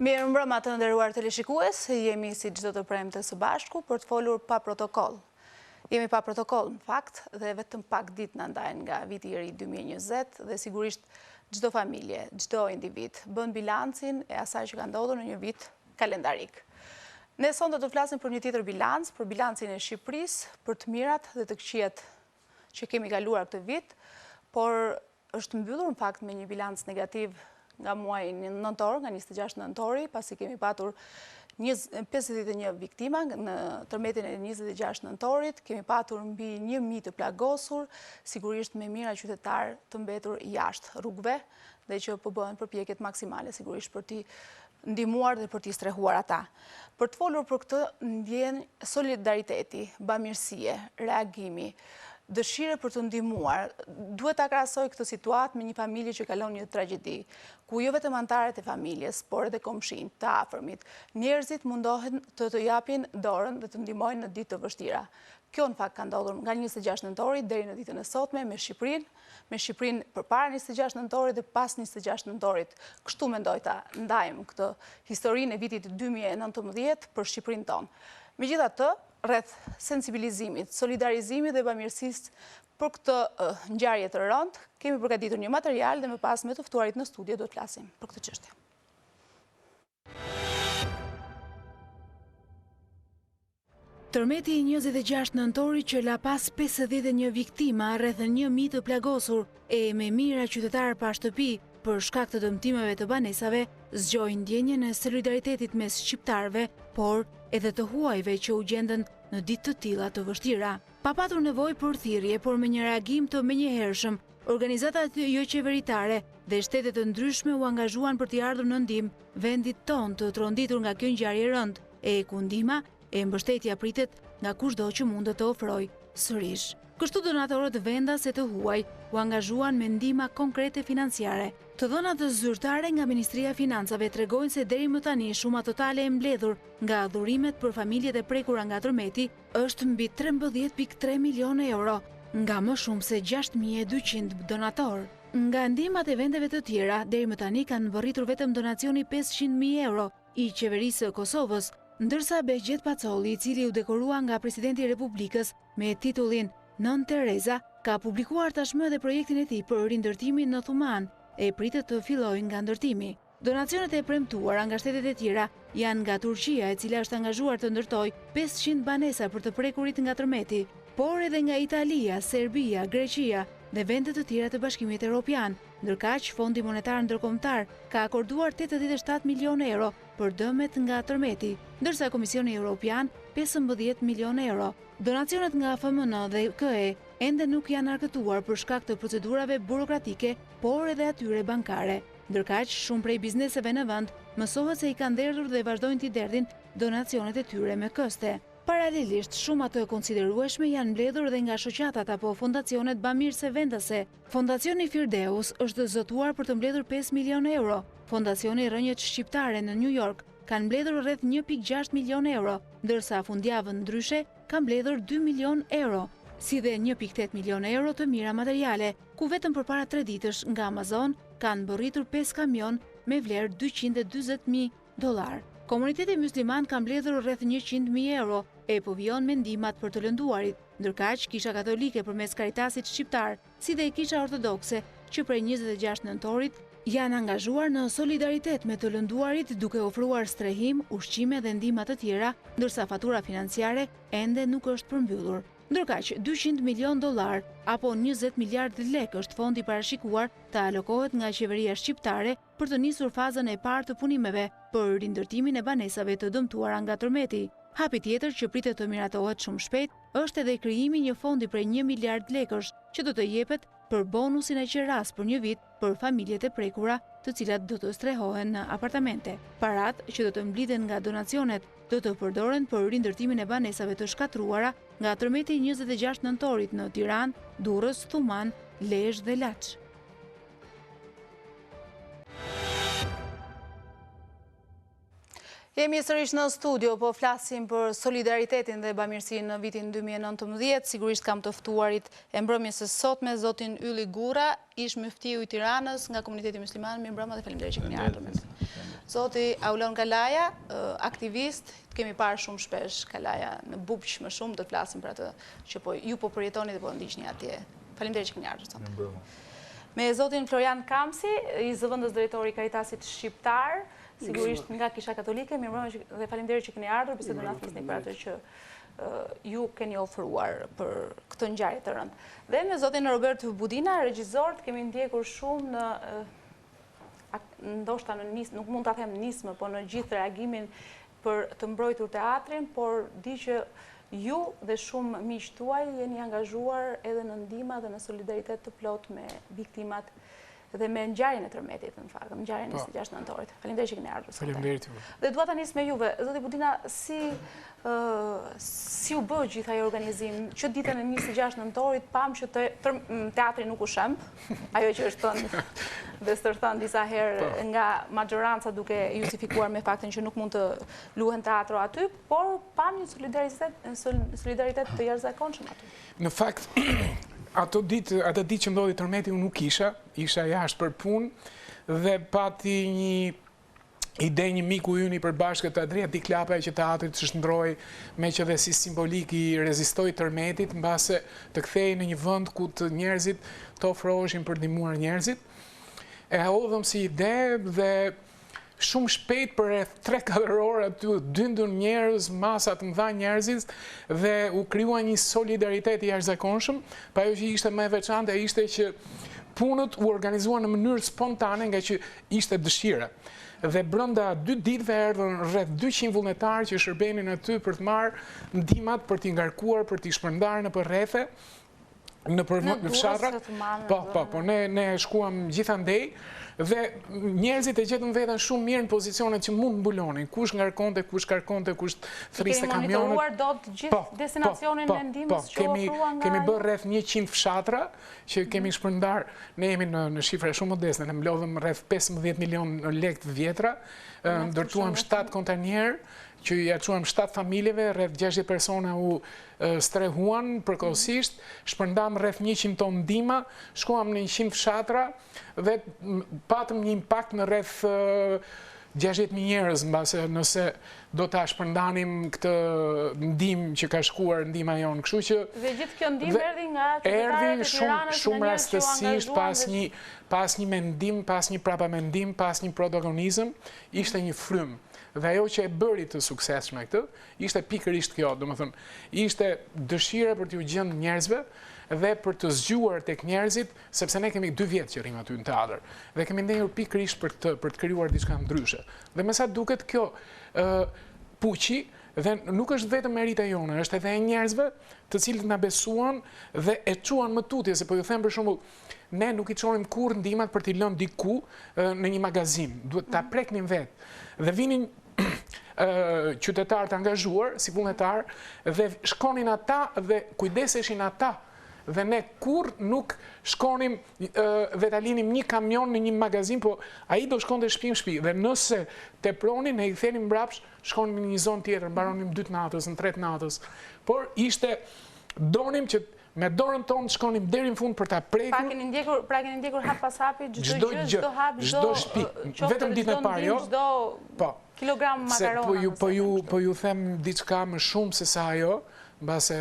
Mirë mbrëma të nderuar teleshikues, jemi si çdo të premte së bashku për të folur pa protokoll. Jemi pa protokoll në fakt dhe vetëm pak ditë na ndajnë nga viti i ri 2020 dhe sigurisht çdo familje, çdo individ bën bilancin e asaj që ka ndodhur në një vit kalendarik. Ne sonte do të flasim për një tjetër bilanc, për bilancin e Shqipërisë, për të mirat dhe të këqijat që kemi kaluar këtë vit, por është mbyllur në fakt me një bilanc negativ nga muaji nëntor, nga 26 nëntori, pasi kemi patur 51 viktima në tërmetin e 26 nëntorit, kemi patur mbi 1000 të plagosur, sigurisht me mijëra qytetar të mbetur jashtë rrugëve dhe që po bëhen përpjekjet maksimale sigurisht për t'i ndihmuar dhe për t'i strehuar ata. Për të folur për këtë ndjen solidariteti, bamirësie, reagimi, dëshire për të ndihmuar. Duhet ta krahasoj këtë situatë me një familje që kalon një tragjedi, ku jo vetëm anëtarët e familjes, por edhe komshinj, të afërmit, njerëzit mundohen të japin dorën dhe të ndihmojnë në ditë të vështira. Kjo në fakt ka ndodhur nga 26 nëntorit deri në ditën e sotme me Shqipërinë përpara 26 nëntorit dhe pas 26 nëntorit. Kështu mendoj ta ndajmë këtë historinë e vitit 2019 për Shqipërinë tonë. Megjithatë, rreth sensibilizimit, solidarizimit dhe bamirësisë për këtë ngjarje të rëndë, kemi përgatitur një material dhe më pas me të ftuarit në studio do të flasim për këtë çështje. Tërmeti i 26 nëntori që la pas 51 viktima, rreth 1000 të plagosur e me mijëra qytetar pa shtëpi për shkak të dëmtimeve të banesave, zgjoi ndjenjen e solidaritetit mes shqiptarëve, por edhe të huajve që u gjendën në ditë të tilla të vështira. Pa patur nevojë për thirrje, por me një reagim të menjëhershëm, organizatat jo qeveritare dhe shtetet të ndryshme u angazhuan për t'i ardhur në ndihmë vendit tonë të tronditur nga kjo ngjarje rënd, e ku ndihma e mbështetja pritet nga kushdo që mund të ofrojë sërish. Kështu donatorët vendas e të huaj u angazhuan me ndihma konkrete financiare. Të dhënat zyrtare nga Ministria e Financave tregojnë se deri më tani shuma totale e mbledhur nga dhurimet për familjet e prekura nga tërmeti është mbi 13.3 milionë euro, nga më shumë se 6200 donatorë. Nga ndihmat e vendeve të tjera, deri më tani kanë vërritur vetëm donacioni 500.000 euro i qeverisë së Kosovës, ndërsa Behgjet Pacolli, i cili u dekorua nga presidenti i Republikës me titullin Nën Tereza, ka publikuar tashmë edhe projektin e tij për rindërtimin në Thuman e pritet të fillojë nga ndërtimi. Donacionet e premtuara nga shtetet e tjera janë nga Turqia, e cila është angazhuar të ndërtojë 500 banesa për të prekurit nga tërmeti, por edhe nga Italia, Serbia, Greqia dhe vende të tjera të Bashkimit Evropian. Ndërkaq, Fondi Monetar Ndërkombëtar ka akorduar 87 milionë euro për dëmet nga tërmeti, ndërsa Komisioni Evropian 15 milionë euro. Donacionet nga FMN dhe KE ende nuk janë arkëtuar për shkak të procedurave burokratike, por edhe atyre bankare. Ndërkaq, shumë prej bizneseve në vend mësohet se i kanë derdhur dhe vazhdojnë t'i derdhin donacionet e tyre me këste. Paralelisht, shumë të konsiderueshme janë mbledhur dhe nga shoqatat apo fondacionet bamirëse vendase. Fondacioni Firdeus është zotuar për të mbledhur 5 milionë euro. Fondacioni Rënjët Shqiptare në New York kanë mbledhur rreth 1.6 milionë euro, ndërsa fundjavën ndryshe kanë mbledhur 2 milionë euro, si dhe 1.8 milionë euro të mira materiale, ku vetëm përpara 3 ditësh nga Amazon kanë bërritur 5 kamion me vlerë $220.000. Komuniteti musliman ka mbledhur rreth 100.000 euro e po vijon me ndihmat për të lënduarit, ndërkaq Kisha Katolike përmes Karitasit shqiptar, si dhe Kisha Ortodokse, që prej 26 nëntorit janë angazhuar në solidaritet me të lënduarit duke ofruar strehim, ushqime dhe ndihma të tjera, ndërsa fatura financiare ende nuk është përmbyllur. Ndërkaq, $200 milionë apo 20 miliardë lekë është fondi parashikuar të alokohet nga qeveria shqiptare për të nisur fazën e parë të punimeve për rindërtimin e banesave të dëmtuara nga tërmeti. Hapi tjetër që pritet të miratohet shumë shpejt është edhe krijimi një fondi prej 1 miliard lekësh që do të jepet për bonusin e qeras për një vit për familjet e prekura, të cilat do të strehohen në apartamente. Parat që do të mblidhen nga donacionet do të përdoren për rindërtimin e banesave të shkatruara nga tërmeti 26 nëntorit në Tiranë, Durrës, Thuman, Lezhë dhe Laç. Jemi sërish në studio, po flasim për solidaritetin dhe bamirësinë në vitin 2019. Sigurisht kam të ftuarit e mbrëmjes së sotme, zotin Ylli Gura, ish muftiu i Tiranës nga komuniteti musliman. Mirëmbrëma dhe faleminderit që keni ardhur me ne. Zoti Aulon Kalaja, aktivist, kemi parë shumë shpesh Kalaja në Bubq më shumë, do të flasim për atë që ju po përjetoni dhe po ndiqni atje. Faleminderit që keni ardhur sot. Me zotin Florian Kamsi, i zëvendës drejtori i Karitasit Shqiptar, sigurisht nga Kisha Katolike, mirëmbrëma dhe faleminderit që keni ardhur, pse do na flisni për atë që ju keni ofruar për këtë ngjarje të rëndë. Dhe me zotin Robert Budina, regjisor, kemi ndjekur shumë në ndoshta në nismë, nuk mund ta them nismë, po në gjithë reagimin për të mbrojtur teatrin, por di që ju dhe shumë miq tuaj jeni angazhuar edhe në ndihmë dhe në solidaritet të plot me viktimat dhe me ngjarjen e tërmetit, në fakt, ngjarjen e 26 nëntorit. Faleminderit që keni ardhur. Faleminderit ju. Dhe dua ta nis me juve, zoti Budina, si u bë gjithë ai organizim? Që ditën e 26 nëntorit pam që teatri nuk u shemb, ajo që është thënë dhe stërthën disa herë nga majoranca duke justifikuar me faktin që nuk mund të luhen teatro aty, por pam një solidaritet të jashtëzakonshëm aty. Në fakt, atë ditë që ndodhi tërmeti unë nuk isha jashtë për punë dhe pati një ide një miku ynë i përbashkët Adriatik Klapaj që teatrit të shndroi me që dhe si simbolik i rezistoi tërmetit mbase të kthehej në një vend ku të njerëzit të ofroheshin për ndihmuar njerëzit. E hodhëm si ide dhe shumë shpejt për rreth 3-4 orë aty dyndën njerëz, masa të mëdha njerëzish dhe u krijua një solidaritet i jashtëzakonshëm, pa ajo që ishte më e veçantë ishte që punët u organizuan në mënyrë spontane nga që ishte dëshira. Dhe brenda 2 ditëve erdhën rreth 200 vullnetarë që shërbenin aty për të marrë ndihmat, për t'i ngarkuar, për t'i shpërndarë nëpër rrethe, nëpër fshatra. Po, ne shkuam gjithandej dhe njerëzit e gjetën veten shumë mirë në pozicionet që mund mbulonin. Kush ngarkonte, kush karkonte, kush thriste kamionet. Kemi monitoruar dot gjithë destinacionin e ndihmës që ofruan nga. Kemi bërë rreth 100 fshatra që kemi shpërndar. Ne jemi në shifra shumë modeste, ne mblodhëm rreth 15 milion lekë vjetra, ndërtuam 7 kontajnerë që ja çuam 7 familjeve, rreth 60 persona u strehuan përkohësisht, shpërndam rreth 100 ton ndihma, shkuam në 100 fshatra dhe patëm një impakt në rreth 60.000 njerëz, mbase nëse do ta shpërndanim këtë ndihmë që ka shkuar ndihma jonë. Kështu që dhe gjithë kjo ndihmë erdhi nga qytetarët e Tiranës, shumë rastësisht pas një mendim, pas një prapamendim, pas një protagonizëm, ishte një frym. Dhe ajo që e bëri të suksesshme këtë, ishte pikërisht kjo, domethënë, ishte dëshira për t'u gjendë njerëzve dhe për të zgjuar tek njerëzit, sepse ne kemi 2 vjet që rrim aty në teatr dhe kemi ndenjur pikërisht për të krijuar diçka ndryshe. Dhe me sa duket kjo puqi dhe nuk është vetëm merita jone, është edhe e njerëzve të cilët na besuan dhe e çuan më tutje, se po ju them për shembull, ne nuk i çonim kurrë ndihmat për t'i lënë diku në një magazin, duhet ta preknin vetë. Dhe vinin qytetarë të angazhuar si vullnetar dhe shkonin ata dhe kujdeseshin ata. Dhe ne kur nuk shkonim dhe ta linim një kamion në një magazin, po ai do shkonte shtëpi në shtëpi. Dhe nëse tepronin, ne i kthenim mbrapsht, shkonim në një zonë tjetër, mbaronim 2 natës, në 3 natës. Por donim që me dorën tonë shkonim deri në fund për ta prekur. Pra keni ndjekur hap pas hapi çdo gjë, çdo hap, çdo shtëpi. Vetëm ditën e parë, jo. Çdo kilogram makarona. Po ju them diçka më shumë se sa ajo, mbase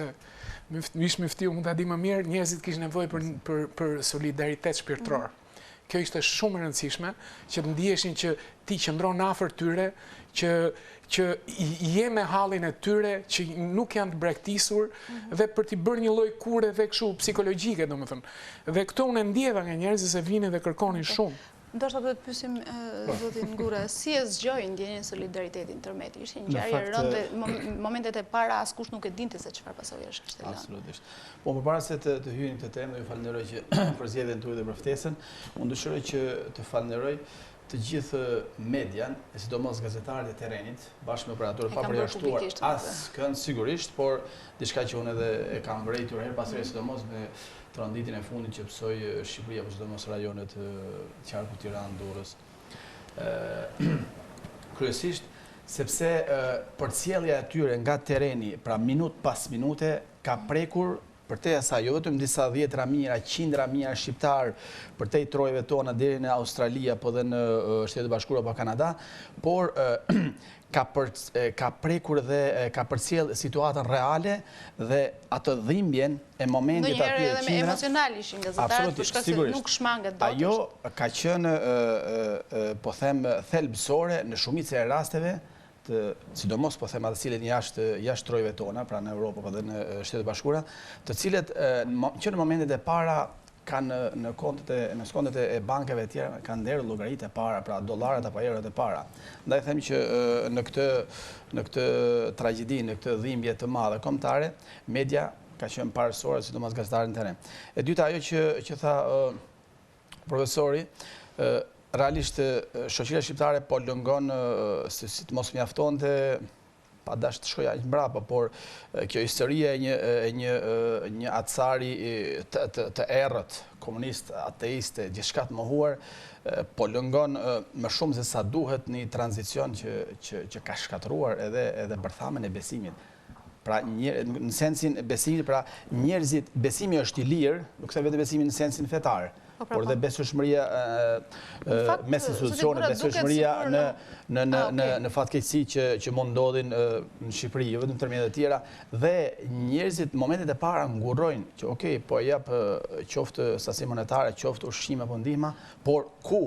ish mjeftiu, mund ta di më mirë, njerëzit kishin nevojë për solidaritet shpirtëror. Kjo ishte shumë e rëndësishme, që të ndiheshin që ti qëndron afër tyre, që je me hallin e tyre, që nuk janë të braktisur, dhe për t'i bërë një lloj kure dhe kështu psikologjike, domethënë. Dhe këto unë ndjeva nga njerëzit se vinin dhe kërkonin shumë. Ndoshta do të pyesim zotin Ngure, si e zgjoi ndjenjen e solidaritetin tërmeti? Ishte një ngjarje e rëndë, momentet e para askush nuk e dinte se çfarë pasojësh kishte lënë. Absolutisht. Po përpara se të hyjnë këtë temë, ju falenderoj që për zgjedhjen tuaj dhe për ftesën. Unë dëshiroj që të falenderoj të gjithë median, e sidomos gazetarët e terrenit, bashkë me operatorët pa përjashtuar askënd sigurisht, por diçka që unë edhe e kam vërejtur her pas here, sidomos me tranditin e fundit që psoi Shqipëria, por sidomos rajonet qarku Tiranë, Durrës. Kryesisht sepse përcjellja e tyre nga terreni, pra minutë pas minute, ka prekur për te asaj, jo vetëm disa 10 mijëra, 100 mijëra shqiptar për te i trojve tona deri në Australia, po dhe në Shtetet e Bashkuara apo Kanada, por ka prekur dhe ka përcjell situatën reale dhe atë dhimbjen e momentit aty ndonjëherë edhe me emocional ishin gazetarët, për shkak se nuk shmanget dot. Ajo ka qenë, po them, thelbësore në shumicën e rasteve, sidomos po them atë cilët jashtë trojve tona, pra në Europë apo dhe në Shtetet e Bashkuara, të cilët që në momentet e para kanë në skontet e bankave e tjera kanë nderë llogaritë e para, pra dollaret apo eurot e para. Ndaj them që në këtë tragjedi, në këtë dhimbje të madhe kombëtare, media ka qenë parësore, sidomos gazetarët në teren. E dyta, ajo që tha profesori, realisht shoqëria shqiptare po lëngon, si të mos mjaftonte, pa dash të shkoja aq mbrapa, por kjo historia e një atësari të errët, komunist, ateiste, gjithçka të mohuar, po lëngon më shumë se sa duhet një tranzicion që ka shkatëruar edhe bërthamen e besimit. Pra në sensin besimit, pra njerëzit, besimi është i lirë, nuk se vetë besimi në sensin fetar, por dhe besueshmëria mes institucioneve, besueshmëria në fatkeqësi që mund ndodhin në Shqipëri, jo vetëm tërmjet e tjera, dhe njerëzit në momentet e para ngurrojnë që okay, po jap qoftë sasi monetare, qoftë ushqim apo ndihma, por ku?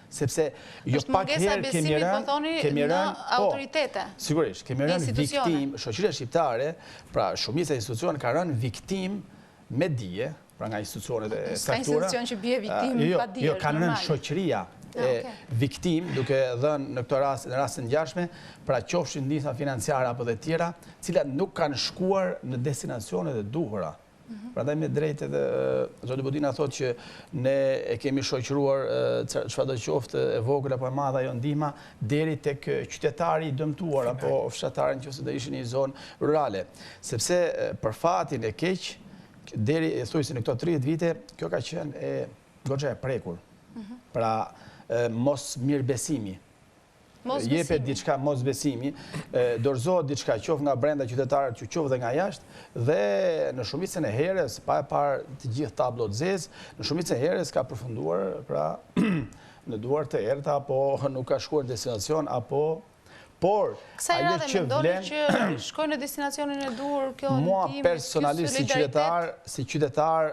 Sepse jo pak herë kemi rënë autoritete. Sigurisht, kemi rënë viktim, shoqëria shqiptare, pra shumica e institucioneve ka rënë viktim me dije, pra nga institucionet e saktura. Ka institucion që bie viktim pa dije. Jo, kanë rënë shoqëria viktim, duke dhënë në këto raste ngjashme, pra qofshin ndihma financiare apo dhe tjera, cilat nuk kanë shkuar në destinacionet e duhura. Prandaj me drejtë edhe zoti Budina thotë që ne e kemi shoqëruar çfarëdo qoftë e vogël apo e madhe ajo ndihma deri tek qytetari i dëmtuar apo fshatari nëse do ishin në një zonë rurale, sepse për fatin e keq deri thuajse në këto 30 vite kjo ka qenë goxha e prekur. Pra mos mirëbesimi. Jepet diçka mos besimi, dorëzohet diçka qoftë nga brenda qytetarët, qoftë dhe nga jashtë, dhe në shumicën e herës, pa e parë të gjithë tablot zezë, në shumicën e herës ka përfunduar pra në duar të errta apo nuk ka shkuar në destinacion apo por ajo që vlen që shkojnë në destinacionin e duhur kjo ndihmë. Mua personalisht si qytetar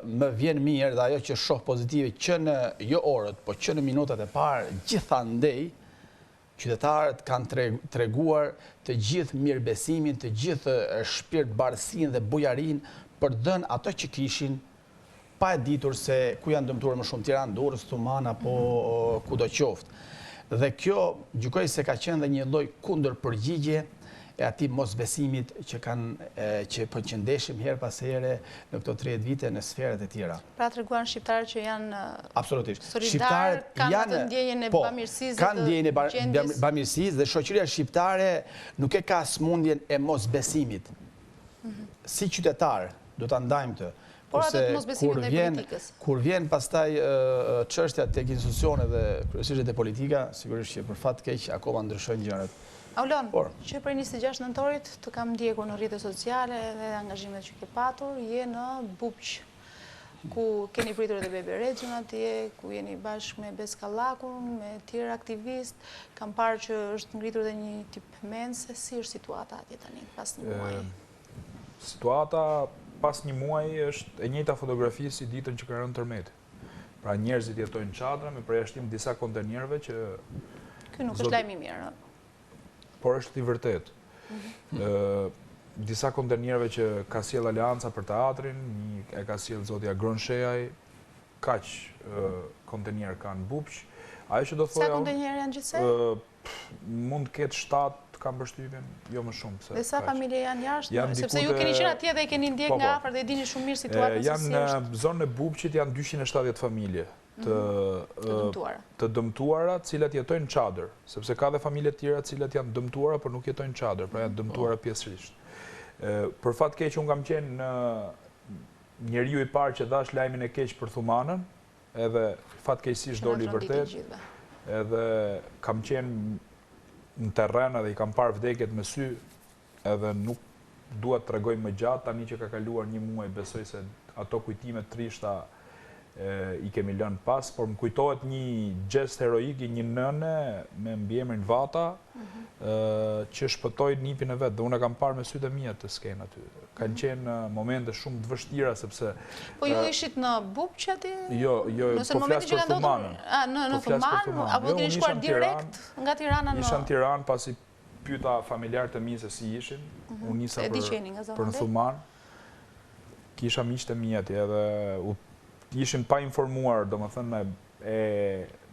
më vjen mirë dhe ajo që shoh pozitive që në jo orët, po që në minutat e parë gjithandej qytetarët kanë treguar të gjithë mirëbesimin, të gjithë shpirtbardhësinë dhe bujarin për dhënë ato që kishin, pa e ditur se ku janë dëmtuar më shumë, Tiranë, Durrës, Thuman apo kudo qoftë. Dhe kjo gjykoj se ka qenë dhe një lloj kundërpërgjigje e atij mosbesimit që po qëndeshim her pas here në këto 30 vite në sferat e tjera. Pra treguan shqiptarët që janë absolutisht solidar, kanë atë ndjenjen e bamirësisë, kanë ndjenjen e bamirësisë dhe shoqëria shqiptare nuk e ka smundjen e mosbesimit. Si qytetar do ta ndajmë të. Por atë mosbesimin e politikës. Kur vjen pastaj çështja tek institucionet dhe kryesisht te politika, sigurisht që për fat keq akoma ndryshojnë gjërat. Aulon, që prej 26 nëntorit të kam ndjekur në rrjetet sociale dhe angazhimet që ke patur, je në Bupq, ku keni pritur edhe Bamiresiun atje, ku jeni bashkë me Beskallakun, me tjerë aktivist, kam parë që është ngritur edhe një tip mense, si është situata atje tani pas një muaji? Situata pas një muaji është e njëjta fotografi si ditën që ka rënë tërmeti. Pra njerëzit jetojnë çadra me përjashtim disa kontenierëve që ky nuk është lajm i mirë. Por është i vërtet. Disa kontenierëve që ka sjell Aleanca për teatrin, e ka sjell zoti Agron Shejaj, kaq kontenier kanë Bupq. Ajo që do thoya. Sa kontenierë janë gjithsej? Mund të ketë 7, kam përshtypjen, jo më shumë. Dhe sa familje janë jashtë? Sepse ju keni qenë atje dhe e keni ndjek nga afër dhe e dini shumë mirë situatën se si është. Janë në zonën e Bupqit janë 270 familje të dëmtuara, cilat jetojnë çadër, sepse ka dhe familje të tjera cilat janë dëmtuara por nuk jetojnë çadër, pra janë dëmtuara pjesërisht. Për fat keq unë kam qenë njeriu i parë që dhash lajmin e keq për Thumanën, edhe fatkeqësisht doli i vërtet. Edhe kam qenë në terren edhe i kam parë vdekjet me sy, edhe duhet të tregoj më gjatë, tani që ka kaluar 1 muaj, besoj se ato kujtime trishta i kemi lënë pas, por më kujtohet një gjest heroik i një nëne me mbiemrin Vata, që shpëtoi nipin e vet, dhe unë e kam parë me sytë e mia të skenë aty. Kanë qenë momente shumë të vështira sepse Po ju ishit në Bupq aty? Jo, po flas për Thumanën. Në Thuman, apo keni shkuar direkt nga Tirana në? Isha në Tiranë, pasi pyeta familjarët e mi se si ishin. Unë nisa për në Thuman. Kisha miqtë e mi atje edhe ishin pa informuar, domethënë në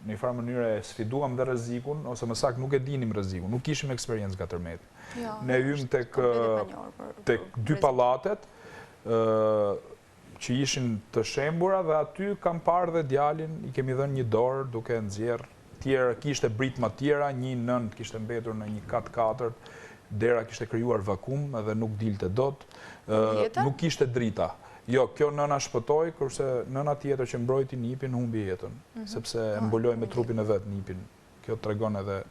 një farë mënyrë e sfiduam dhe rrezikun, ose më saktë nuk e dinim rrezikun, nuk kishim eksperiencë nga tërmeti. Ne hym tek 2 pallatet që ishin të shembura dhe aty kam parë dhe djalin, i kemi dhënë një dorë duke nxjerrë. Tjera kishte britma tjera, një nën kishte mbetur në një kat 4, dera kishte krijuar vakum edhe nuk dilte dot, nuk kishte drita. Jo, kjo nëna shpëtoi, kurse nëna tjetër që mbrojti nipin humbi jetën, sepse mbuloi me trupin e vet nipin. Kjo tregon edhe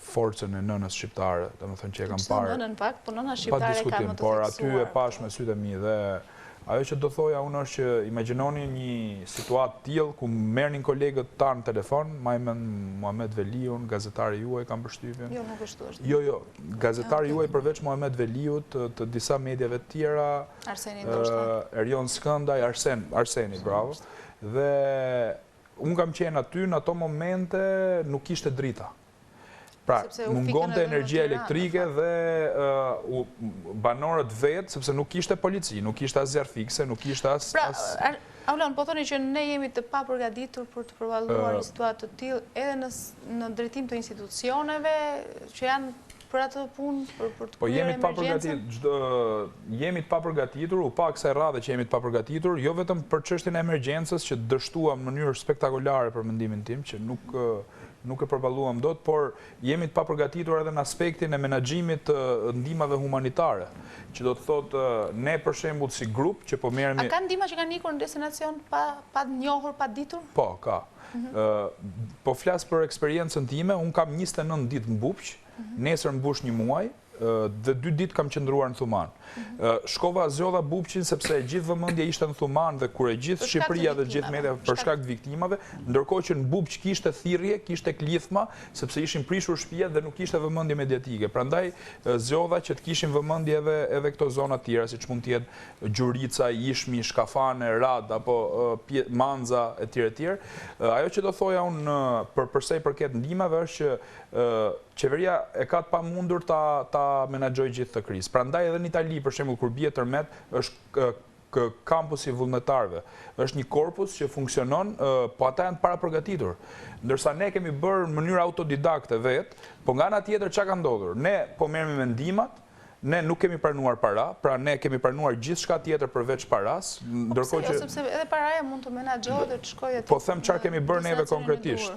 forcën e nënës shqiptare, domethënë që e kam parë. Nënën pak, po nëna shqiptare ka më të por aty e pash me sytë e mi dhe ajo që do thoja unë është që imagjinoni një situatë tillë ku merrnin kolegët tanë në telefon, majmen Muhamet Veliun, gazetari juaj kam përshtypjen. Jo, nuk është. Jo, gazetari juaj përveç Muhamet Veliut, të disa mediave të tjera, Arseni ndoshta. Erion Skëndaj, Arseni, bravo. Dhe unë kam qenë aty në ato momente nuk ishte drita. Pra, mungonte energjia elektrike dhe banorët vetë, sepse nuk ishte polici, nuk ishte as zjarr fikse, nuk ishte as... Pra, Aulon, po thoni që ne jemi të papërgatitur për të përballuar një situatë të tillë edhe në drejtim të institucioneve që janë për atë punë, për të kryer emergjencën? Jemi të papërgatitur, u pa kësaj radhe që jemi të papërgatitur, jo vetëm për çështjen e emergjencës që dështuam në mënyrë spektakolare për mendimin tim, që nuk e përballuam dot, por jemi të papërgatitur edhe në aspektin e menaxhimit të ndihmave humanitare, që do të thotë ne për shembull si grup që po merremi... A ka ndihma që kanë ikur në destinacion pa njohur, pa ditur? Po, ka. Po flas për eksperiencën time, unë kam 29 ditë në Bupq, nesër mbush 1 muaj, dhe 2 ditë kam qëndruar në Thuman. Shkova zgjodha Bupqin sepse gjithë vëmendja ishte në Thuman dhe kur e gjithë Shqipëria dhe gjithë media për shkak të viktimave, ndërkohë që në Bupq kishte thirrje, kishte klithma, sepse ishin prishur shtëpiat dhe nuk kishte vëmendje mediatike. Prandaj zgjodha që të kishin vëmendje edhe këto zona të tjera, siç mund të jetë Gjurica, Ishmi, Shkafane, Rad apo Manza etj. Ajo që do thoja unë përsa i përket ndihmave është që qeveria e ka të pamundur ta menaxhojë gjithë të krizë. Prandaj edhe në Itali, për shembull, kur bie tërmet, është kampusi vullnetarëve. Është një korpus që funksionon, po ata janë para përgatitur. Ndërsa ne kemi bërë në mënyrë autodidakte vetë, po nga ana tjetër çka ka ndodhur? Ne po merremi me ndihmat, ne nuk kemi pranuar para, pra ne kemi pranuar gjithçka tjetër përveç paras, ndërkohë që sepse edhe paraja mund të menaxhohet dhe të shkojë aty. Po them çfarë kemi bërë neve konkretisht.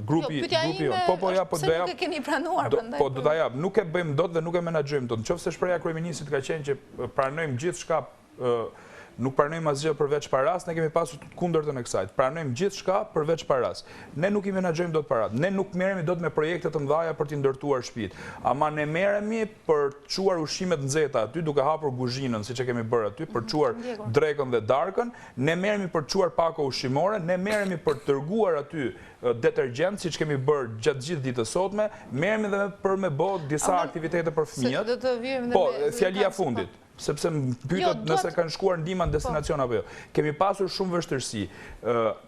Grupi po ja po do ja. Nuk e keni pranuar prandaj. Po do ta jap, nuk e bëjmë dot dhe nuk e menaxhojmë dot. Nëse shpreha e kryeministit ka qenë që pranojmë gjithçka, nuk pranojmë asgjë përveç paras, ne kemi pasur të kundërtën e kësaj. Pranojmë gjithçka përveç paras. Ne nuk i menaxhojmë dot parat. Ne nuk merremi dot me projekte të mëdha për të ndërtuar shtëpitë. Ama ne merremi për të çuar ushqimet nxehta aty, duke hapur kuzhinën siç e kemi bërë aty, për të çuar drekën dhe darkën. Ne merremi për të çuar pako ushqimore, ne merremi për të dërguar aty detergjent, siç kemi bërë gjatë gjithë ditës sotme, merremi edhe për me bë disa aktivitete për fëmijët. Po, fjalia fundit. Sepse më pyetët nëse kanë shkuar ndihma në destinacion apo jo. Kemi pasur shumë vështirësi.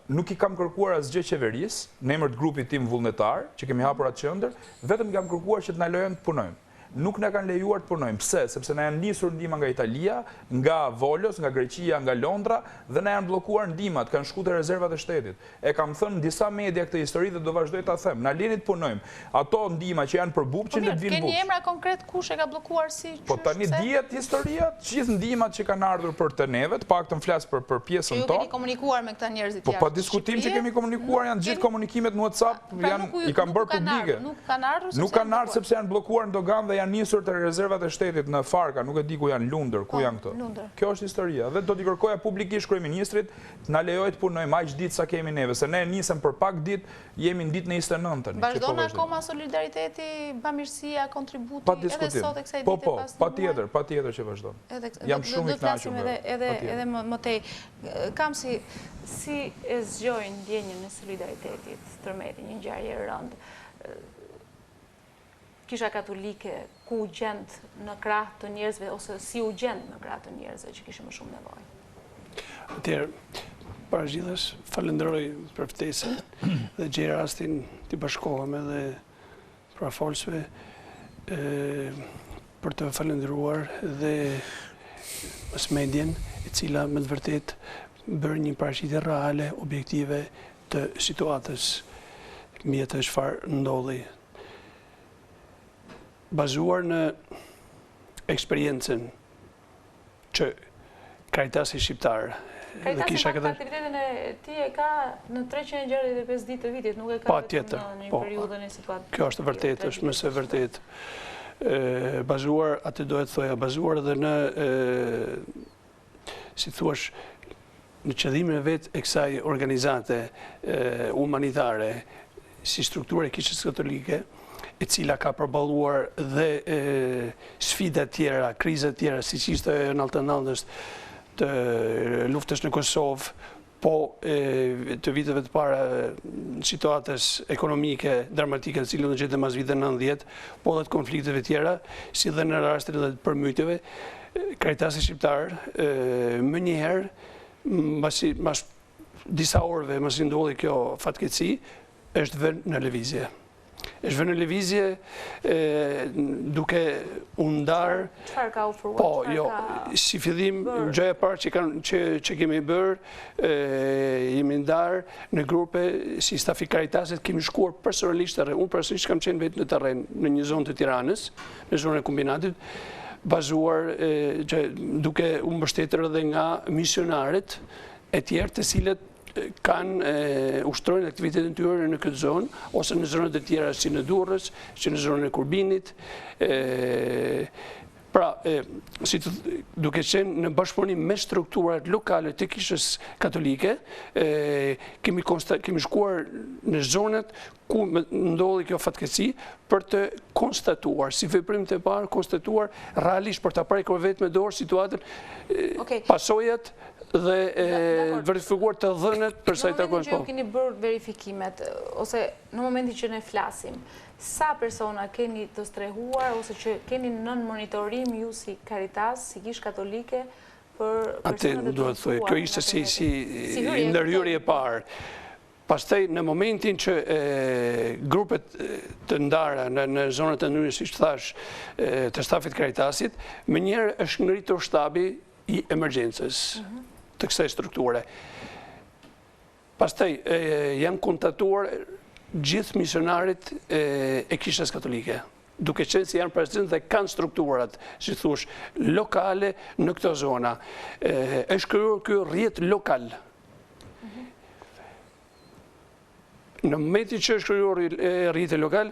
Nuk i kam kërkuar asgjë qeverisë, në emër të grupit tim vullnetar, që kemi hapur atë qendër, vetëm kam kërkuar që të na lejojnë të punojmë. Nuk na kanë lejuar të punojmë. Pse? Sepse na janë nisur ndihma nga Italia, nga Volos, nga Greqia, nga Londra dhe na janë bllokuar ndihmat, kanë shkuar te rezervat e shtetit. E kam thënë në disa media këtë histori dhe do vazhdoj ta them. Na lini të punojmë. Ato ndihma që janë për Bupqin le të vinë Bupq. Keni emra konkret kush e ka bllokuar si? Po tani dihet historia, gjithë ndihmat që kanë ardhur për të neve, të paktën flas për pjesën tonë. Ju keni komunikuar me këta njerëz të tjerë. Po pa diskutim që kemi komunikuar, janë gjithë komunikimet në WhatsApp, i kanë bërë publike. Nuk kanë ardhur sepse janë bllokuar në dogan dhe janë nisur të rezervat e shtetit në Farka, nuk e di ku janë, Lundër, ku janë këto. Kjo është historia. Dhe do t'i kërkoja publikisht kryeministrit na lejoj të punojmë aq ditë sa kemi neve, se ne nisëm për pak ditë, jemi në ditën e 29-ën. Vazhdon akoma solidariteti, bamirësia, kontributi, edhe sot e kësaj dite pas Patjetër, patjetër që vazhdon. Jam shumë i kënaqur. Edhe më tej, kam si e zgjojnë ndjenjën e solidaritetit tërmeti një ngjarje e rëndë. Kisha katolike ku u gjend në krah të njerëzve, ose si u gjend në krah të njerëzve që kishë më shumë nevojë. Atëherë, para gjithës, falenderoj për ftesën dhe gjej rastin t'i bashkohem edhe parafolsve për të falenderuar dhe medjen e cila me të vërtet bërë një paraqitje reale, objektive të situatës mjetë e çfarë ndodhi. Bazuar në eksperiencën që Karitasi Shqiptar Karitasi aktivitetin e ti e ka në 365 ditë të vitit, nuk e ka vetëm në një periudhën e situatës. Kjo është vërtet, është mëse vërtet. Bazuar, atë dohet thoja, bazuar edhe në, si thuash, në qëllimin e vetë e kësaj organizate humanitare, si strukturë e Kishës Katolike, e cila ka përballuar dhe sfida tjera, krizat tjera, si që ishte në alternandës të luftës në Kosovë, po të viteve të para situatës ekonomike dramatike të cilën në gjetëm mas vite 90, po dhe të konflikteve tjera, si dhe në rastin dhe të përmytjeve, Karitasi Shqiptar, më njëherë, mas disa orëve, mas ndodhi kjo fatkeqësi, është vënë në lëvizje. është vënë në lëvizje duke undar. Çfarë ka ofruar? Po, jo, si fillim, gjëja e parë që kemi bërë, jemi ndar në grupe si stafi Karitasit, kemi shkuar personalisht të rrën. Unë personalisht kam qenë vetë në terren, në një zonë të Tiranës, në zonën e kombinatit, bazuar duke u mbështetur edhe nga misionarët e tjerë të cilët ushtrojnë aktivitetin të tyre në këtë zonë, ose në zonët e tjera si në Durrës, si në zonën e Kurbinit. Pra, duke qenë në bashkëpunim me strukturat lokale të Kishës Katolike, kemi shkuar në zonët ku ndodhi kjo fatkeqësi për të konstatuar, si veprim të parë, konstatuar realisht për të prekur vetë me dorë situatën, pasojat dhe verifikuar të dhënet përsa i takojnë. Në momentin që ju keni bërë verifikimet, ose në momentin që ne flasim, sa persona keni të strehuar, ose që keni nën monitorim ju si Karitas, si Kishë Katolike, për personat e të thotë, kjo ishte si ndërhyrje e parë. Pastaj, në momentin që grupet të ndara në zonët e ndryrës, si që thash, të stafit Karitasit, më njerë është ngritur shtabi i emergjencës të kësaj strukture. Pastaj, janë kontaktuar gjithë misionarit e Kishës Katolike, duke qenë si janë prezent dhe kanë strukturat, si thush, lokale në këto zona. Është krijuar ky rrjet lokal. Në momentin që është krijuar rrjeti lokal,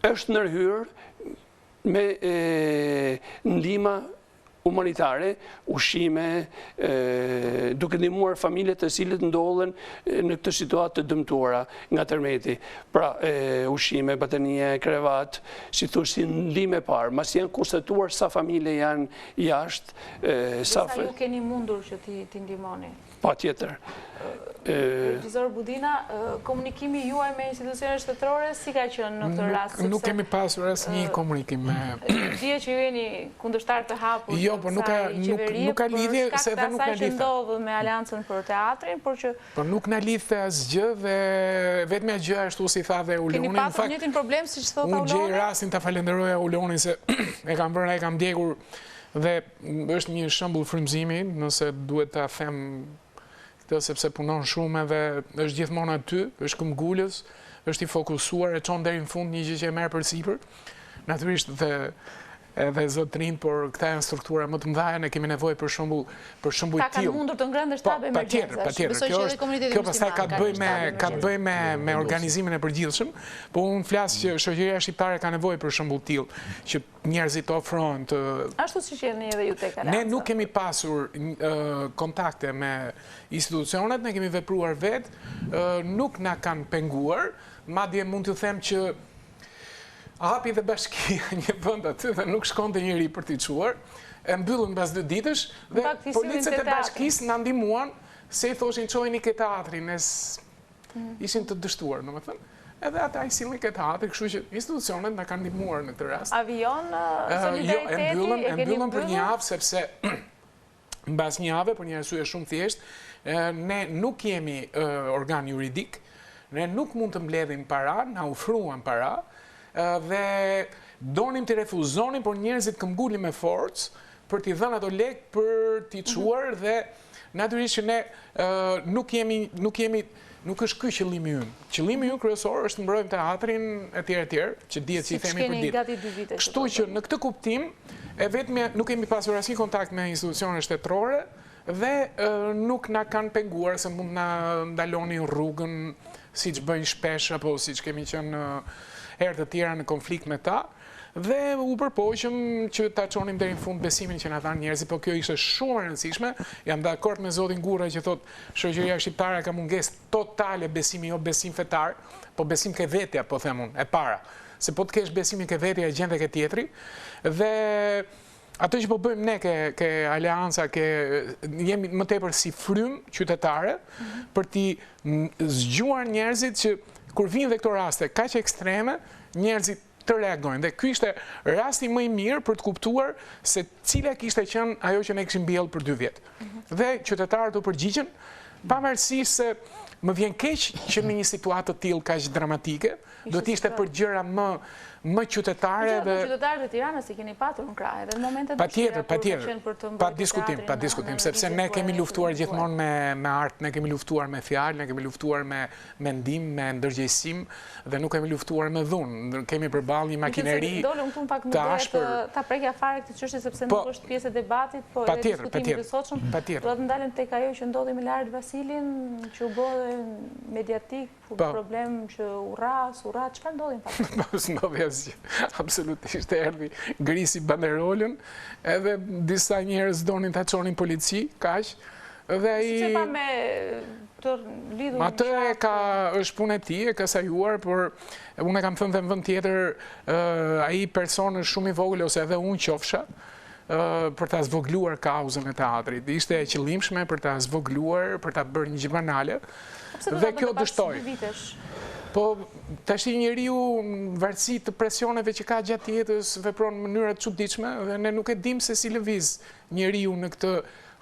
është ndërhyrë me ndihmë humanitare, ushqime, duke ndihmuar familjet të cilët ndodhen në këtë situatë të dëmtuara nga tërmeti. Pra, ushqime, batanie, krevat, si thush si ndihmë e parë, mas janë konstatuar sa familje janë jashtë. Sa ju keni mundur që ti ndihmoni? Patjetër. Regizor Budina, komunikimi juaj me institucionet shtetërore si ka qenë në këtë rast? Nuk kemi pasur asnjë komunikim me... Dije që ju jeni kundërshtar të hapur jo, por nuk ka lidhje, se edhe nuk na lidhte. Për shkak të asaj që ndodhë me Aleancën për Teatrin, por që... Por nuk na lidhte asgjë dhe vetëm gjë ashtu si tha dhe Uloni. Keni pasur njëjtin problem siç thotë Uloni? Unë gjej rastin ta falenderoja Ulonin se e kam bërë, e kam ndjekur dhe është një shembull frymëzimi, nëse duhet ta them sepse punon shumë dhe është gjithmonë aty, është këmbgulës, është i fokusuar, e çon deri në fund një gjë që e merr përsipër. Natyrisht dhe edhe zotrin, por këta janë struktura më të mëdha, ne kemi nevojë për shembull tillë. Pra kanë mundur të ngrënë shtabe emergjencash. Besoj që edhe komuniteti Kjo pastaj ka të bëjë me organizimin e përgjithshëm, po unë flas që shoqëria shqiptare ka nevojë për shembull tillë që njerëzit ofrojnë të... Ashtu siç jeni edhe ju tek Alianca. Ne nuk kemi pasur kontakte me institucionet, ne kemi vepruar vetë, nuk na kanë penguar, madje mund t'ju them që hapi dhe bashkia një vend aty dhe nuk shkonte njëri për t'i çuar, e mbyllën pas 2 ditësh dhe policët e bashkisë na ndihmuan se i thoshin çojini ke teatrin, ishin të dështuar, domethënë. Edhe ata i sillnin ke teatri, kështu që institucionet na kanë ndihmuar në këtë rast. Avion, Solidariteti, e mbyllën për një javë sepse mbas një jave, për një arsye shumë thjesht, ne nuk jemi organ juridik, ne nuk mund të mbledhim para, na ofruan para, dhe donim të refuzonim, por njerëzit këmbgulin me forcë për t'i dhënë ato lekë për t'i çuar dhe natyrisht që ne nuk është ky qëllimi ynë. Qëllimi ynë kryesor është të mbrojmë teatrin etj, që dihet si themi për ditë. Kështu që në këtë kuptim e vetëm nuk kemi pasur asnjë kontakt me institucione shtetërore dhe nuk na kanë penguar se mund na ndalonin rrugën siç bëjnë shpesh apo siç kemi qenë herë të tjera në konflikt me ta, dhe u përpoqëm që ta çonim deri në fund besimin që na dhanë njerëzit, po kjo ishte shumë e rëndësishme. Jam dakord me zotin Gurra që thotë shoqëria shqiptare ka mungesë totale besimi, jo besim fetar, po besim ke vetja, po them unë, e para. Se po të kesh besimin ke vetja e gjen dhe ke tjetri, dhe ato që po bëjmë ne ke Alianca, jemi më tepër si frym qytetare për t'i zgjuar njerëzit që kur vinë dhe këto raste kaq ekstreme, njerëzit të reagojnë. Dhe ky ishte rasti më i mirë për të kuptuar se cila kishte qenë ajo që ne kishim mbjellë për 2 vjet. Dhe qytetarët u përgjigjen, pavarësisht se më vjen keq që në një situatë të tillë kaq dramatike, do të ishte për gjëra më qytetare dhe qytetarët e Tiranës i keni patur në krah edhe në momentet pa diskutim, sepse ne kemi luftuar gjithmonë me art, ne kemi luftuar me fjalë, ne kemi luftuar me mendim, me ndërgjegjësim dhe nuk kemi luftuar me dhunë. Kemi përballë një makineri të ashpër. Ta prekja fare këtë çështje sepse nuk është pjesë e debatit, po e diskutimit të sotshëm. Do të ndalem tek ajo që ndodhi me Lart Vasilin, që u bë mediatik, problem që urra, çfarë ndodhi në fakt? Ndodhi asgjë, absolutisht erdhi grisi banderolën, edhe disa njerëz donin ta çonin polici, kaq, dhe ai si pa me të lidhur. Atë është punë e tij, e ka sajuar, por unë kam thënë dhe në vend tjetër, ai person është shumë i vogël ose edhe unë qofsha për ta zvogluar kauzën e teatrit. Ishte e qëllimshme për ta zvogluar, për ta bërë një gjë banale. Dhe kjo dështoi. Po, tash njeriu në varësi të presioneve që ka gjatë jetës vepron në mënyra të çuditshme dhe ne nuk e dim se si lëviz njeriu në këtë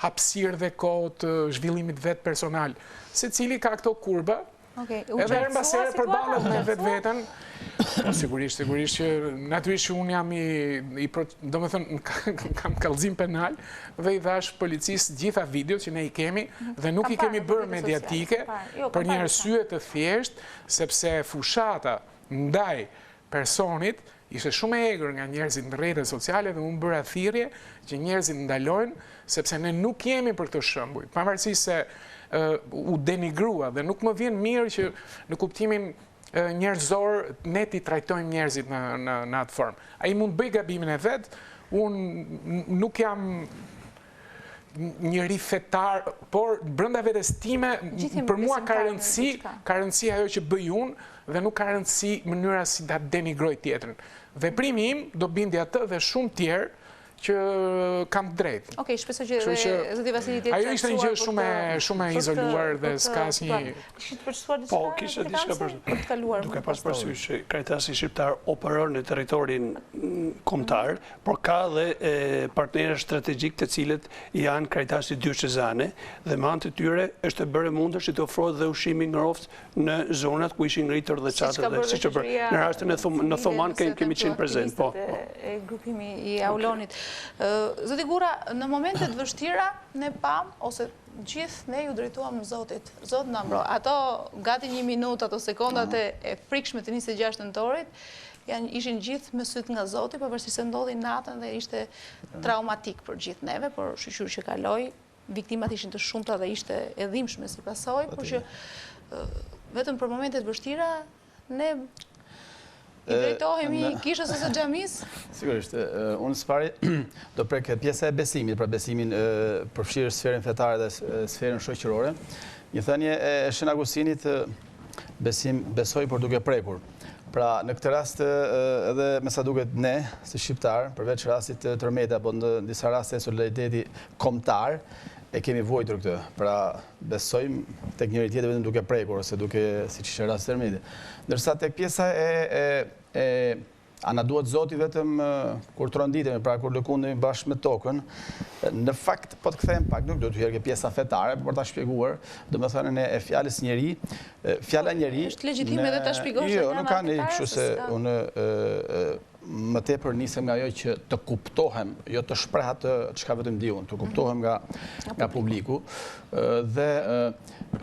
hapësirë dhe kohë të zhvillimit vet personal. Secili ka këto kurba. Edhe mbasere përballet me vetveten. Sigurisht që natyrisht që unë jam domethënë kam kallëzim penal dhe i dhash policisë gjitha videot që ne i kemi dhe nuk i kemi bërë mediatike për një arsye të thjesht, sepse fushata ndaj personit ishte shumë e egër nga njerëzit në rrjetet sociale dhe unë bëra thirrje që njerëzit ndalojnë sepse ne nuk jemi për këtë shembull. Pavarësisht se u denigrua dhe nuk më vjen mirë që në kuptimin njerëzor ne ti trajtojmë njerëzit në atë formë. Ai mund bëj gabimin e vet, unë nuk jam njëri fetar, por brenda vetes time për mua ka rëndësi ajo që bëj unë dhe nuk ka rëndësi mënyra si ta denigroj tjetrën. Veprimi im do bindi atë dhe shumë tjerë që kam drejt. Okej, shpresoj që zoti Vasili të ajo ishte një gjë shumë e izoluar dhe s'ka asnjë. Po, kishte diçka për të kaluar. Duke pas parasysh që Karitasi shqiptar operon në territorin kombëtar, por ka dhe partnerë strategjik të cilët janë Karitasi dyqezane dhe me anë të tyre është e bërë mundër që të ofrohet dhe ushqimi ngroft në zonat ku ishin ngritur dhe çadër dhe siç e bërë. Në rastin në Thoman kemi qenë prezent, po. E grupimi i Aulonit. Zoti Gurra, në momentet vështira ne pam, ose gjithë ne ju drejtuam Zotit. Zot na mbro. Ato gati 1 minutë, ato sekondat e frikshme të 26 nëntorit, ishin gjithë me syt nga Zoti, pavarësisht se ndodhi natën dhe ishte traumatik për gjithë neve, për shoqëri që kaloi, viktimat ishin të shumta dhe ishte e dhimbshme si pasojë, por që vetëm për momentet vështira ne i drejtohemi kishës ose xhamis? Sigurisht, unë s'pari do prek pjesa e besimit, pra besimin përfshirë sferën fetare dhe sferën shoqërore. Një thënie e Shën Agustinit, besoj por duke prekur. Pra në këtë rast edhe me sa duket ne, si shqiptar, përveç rastit të tërmete apo në disa raste solidariteti kombëtar, e kemi vojtur këtë. Pra besojmë tek njëri tjetër vetëm duke prekur ose duke siç ishte rasti tërmete. Ndërsa tek pjesa a na duhet Zoti vetëm kur tronditemi, pra kur lëkundemi bashkë me tokën, në fakt po të kthejmë pak, nuk do të hyrë pjesa fetare, por ta shpjeguar, domethënien e fjalës njeri, fjala njeri është legjitime edhe ta shpjegosh. Jo, nuk ka ne kështu se unë më tepër nisem nga ajo që të kuptohem, jo të shpreh atë çka vetëm di unë, të kuptohem nga publiku. Dhe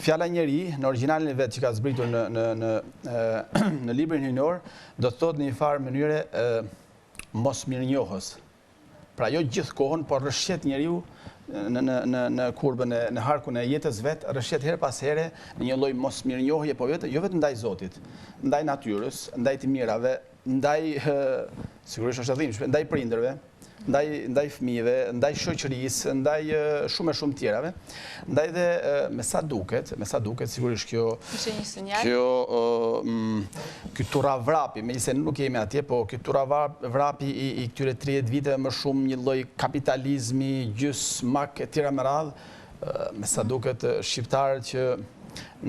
fjala njeri në origjinalin e vet që ka zbritur në librin hyjnor, do të thotë në një farë mënyre mos mirënjohës. Pra jo gjithë kohën, por rrëshqet njeriu në kurbën në harkun e jetës vet, rrëshqet her pas here në një lloj mos mirënjohje, po jo vetëm ndaj Zotit, ndaj natyrës, ndaj të mirave, ndaj sigurisht është dhimbshme, ndaj prindërve, ndaj fëmijëve, ndaj shoqërisë, ndaj shumë tjerave, ndaj dhe me sa duket sigurisht kjo turavrapi, megjithëse nuk jemi atje, po ky turavrapi i këtyre 30 viteve më shumë një lloj kapitalizmi, gjysmak e tjera me radhë, me sa duket shqiptarët që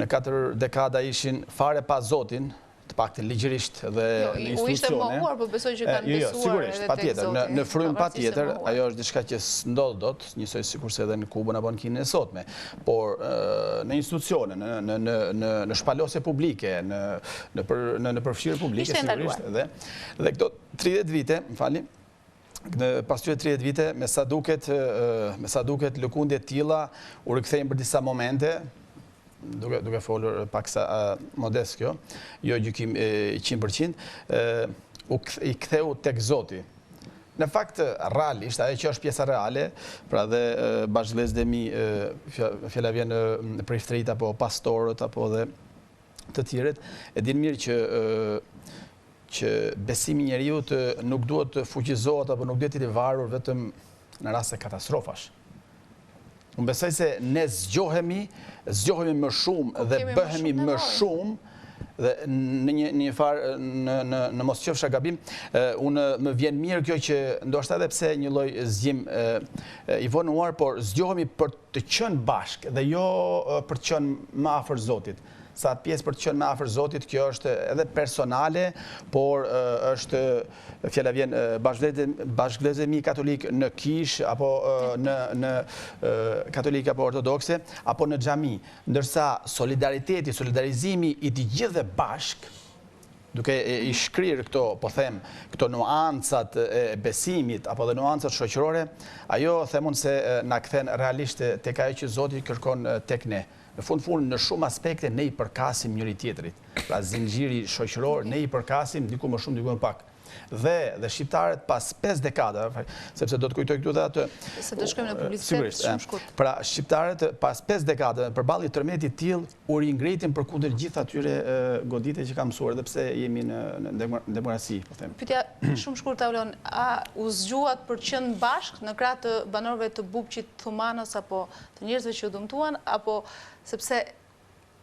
në 4 dekada ishin fare pa Zotin, të paktën ligjërisht dhe në institucione. U ishte mohuar, po besoj që kanë besuar. Sigurisht, patjetër, në frym patjetër, ajo është diçka që s'ndodh dot, njësoj sikurse edhe në Kubën apo në Kinën e sotme. Por në institucione, në shpalosje publike, në përfshirje publike sigurisht dhe këto 30 vite, më falni, pas këtyre 30 vite, me sa duket lëkundje të tilla u rikthejnë për disa momente, duke folur paksa modest kjo, jo gjykim 100%, i ktheu tek Zoti. Në fakt, realisht, ajo që është pjesa reale, pra dhe bashkëvëllezërit e mi, fjala vjen prifterit apo pastorët apo dhe të tjerët, e din mirë që besimi i njeriu nuk duhet të fuqizohet apo nuk duhet të jetë varur vetëm në raste katastrofash. Unë besoj se ne zgjohemi më shumë dhe bëhemi më shumë dhe në një farë në mos qofsha gabim, unë më vjen mirë kjo që ndoshta edhe pse një lloj zgjim i vonuar, por zgjohemi për të qenë bashkë dhe jo për të qenë më afër Zotit. Sa pjesë për të qenë më afër Zotit, kjo është edhe personale, por është fjala vjen bashkëvëllezërit e mi katolik në kish apo në katolik apo ortodokse apo në xhami, ndërsa solidariteti, solidarizimi i të gjithëve bashk, duke i shkrirë këto nuancat e besimit apo dhe nuancat shoqërore, ajo themun se na kthen realisht tek ajo që Zoti kërkon tek ne. Në fund në shumë aspekte ne i përkasim njëri tjetrit. Pra zinxhiri shoqëror ne i përkasim diku më shumë, diku më pak. Dhe shqiptarët pas 5 dekada, sepse do të kujtoj këtu dhe atë... Se do shkojmë në publicitet shumë shkurt. Pra shqiptarët pas 5 dekada, përballë tërmetit tillë, u ringritin përkundër gjithë atyre godite që kam mësuar, edhe pse jemi në demokraci, po them. Pyetja shumë shkurt, Aulon, a u zgjuat për të qenë bashkë në krah të banorëve të Bubqit, Thumanës apo të njerëzve që u dëmtuan, apo sepse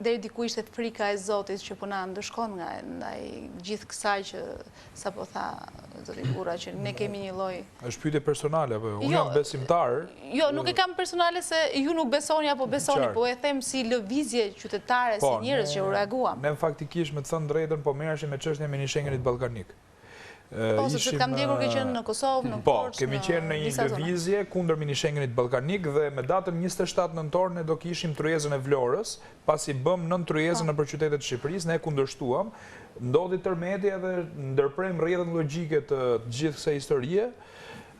deri diku ishte frika e Zotit që po na ndëshkon ndaj gjithë kësaj që sapo tha zoti Burra që ne kemi një lloj. Është pyetje personale apo unë jam besimtar? Jo, nuk e kam personale se ju nuk besoni apo besoni, po e them si lëvizje qytetare, si njerëz që u reaguam. Ne faktikisht me të thënë drejtën po merreshim me çështjen e miniShengenit ballkanik. Po, sepse kam ndjekur ke qenë në Kosovë, në Korçë. Po, kemi qenë në një lëvizje kundër miniShengenit ballkanik dhe me datën 27 nëntor ne do kishim tryezën e Vlorës, pasi bëm 9 tryezën nëpër qytetet e Shqipërisë, ne kundërshtuam, ndodhi tërmeti edhe ndërprem rrjedhën logjike të gjithë kësaj historie.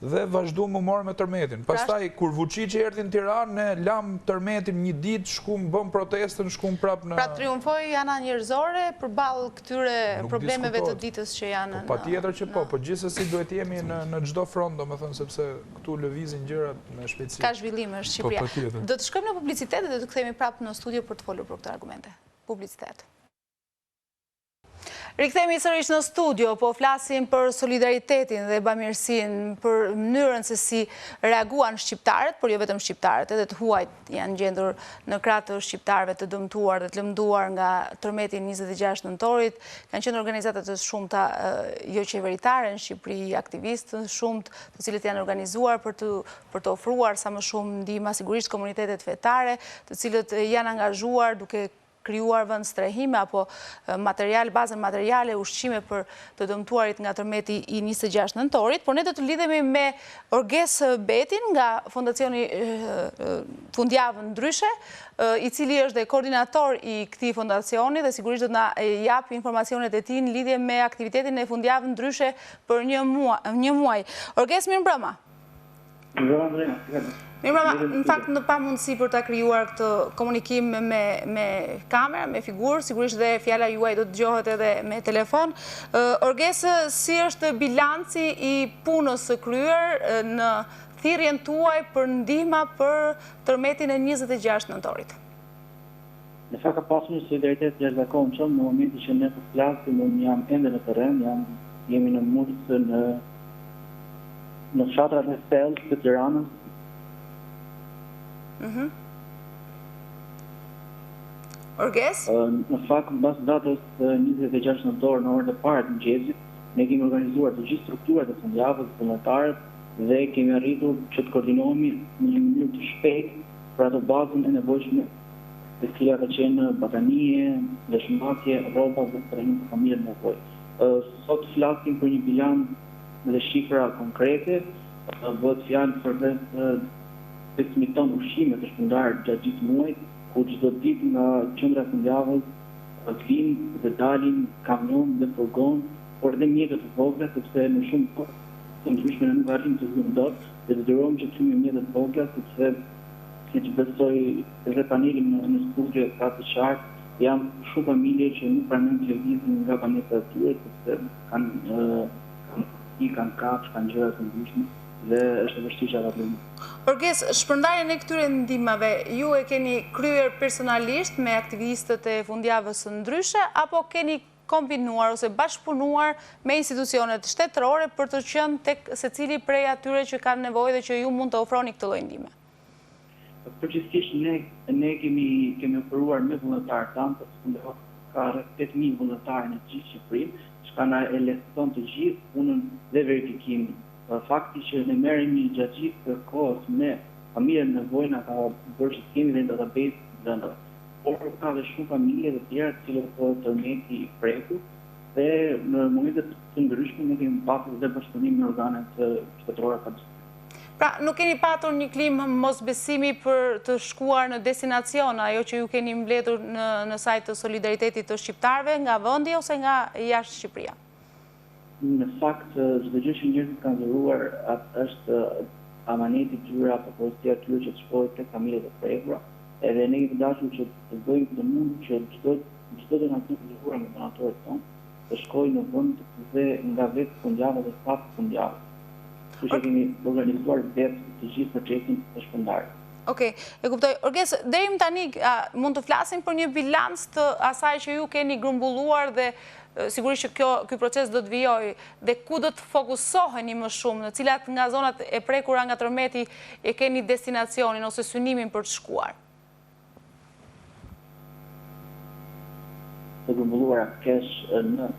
dhe vazhdu më marë me tërmetin. Pastaj, kur Vučići erdhi në Tiranë, ne lam tërmetin një ditë, shkum bëm protestën, shkum prap në... Pra triumfoi ana njerëzore përballë këtyre problemeve të ditës që janë... Patjetër që po, po gjithsesi duhet jemi në çdo front, domethënë sepse këtu lëvizin gjërat me shpejtësi. Ka zhvillime në Shqipëri. Do të shkojmë në publicitet dhe do të kthehemi prapë në studio për të folur për këto argumente. Publicitet. Rikthehemi sërish në studio, po flasim për solidaritetin dhe bamirësinë, për mënyrën se si reaguan shqiptarët, por jo vetëm shqiptarët, edhe të huajt janë gjendur në krah të shqiptarëve të dëmtuar dhe të lëmduar nga tërmeti 26 nëntorit. Kanë qenë organizata të shumta jo qeveritare në Shqipëri, aktivistë të shumtë, të cilët janë organizuar për të ofruar sa më shumë ndihmë, sigurisht komunitetet fetare, të cilët janë angazhuar duke krijuar vend strehime apo bazën materiale, ushqime për të dëmtuarit nga tërmeti i 26 nëntorit, por ne do të lidhemi me Orges Betin nga Fondacioni Fundjavën Ndryshe, i cili është dhe koordinator i këtij fondacioni dhe sigurisht do të na jap informacionet e tij në lidhje me aktivitetin e Fundjavën Ndryshe për një muaj. Orges, mirëmbrëma. Në fakt në pa mundësi për ta krijuar këtë komunikim me kamera, me figurë, sigurisht dhe fjala juaj do të dëgjohet edhe me telefon. Orges, si është bilanci i punës së kryer në thirrjen tuaj për ndihma për tërmetin e 26 nëntorit? Në fakt ka pasur një solidaritet jashtëzakonshëm në momentin që ne po flasim, unë jam ende në terren, jemi në mundësë në fshatrat e thellë të Tiranës. Orges? Në fakt, mbas datës 26 nëntor në orën e parë të mëngjesit, ne kemi organizuar të gjithë strukturat e fundjavës, vullnetarët, dhe kemi arritur që të koordinohemi në një mënyrë të shpejtë për ato bazën e nevojshme, të cilat ka qenë batanie, lëshmatje, rroba dhe trajnim të familjes në nevojë. Sot flasim për një bilanc dhe shifra konkrete, bëhet fjalë për rreth 5.000 ton ushqime të shpërndarë gjatë gjithë muajit, ku çdo ditë nga qendra e fundjavës të vinë dhe dalin kamion dhe furgon, por edhe mjekët të vogla, sepse në shumë kohë të ndryshme ne nuk arrim të hyjmë dot, dhe dëshirojmë që të hyjmë mjekët të vogla, sepse siç besoj edhe paneli në studio ka të qartë, janë shumë familje që nuk pranojnë të lëvizin nga banesat e tyre, sepse kanë kafshë, kanë gjëra të ndryshme dhe është e vështirë që ata të lëvizin. Orges, shpërndarjen e këtyre ndihmave, ju e keni kryer personalisht me aktivistët e Fundjavës së Ndryshe, apo keni kombinuar ose bashkëpunuar me institucionet shtetërore për të qenë tek secili prej atyre që kanë nevojë dhe që ju mund të ofroni këtë lloj ndihme? Përgjithsisht ne kemi ofruar me vullnetarët tanë, sepse ka rreth 8.000 vullnetarë në gjithë Shqipërinë, që na e lehtëson të gjithë punën dhe verifikimin. Fakti që ne merremi gjatë gjithë kohës me familjet në nevojë na ka bërë që të kemi dhe database dhënë. Por ka dhe shumë familje të tjera të cilët po tërmeti i prekur dhe në momente të ndryshme ne kemi pasur dhe bashkëpunim me organet shtetërore. Pra, nuk keni patur një klimë mosbesimi për të shkuar në destinacion, ajo që ju keni mbledhur në sajt të solidaritetit të shqiptarëve nga vendi ose nga jashtë Shqipëria? Në fakt, çdo gjë që njerëzit kanë dhuruar është amaneti i tyre apo porosia e tyre që të shkojë tek familjet e prekura, edhe ne kemi dashur që të bëjmë të mund që çdo donacion të dhuruar nga donatorët tonë të shkojë në vend dhe nga vetë fundjava dhe pas fundjavës. Kështu që kemi organizuar vetë të gjithë procesin të shpërndarjes. Okej, e kuptoj. Orges, deri më tani mund të flasim për një bilanc të asaj që ju keni grumbulluar dhe sigurisht që ky proces do të vijojë dhe ku do të fokusoheni më shumë, në cilat nga zonat e prekura nga tërmeti e keni destinacionin ose synimin për të shkuar? Të grumbulluara kesh në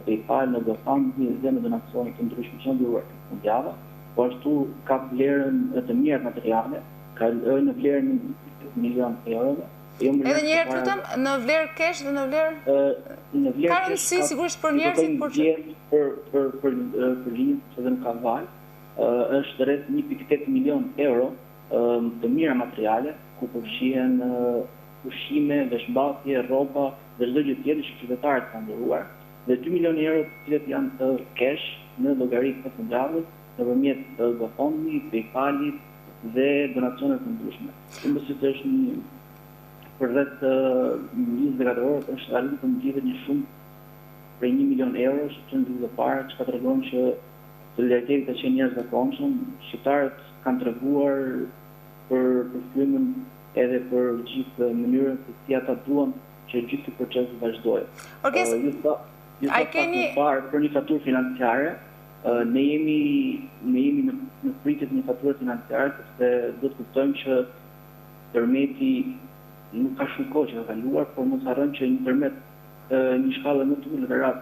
PayPal, në GoFundMe dhe në donacione të ndryshme që janë dhuruar tek fundjava, po ashtu ka vlerën të mirë materiale, ka në vlerën 1 milion eurove. Edhe njëherë të tëmë, në vlerë kesh dhe në vlerë? Ka rëndësi sigurisht për njerëzit, por që... Për rinjë që dhe në kavaj, është rreth 1.8 milion euro të mira materiale, ku përfshihen ushqime, veshmbathje, rroba dhe çdo gjë tjetër që qytetarët kanë dhuruar, dhe 2 milion euro të cilët janë të kesh në llogaritë të fundjavës, nëpërmjet GoFundMe, PayPalit dhe donacionet të ndryshme. Këmbësit është një për rreth 24 orë është arritur të ngjitet një shumë prej 1 milion euro që ndërë para, që ka tregon që solidariteti ka qenë njerëz zakonshëm, shqiptarët kanë treguar për frymën edhe për gjithë mënyrën se si ata duan që gjithë ky proces të vazhdojë. Ju parë për një faturë financiare, ne jemi në pritje të një faturë financiare, sepse do të kuptojmë që tërmeti nuk ka shumë kohë që ka kaluar, por mos harrojmë që ndërmjet një shkallë më të ulët të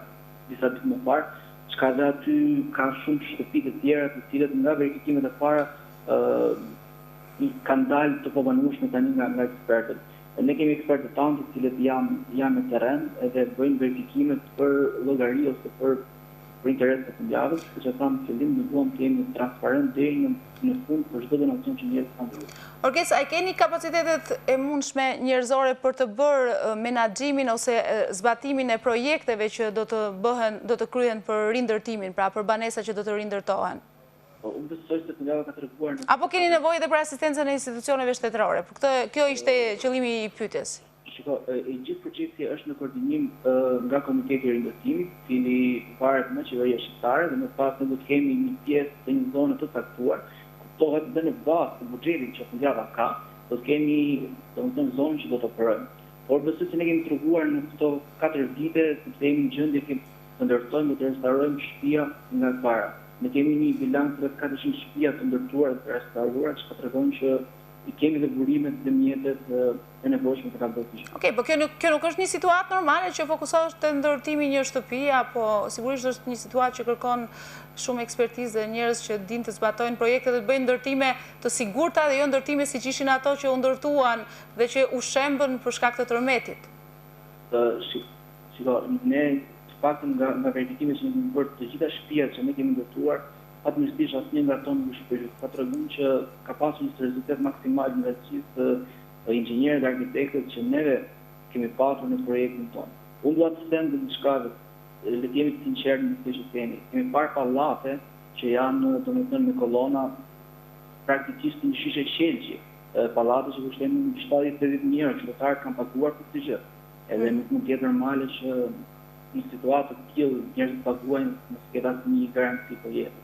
disa ditë më parë, çka dhe aty ka shumë shtëpi të tjera të cilët nga verifikimet e para kanë dalë të pabanueshme tani nga ekspertët. Ne kemi ekspertë tanë të cilët janë në terren edhe bëjnë verifikimet për llogari ose për interes të fundjavës, që thamë në fillim, ne duam të jemi transparent deri në fund për çdo donacion që njerëzit kanë dhënë. Orkes, a keni kapacitetet e mundshme njerëzore për të bërë menaxhimin ose zbatimin e projekteve që do të kryhen për rindërtimin, pra për banesat që do të rindërtohen? Unë besoj se fundjava ka treguar. Apo keni nevojë edhe për asistencën e institucioneve shtetërore? Kjo ishte qëllimi i pyetjes. Shiko, gjithë procesi është në koordinim nga Komiteti i Rindërtimit, cili varet nga Qeveria Shqiptare dhe më pas ne do të kemi një pjesë të një zone të caktuar, kuptohet dhe në bazë të buxhetit që fundjava ka, do të kemi domethënë zonën që do të operojmë. Por besoj se ne kemi treguar në këto 4 vite sepse jemi në gjendje të ndërtojmë dhe të restaurojmë shtëpia nga para. Ne kemi një bilanc rreth 400 shtëpia të ndërtuara dhe të restauruara, që tregon që i kemi dhe burimet dhe mjetet e nevojshme të kalbërtisht. Okej, po kjo nuk është një situatë normale që fokusohet të ndërtimi një shtëpi, apo sigurisht është një situatë që kërkon shumë ekspertizë dhe njerëz që dinë të zbatojnë projekte dhe të bëjnë ndërtime të sigurta dhe jo ndërtime siç ishin ato që u ndërtuan dhe që u shembën për shkak të tërmetit. Shiko, ne të paktën nga verifikimet që ne kemi bërë të gjitha shtëpiat që ne kemi ndërtuar, fatmirësisht asnjë nga ato nuk është shpërgjigj. Ka treguar që ka pasur një rezultat maksimal në gjithë inxhinierët dhe arkitektët që neve kemi pasur në projektin tonë. Unë dua të them diçka, le të jemi të sinqertë në këtë që themi. Kemi parë pallate që janë domethënë me kolona praktikisht një shishe qelgji. Pallate që kushtojnë 70-80 euro, qytetarët kanë paguar për këtë gjë. Edhe nuk mund të jetë normale që në situatë të tillë njerëzit paguajnë mos ketë asnjë garanci për jetë.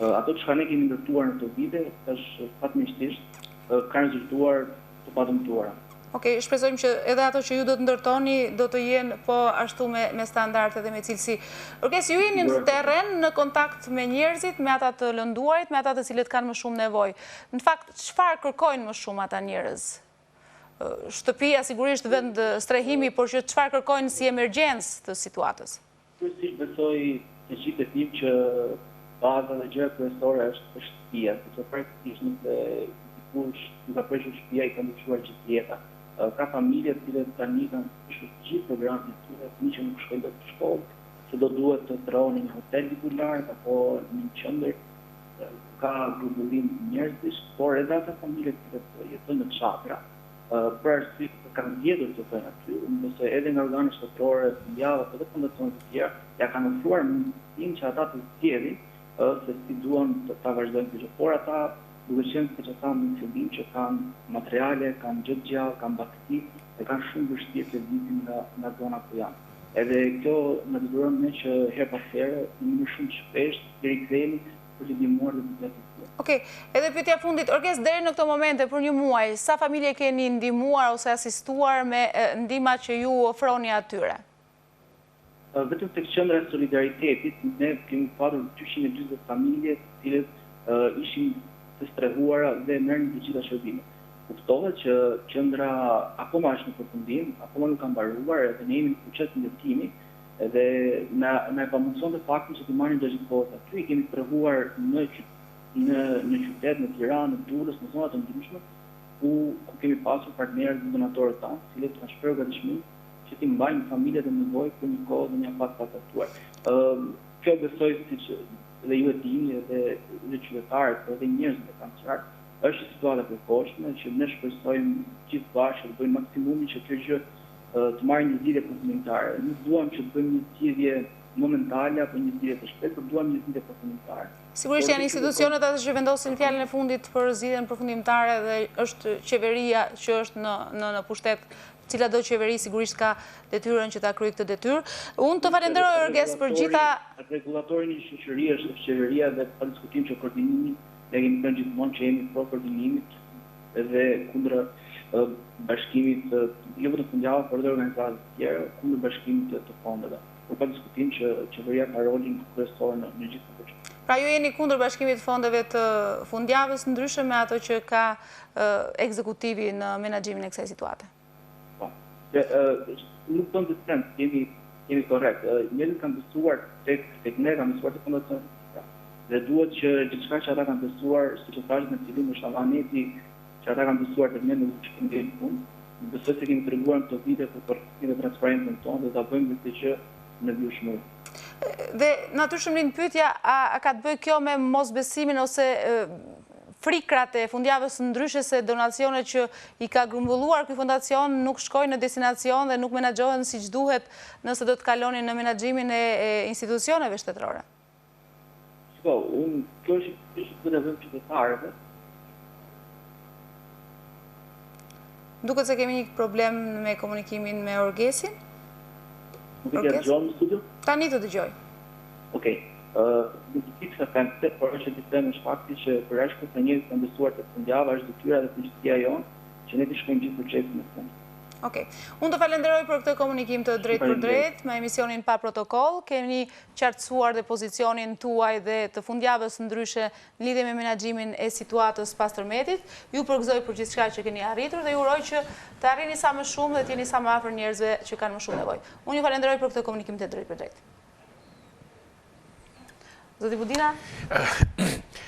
Ato që ne kemi ndërtuar në të vite, është fatmirësisht kanë rezultuar të padëmtuara. Okej, shpresojmë që edhe ato që ju do të ndërtoni do të jenë po ashtu me standarde dhe me cilësi. Orkes, ju jeni në terren në kontakt me njerëzit, me ata të lënduarit, me ata të cilët kanë më shumë nevojë. Në fakt, çfarë kërkojnë më shumë ata njerëz? Shtëpia sigurisht vend strehimi, por që çfarë kërkojnë si emergjencë të situatës? Kryesisht besoj të gjithë e tim që baza dhe gjëra kryesore është shtëpia, sepse praktikisht nëse dikush nuk ka preshur shtëpia i ka ndryshuar gjithë jeta. Ka familje të cilët tani kanë preshur gjithë programin e tyre, fëmijë që nuk shkojnë dot në shkollë, se do duhet të ndrohen në një hotel diku larg apo në një qendër. Ka grumbullim njerëzish, por edhe ata familje që jetojnë në çadra, për arsye se kanë vjedhur të jetojnë aty, unë besoj edhe nga organet shtetërore, fundjavë apo edhe fondacione të tjera, ja kanë ofruar mundësinë që ata të zgjedhin se si duan ta vazhdojnë këtë gjë. Por ata duke qenë se që thamë në fillim që kanë materiale, kanë gjë të gjallë, kanë bakti dhe kanë shumë vështirë të vitin nga zona ku janë. Edhe kjo na detyron ne që her pas here në mënyrë shumë shpeshtë të rikthehemi për të ndihmuar dhe të bëjmë. Okej, edhe pyetja fundit, Orkes, deri në këtë moment për një muaj, sa familje keni ndihmuar ose asistuar me ndihmat që ju ofroni atyre? Vetëm tek qendra e Solidaritetit ne kemi patur 240 familje të cilët ishin të strehuara dhe merrin të gjitha shërbimet. Kuptohet që qendra akoma është në përfundim, akoma nuk ka mbaruar, edhe ne jemi në proces ndërtimi, edhe na e pamundson të faktin që të marrim çdo kohë aty. Kemi strehuar në qytet, në Tiranë, në Durrës, në zona të ndryshme, ku kemi pasur partnerë dhe donatorë tanë, të cilët kanë shpërur gatishmëri që ti mbajnë familjet e nevojë për një kohë dhe një afat pakatuar. Kjo besoj siç dhe ju e dini dhe qytetarët, edhe njerëzit e kanë qartë, është situata e përkohshme që ne shpresojmë gjithë bashkë të bëjmë maksimumin që kjo gjë të marrë një zgjidhje komplementare. Nuk duam që të bëjmë një zgjidhje momentale apo një zgjidhje të shpejtë, por duam një zgjidhje përfundimtare. Sigurisht janë institucionet ato që vendosin fjalën e fundit për zgjidhjen përfundimtare dhe është qeveria që është në pushtet. Cila do qeveri sigurisht ka detyrën që ta kryejë këtë detyrë. Unë të falenderoj Orges për gjitha... Regulatori një shoqëri është qeveria dhe pa diskutim që koordinimi, ne kemi thënë gjithmonë që jemi pro koordinimit dhe kundër bashkimit, jo vetëm fundjavë, por edhe organizata të tjera, kundër bashkimit të fondeve. Por pa diskutim që qeveria ka rolin kryesor në gjithë këtë gjë. Pra ju jeni kundër bashkimit të fondeve të fundjavës, ndryshe me ato që ka ekzekutivi në menaxhimin e kësaj situate. Nuk tonë të trend, jemi korrekt. Njerëzit kanë besuar tek ne, kanë besuar tek fondacioni. Dhe duhet që gjithçka që ata kanë besuar, siç e thashë në fillim, është avaneti që ata kanë besuar tek ne në shkëmbim të punë. Besoj se kemi treguar këto vite për të transparencën tonë dhe ta bëjmë këtë gjë në vjeshmëri. Dhe natyrshëm pyetja, a ka të bëjë kjo me mosbesimin ose frikrat e fundjavës ndryshe se donacionet që i ka grumbulluar ky fondacion nuk shkojnë në destinacion dhe nuk menaxhohen siç duhet nëse do të kalonin në menaxhimin e institucioneve shtetërore? Kjo është një vend qytetarëve. Duket se kemi një problem me komunikimin me Orgesin. Tani të dëgjoj. Okej. Nuk i tipë se premte, por është të them është fakti që për ashtu të njerëzit kanë besuar tek fundjava është detyra dhe përgjegjësia jonë që ne të shkojmë gjithë procesin e fundit. Okej. Unë të falenderoj për këtë komunikim të drejt për drejt me emisionin pa protokoll. Kemi qartësuar dhe pozicionin tuaj dhe të fundjavës ndryshe në lidhje me menaxhimin e situatës pas tërmetit. Ju përgëzoj për gjithçka që keni arritur dhe ju uroj që të arrini sa më shumë dhe të jeni sa më afër njerëzve që kanë më shumë nevojë. Unë ju falenderoj për këtë komunikim të drejt për drejt. Zoti Budina,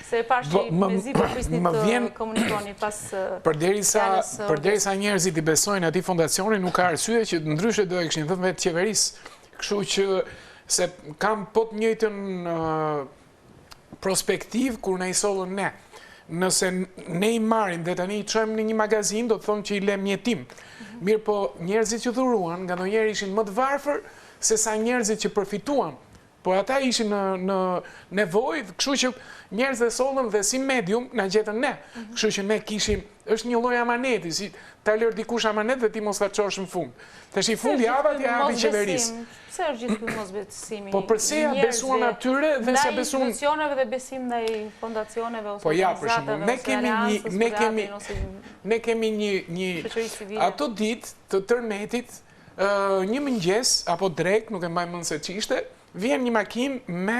se e pash që mezi për prisnit të komunikoni pas përderisa njerëzit i besojnë atij fondacioni, nuk ka arsye që ndryshe do e kishin thënë vetë qeverisë. Kështu që se kam po të njëjtën prospektiv kur ne i sollën ne. Nëse ne i marrim dhe tani i çojmë në një magazin, do të thonë që i lëm jetim. Mirë po njerëzit që dhuruan, nganjëherë ishin më të varfër se sa njerëzit që përfituan. Por ata ishin në nevojë, kështu që njerëzit e sollën dhe si medium na gjetën ne. Kështu që ne kishim, është një lloj amaneti, si ta lër dikush amanet dhe ti mos ta çosh në fund. Tash i fundjava ti hapi qeverisë. Pse është gjithë ky mosbesimi? Po përse ja besuan atyre dhe sa besuan institucioneve dhe besim ndaj fondacioneve ose po ja, për shembull, ne kemi një ato ditë të tërmetit, një mëngjes apo drek, nuk e mbaj mend se ç'ishte, vjen një makinë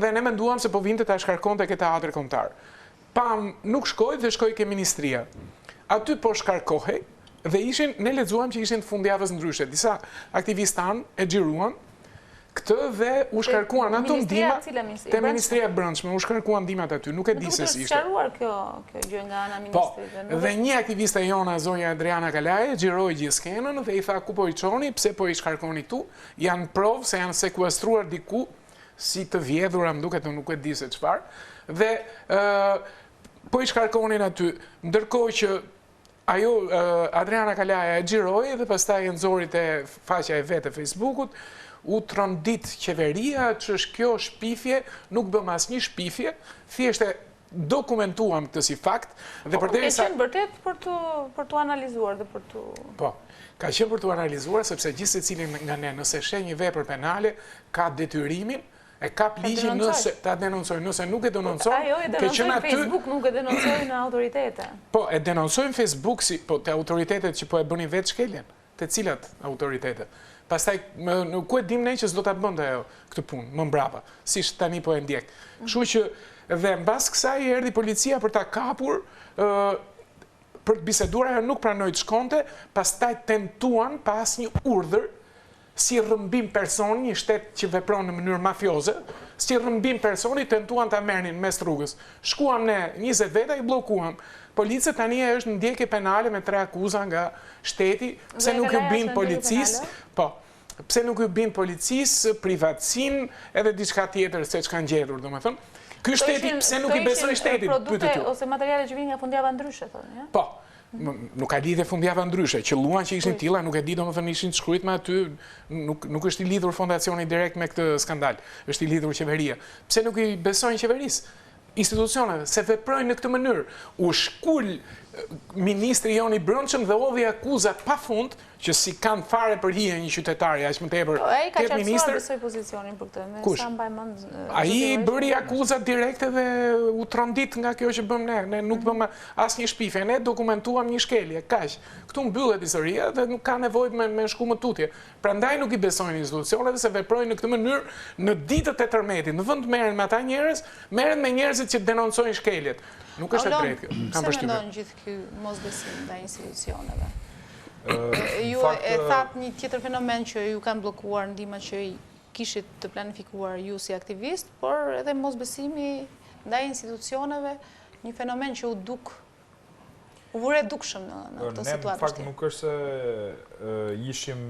dhe ne menduam se po vinte ta shkarkonte ke teatri kombëtar. Nuk shkoi dhe shkoi ke ministria. Aty po shkarkohej dhe ne lexuam që ishin të fundjavës ndryshe. Disa aktivistë tanë e xhiruan këtë dhe u shkarkuan ato ndihma te Ministria e Brendshme, u shkarkuan ndihmat aty, nuk e di se si ishte. Është sqaruar kjo gjë nga ana ministrit. Dhe një aktiviste jona, zonja Anduela Ndreun, xhiroi gjithë skenën dhe i tha ku po i çoni, pse po i shkarkoni tu? Janë provë se janë sekuestruar diku si të vjedhura, më duket, nuk e di se çfarë. Dhe po i shkarkonin aty, ndërkohë që ajo Anduela Ndreun e xhiroi dhe pastaj e nxori te faqja e vet e Facebookut. U trondit qeveria që është kjo shpifje, nuk bëm asnjë shpifje, thjesht e dokumentuam këtë si fakt. Dhe ka qenë vërtet për t'u analizuar dhe për t'u... Po, ka qenë për t'u analizuar, sepse gjithë secili nga ne, nëse sheh një vepër penale, ka detyrimin, e kap ligjin nëse ta denoncojnë, nëse nuk e denoncojnë... Ajo e denoncojnë Facebook, nuk e denoncojnë në autoritete. Po, e denoncojnë Facebook, po te autoritetet që po e bënin vetë shkeljen, te cilat autoritetet. Pastaj, nuk e dim ne që s'do ta bënte ajo këtë punë, më mbrapa, si tani po e ndjek. Kështu që, dhe mbas kësaj erdhi policia për ta kapur, për të biseduar, ajo nuk pranoi të shkonte, pastaj tentuan pas një urdhër, si rrëmbim personi, një shtet që vepron në mënyrë mafioze, si rrëmbim personi tentuan ta merrnin mes rrugës. Shkuam ne 20 veta, i bllokuam. Policia tani është në ndjekje penale me 3 akuza nga shteti, pse nuk ju bin policisë, po, pse nuk ju bin policisë, privatësinë, edhe diçka tjetër se ç'kan gjetur, domethënë. Ky shteti pse nuk i besoi shtetit, produkte ose materiale që vinë nga fundjava ndryshe, thonë, ja? Po. nuk ka lidhje fundjava ndryshe, që luan që ishin tilla, nuk e di domethënë ishin të shkruajtur me aty, nuk është i lidhur fondacioni direkt me këtë skandal, është i lidhur qeveria. Pse nuk i besojnë qeverisë, institucioneve, se veprojnë në këtë mënyrë? U shkul ministri Jon i brendshëm dhe hodhi akuza pafund që si kanë fare për hije një qytetari, aq më tepër. Ai ka qartësuar besoj pozicionin për këtë, me sa mbaj mend. Ai bëri akuzat direkte dhe u trondit nga kjo që bëm ne. Ne nuk bëm asnjë shpifje, ne dokumentuam një shkelje, kaq. Këtu mbyllet historia dhe nuk ka nevojë me shku më tutje. Prandaj nuk i besojnë institucioneve se veprojnë në këtë mënyrë në ditët e tërmetit. Në vend të merren me ata njerëz, merren me njerëzit që denoncojnë shkeljet. Nuk është e drejtë kjo. Kam përshtypjen. Pse mendon gjithë ky mosbesim ndaj institucioneve? Ju e thatë një tjetër fenomen që ju kanë blokuar ndihma që kishit të planifikuar ju si aktivist, por edhe mosbesimi ndaj institucioneve, një fenomen që u vure dukshëm në këtë situatë. Ne, në fakt, nuk është se ishim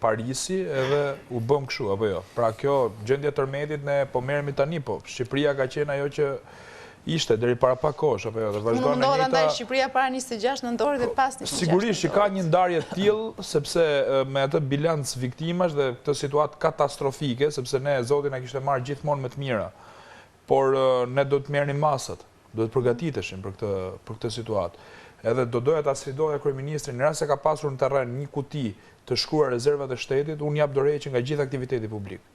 Parisi edhe u bëm kështu, apo jo. Pra kjo gjendje tërmetit ne po merremi tani, po Shqipëria ka qenë ajo që ishte deri para pak kohësh, apo jo, dhe vazhdon në njëjta. Ndaj Shqipëria para 26 nëntorit dhe pas 26. Sigurisht që ka një ndarje të tillë, sepse me atë bilanc viktimash dhe këtë situatë katastrofike, sepse ne Zoti na kishte marrë gjithmonë me të mira, por ne do të merrnim masat, do të përgatiteshim për këtë situatë. Edhe do doja ta sfidoja kryeministrin, në rast se ka pasur në terren një kuti të shkruar rezervat e shtetit, unë jap dorëheqje nga gjithë aktiviteti publik.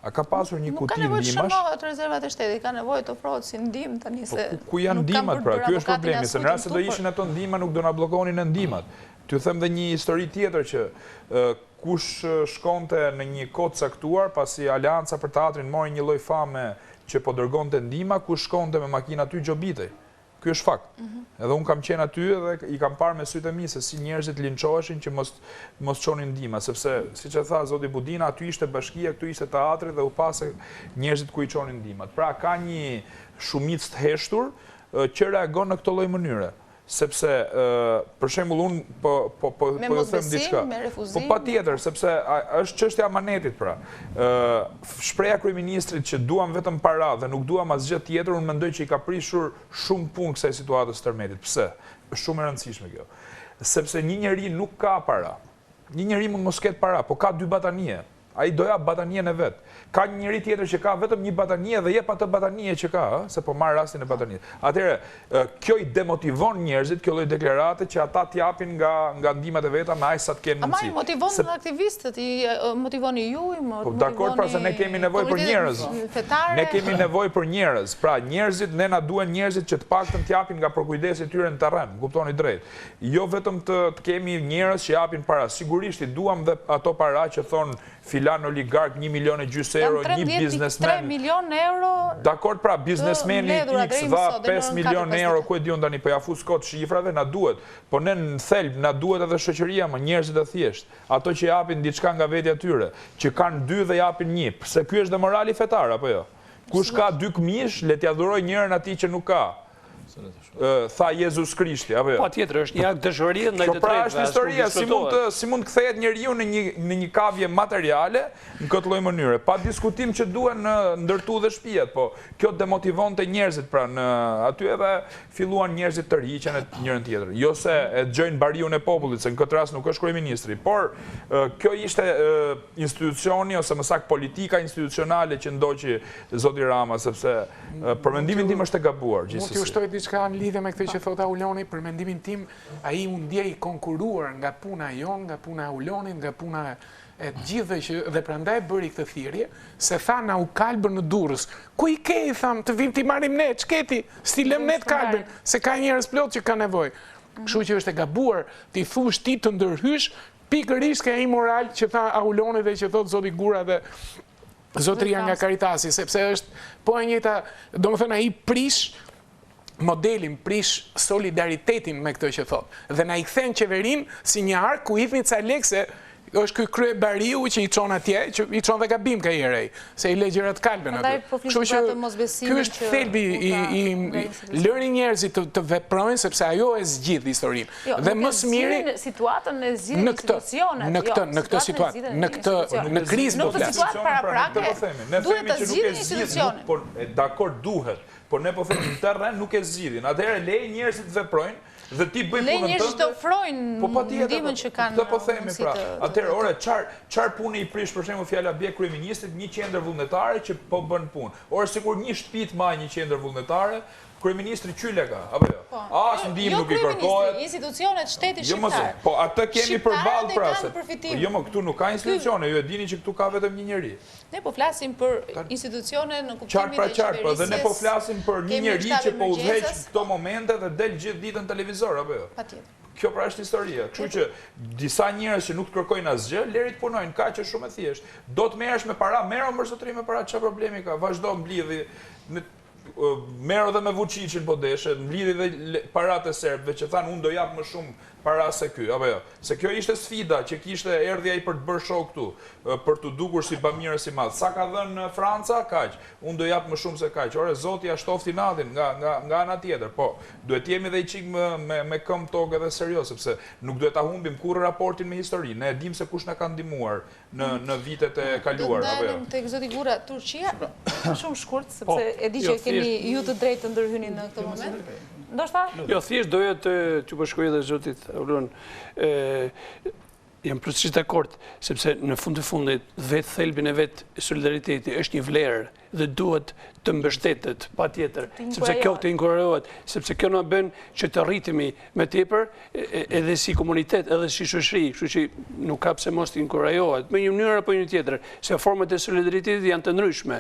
A ka pasur një kuti ndihmash? Nuk ka nevojë të shënohet rezervat e shtetit, ka nevojë të ofrohet si ndihmë tani se. Ku janë ndihmat pra? Ky është problemi, se në rast se do ishin ato ndihma nuk do na bllokonin në ndihmat. T'ju them dhe një histori tjetër që kush shkonte në një kohë caktuar, pasi Aleanca për Teatrin mori një lloj fame që po dërgonte ndihma, kush shkonte me makinë aty gjobitej. Ky është fakt. Edhe unë kam qenë aty dhe i kam parë me sytë e mi se si njerëzit linçoheshin që mos çonin ndihma, sepse siç e tha zoti Budina, aty ishte bashkia, këtu ishte teatri dhe u pase njerëzit ku i çonin ndihmat. Pra ka një shumicë të heshtur që reagon në këtë lloj mënyre. Sepse, për shembull, unë po them diçka. Me refuzim, po patjetër, sepse është çështja e amanetit pra. Shpreha kryeministrit që duam vetëm para dhe nuk duam asgjë tjetër, unë mendoj që i ka prishur shumë punë kësaj situatës së tërmetit. Pse? Është shumë e rëndësishme kjo. Sepse një njeri nuk ka para. Një njeri mund mos ketë para, po ka dy batanie. Ai do jap batanien e vet. Ka një njeri tjetër që ka vetëm një batanie dhe jep atë batanie që ka, se po marr rastin e batanies. Atëherë, kjo i demotivon njerëzit, kjo lloj deklarate që ata t'japin nga ndihmat e veta me aq sa të kenë mundësi. Ama i motivon aktivistët, i motivoni ju, i motivoni. Po dakord, pra se ne kemi nevojë për njerëz. Ne kemi nevojë për njerëz. Pra njerëzit, ne na duhen njerëzit që të paktën t'japin nga përkujdesi i tyre në terren, kuptoni drejt. Jo vetëm të kemi njerëz që japin para. Sigurisht i duam dhe ato para që thon filan oligark 1,5 milion euro, një biznesmen. 3 milion euro. Dakord, pra biznesmeni X dha 5 milion euro, ku e diun tani, po ja fus kot shifrave, na duhet. Po ne në thelb na duhet edhe shoqëria, më njerëzit e thjesht. Ato që japin diçka nga vetja tyre, që kanë 2 dhe japin 1. Pse ky është dhe morali fetar apo jo? Kush ka 2 këmishë, le t'ia dhuroj njërin atij që nuk ka. Tha Jezus Krishti, apo jo? Patjetër, është një akt dëshërie ndaj të pra drejtave. është historia, si mund kthehet njeriu në një kavje materiale në këtë lloj mënyre. Pa diskutim që duhen ndërtu dhe shtëpiat, po kjo demotivonte njerëzit pra në aty edhe filluan njerëzit të rriqen njërin tjetrin. Jo se e dëgjojnë bariun e popullit, se në këtë rast nuk është kryeministri, por kjo ishte institucioni ose më saktë politika institucionale që ndoqi zoti Rama, sepse për mendimin tim është e gabuar gjithsesi. Mund t'ju shtoj diçka në lidhje me këtë që thot Auloni, për mendimin tim, ai u ndjej konkuruar nga puna jon, nga puna e Aulonit, nga puna e gjithëve dhe prandaj bëri këtë thirrje, se tha na u kalbën në Durrës. Ku i ke, i tham, të vim t'i marrim ne, ç'keti, s'ti lëm ne të kalbën, se ka njerëz plot që ka nevojë. Kështu që është e gabuar t'i thush ti të ndërhysh, pikërisht ka ai moral që tha Auloni dhe që thot zoti Gura dhe zotëria nga Karitasi, sepse është po e njëjta, domethënë ai prish modelin, prish solidaritetin me këtë që thot. Dhe na i kthen qeverinë si një ark ku hidhin ca lekse, është ky krye bariu që i çon atje, që i çon dhe gabim ka herë, se i lë gjërat kalben aty. Kështu që ky është thelbi i lëri njerëzit të veprojnë sepse ajo e zgjidh historinë. Dhe më së miri situatën e zgjidhin institucionet. Në këtë situatë, në krizë do flas. Në këtë situatë paraprake duhet të zgjidhin institucionet. Por dakord duhet. por ne po themi në terren nuk e zgjidhin. Atëherë lej njerëzit veprojnë dhe ti bëj punën tënde. Lej njerëzit të ofrojnë ndihmën që kanë. Këtë po themi pra. Atëherë, ore, çfarë pune i prish për shembull fjala bie kryeministit, një qendër vullnetare që po bën punë. Ore sikur një shtëpi të marrë një qendër vullnetare, kryeministri qyle ka, apo jo? As ndihmë nuk i kërkohet. Institucionet shtetit shqiptar. Po atë kemi përballë prasë. Jo, këtu nuk ka institucione, ju e dini që këtu ka vetëm një njeri. Ne po flasim për institucione në kuptimin e qeverisjes. Dhe ne po flasim për një njeri që po udhëheq këto momente dhe del gjithë ditën televizor, apo jo? Patjetër. Kjo pra është historia. Kështu që disa njerëz që nuk të kërkojnë asgjë, lerit punojnë, kaq është shumë e thjeshtë. Do të merresh me para, merr më zotëri me para, çfarë problemi ka? Vazhdo mblidhi merë dhe me Vučićin po deshe, mblidhi dhe parat e serbëve që thanë unë do japë më shumë para se ky, apo jo. Se kjo ishte sfida që kishte erdhja i për të bërë show këtu, për të dukur si Bamiresi madh. Sa ka dhënë Franca, kaq. Unë do japë më shumë se kaq. Ore Zoti ja shtofti natin nga ana tjetër. Po, duhet jemi dhe i çik me këmbë tokë edhe serioz, sepse nuk duhet ta humbim kurrë raportin me historinë. Ne e dim se kush na ka ndihmuar në vitet e kaluara, apo jo. Tek zoti Gura, Turqia shumë shkurt sepse e di që keni ju të drejtë të ndërhyni në këtë moment. Ndoshta? Jo, thjesht doja të përshkruaj edhe zotit Orën. Jam plotësisht dakord, sepse në fund të fundit vetë thelbin e vetë solidariteti është një vlerë dhe duhet të mbështetet patjetër, sepse kjo të inkurajohet, sepse kjo na bën që të rritemi më tepër edhe si komunitet, edhe si shoqëri, kështu që nuk ka pse mos të inkurajohet në një mënyrë apo një tjetër, se format e solidaritetit janë të ndryshme.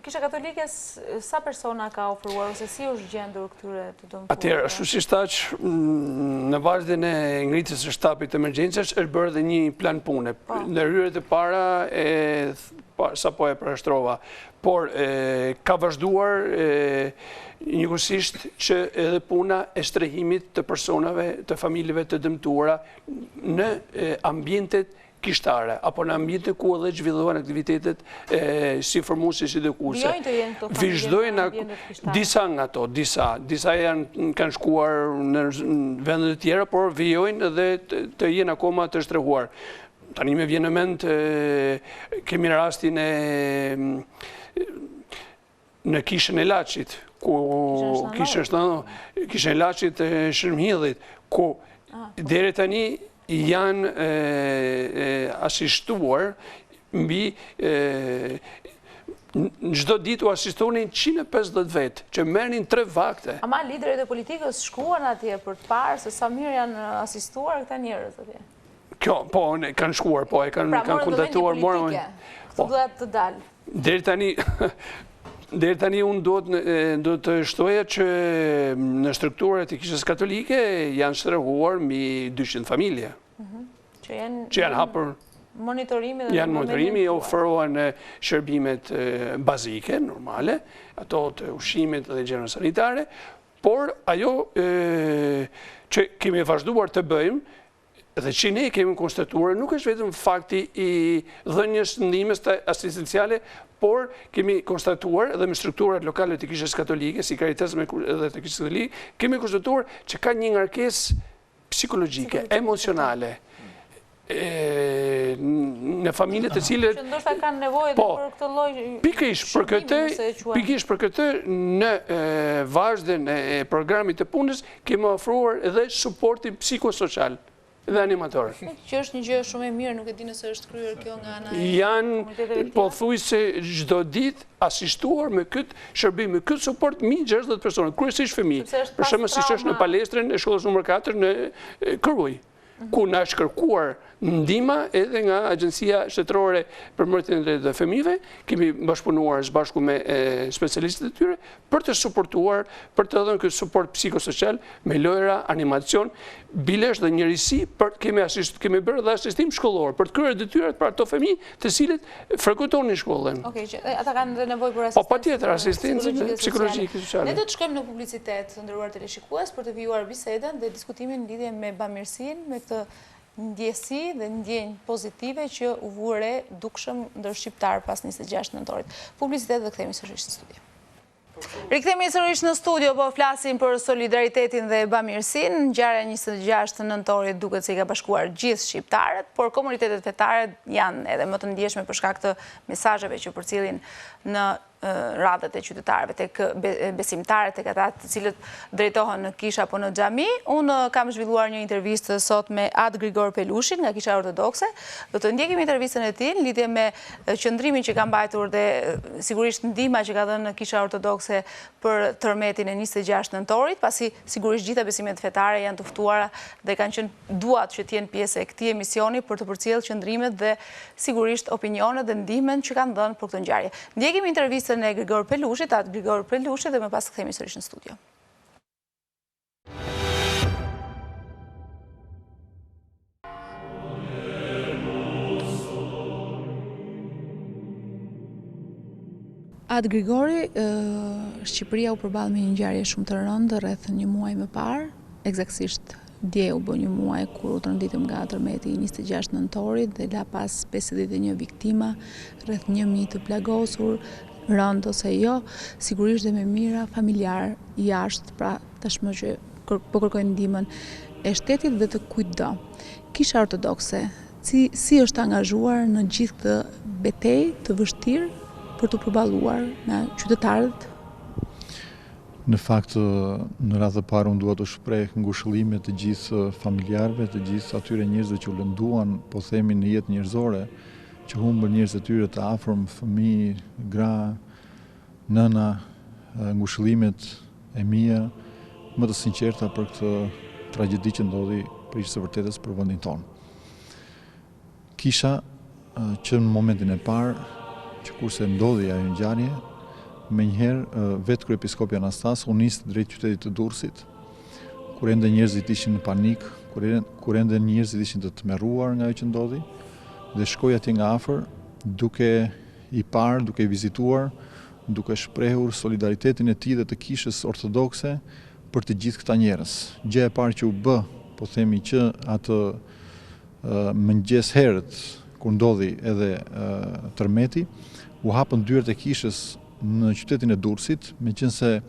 Kisha Katolike sa persona ka ofruar ose si është gjendur këtyre të dëmtuar? Atëherë, ashtu si thash, në vazhdin e ngritjes së shtapit të emergjencës është bërë dhe një plan pune. Në hyrjet e para sapo e përshtrova, por ka vazhduar njëkohësisht që edhe puna e strehimit të personave, të familjeve të dëmtuara në ambientet kishtare, apo në ambiente ku edhe zhvillohen aktivitetet si formuese si dhe kurse. Vjojnë të jenë këto familje disa nga to, disa kanë shkuar në vendet e tjera, por vjojnë dhe të jenë akoma të shtrehuar. Tani me vjen në mend, kemi rastin në kishën e Laçit, ku kishën e Laçit e Shërmhillit, ku deri tani janë asistuar mbi në çdo ditë u asistonin 150 vetë, që merrnin 3 vakte. Ama liderët e politikës shkuan atje për të parë se sa mirë janë asistuar këta njerëz atje. Kjo, po, kanë shkuar, po, e kanë kontaktuar, politike, së duhet të dalë. Deri tani unë do të shtoja që në strukturat e Kishës Katolike janë shtrehuar mbi 200 familje. Që janë hapur monitorimi, ofrohen shërbimet bazike, normale, ato të ushqimit dhe gjenën sanitare, por ajo që kemi vazhduar të bëjmë, dhe që ne kemi konstatuar, nuk është vetëm fakti i dhënjes ndihmës asistenciale, por kemi konstatuar edhe me strukturat lokale të Kishës Katolike, si Caritas dhe të Kishës Katolike, kemi konstatuar që ka një ngarkesë psikologjike, emocionale, në familjet e cilët... Që ndoshta kanë nevojë për këtë lloj... Pikërisht për këtë, në vazhdin e programit të punës, kemi ofruar edhe suportin psikosocial dhe animatorë. Që është një gjë shumë e mirë, nuk e di nëse është kryer kjo nga ana e... Janë pothuajse çdo ditë asistuar me këtë shërbim, me këtë suport 1060 persona, kryesisht fëmijë. Për shembull, siç është në palestrën e shkollës numër 4 në Kërruj, ku na është kërkuar ndihma edhe nga Agjencia Shtetërore për Mbrojtjen e Drejtave të Fëmijëve, kemi bashkëpunuar së bashku me specialistët e tyre për të suportuar, për të dhënë këtë suport psikosocial me lojra, animacion, bilesh dhe njërisi, kemi bërë dhe asistim shkollor për të kryer detyrat për ato fëmijë të cilët frekutonin shkollën. Okej, ata kanë nevojë për asistencë. Po patjetër, asistencë psikologjike sociale. Ne do të shkojmë në publicitet, nderuar teleshikues, për të vijuar bisedën dhe diskutimin në lidhje me Bamiresinë, me këtë ndjesi dhe ndjenjë pozitive që u vure dukshëm ndër shqiptar pas 26 nëntorit. Publicitet dhe kthehemi sërish në studio. Rikthehemi sërish në studio, po flasim për solidaritetin dhe Bamiresinë. Ngjarja 26 nëntorit duket se i ka bashkuar gjithë shqiptarët, por komunitetet fetare janë edhe më të ndjeshme për shkak të mesazheve që përcjellin në radhët e qytetarëve, tek besimtarët, tek ata të cilët drejtohen në kish apo në xhami. Unë kam zhvilluar një intervistë sot me Ad Grigor Pelushin nga Kisha Ortodokse. Do të ndjekim intervistën e tij në lidhje me qëndrimin që ka mbajtur dhe sigurisht ndihma që ka dhënë Kisha Ortodokse për tërmetin e 26 nëntorit, pasi sigurisht gjitha besimet fetare janë të ftuara dhe kanë qenë duat që të jenë pjesë e këtij emisioni për të përcjellë qëndrimet dhe sigurisht opinionet dhe ndihmën që kanë dhënë për këtë ngjarje. Ndjekim intervistën e Grigor Pelushit, atë Grigor Pelushit, dhe më pas kthehemi sërish në studio. Atë Grigori, Shqipëria u përball me një ngjarje shumë të rëndë rreth një muaj më parë, eksaktësisht dje u bë një muaj kur u tronditëm nga tërmeti i 26 nëntorit dhe la pas 51 viktima, rreth 1000 të plagosur, rënd ose jo, sigurisht dhe me mira familjar jashtë, pra tashmë që po kërkojnë ndihmën e shtetit dhe të kujtdo. Kisha Ortodokse, si është angazhuar në gjithë këtë betejë të vështirë për të përballuar me qytetarët? Në fakt, në radhë të parë unë dua të shpreh ngushëllime të gjithë familjarëve, të gjithë atyre njerëzve që u lënduan, po themi në jetë njerëzore, që humbën njerëz të tyre të afërm, fëmijë, gra, nëna, ngushëllimet e mia më të sinqerta për këtë tragjedi që ndodhi për së vërtetës për vendin tonë. Kisha që në momentin e parë, që kurse ndodhi ajo ngjarje, menjëherë vetë kryepiskopi Anastas u nis drejt qytetit të Durrësit, kur ende njerëzit ishin në panik, kur ende njerëzit ishin të tmerruar nga ajo që ndodhi, dhe shkoi atje nga afër, duke i parë, duke i vizituar, duke shprehur solidaritetin e tij dhe të kishës ortodokse për të gjithë këta njerëz. Gjë e parë që u bë, po themi që atë mëngjes herët kur ndodhi edhe tërmeti, u hapën dyert e kishës në qytetin e Durrësit, meqense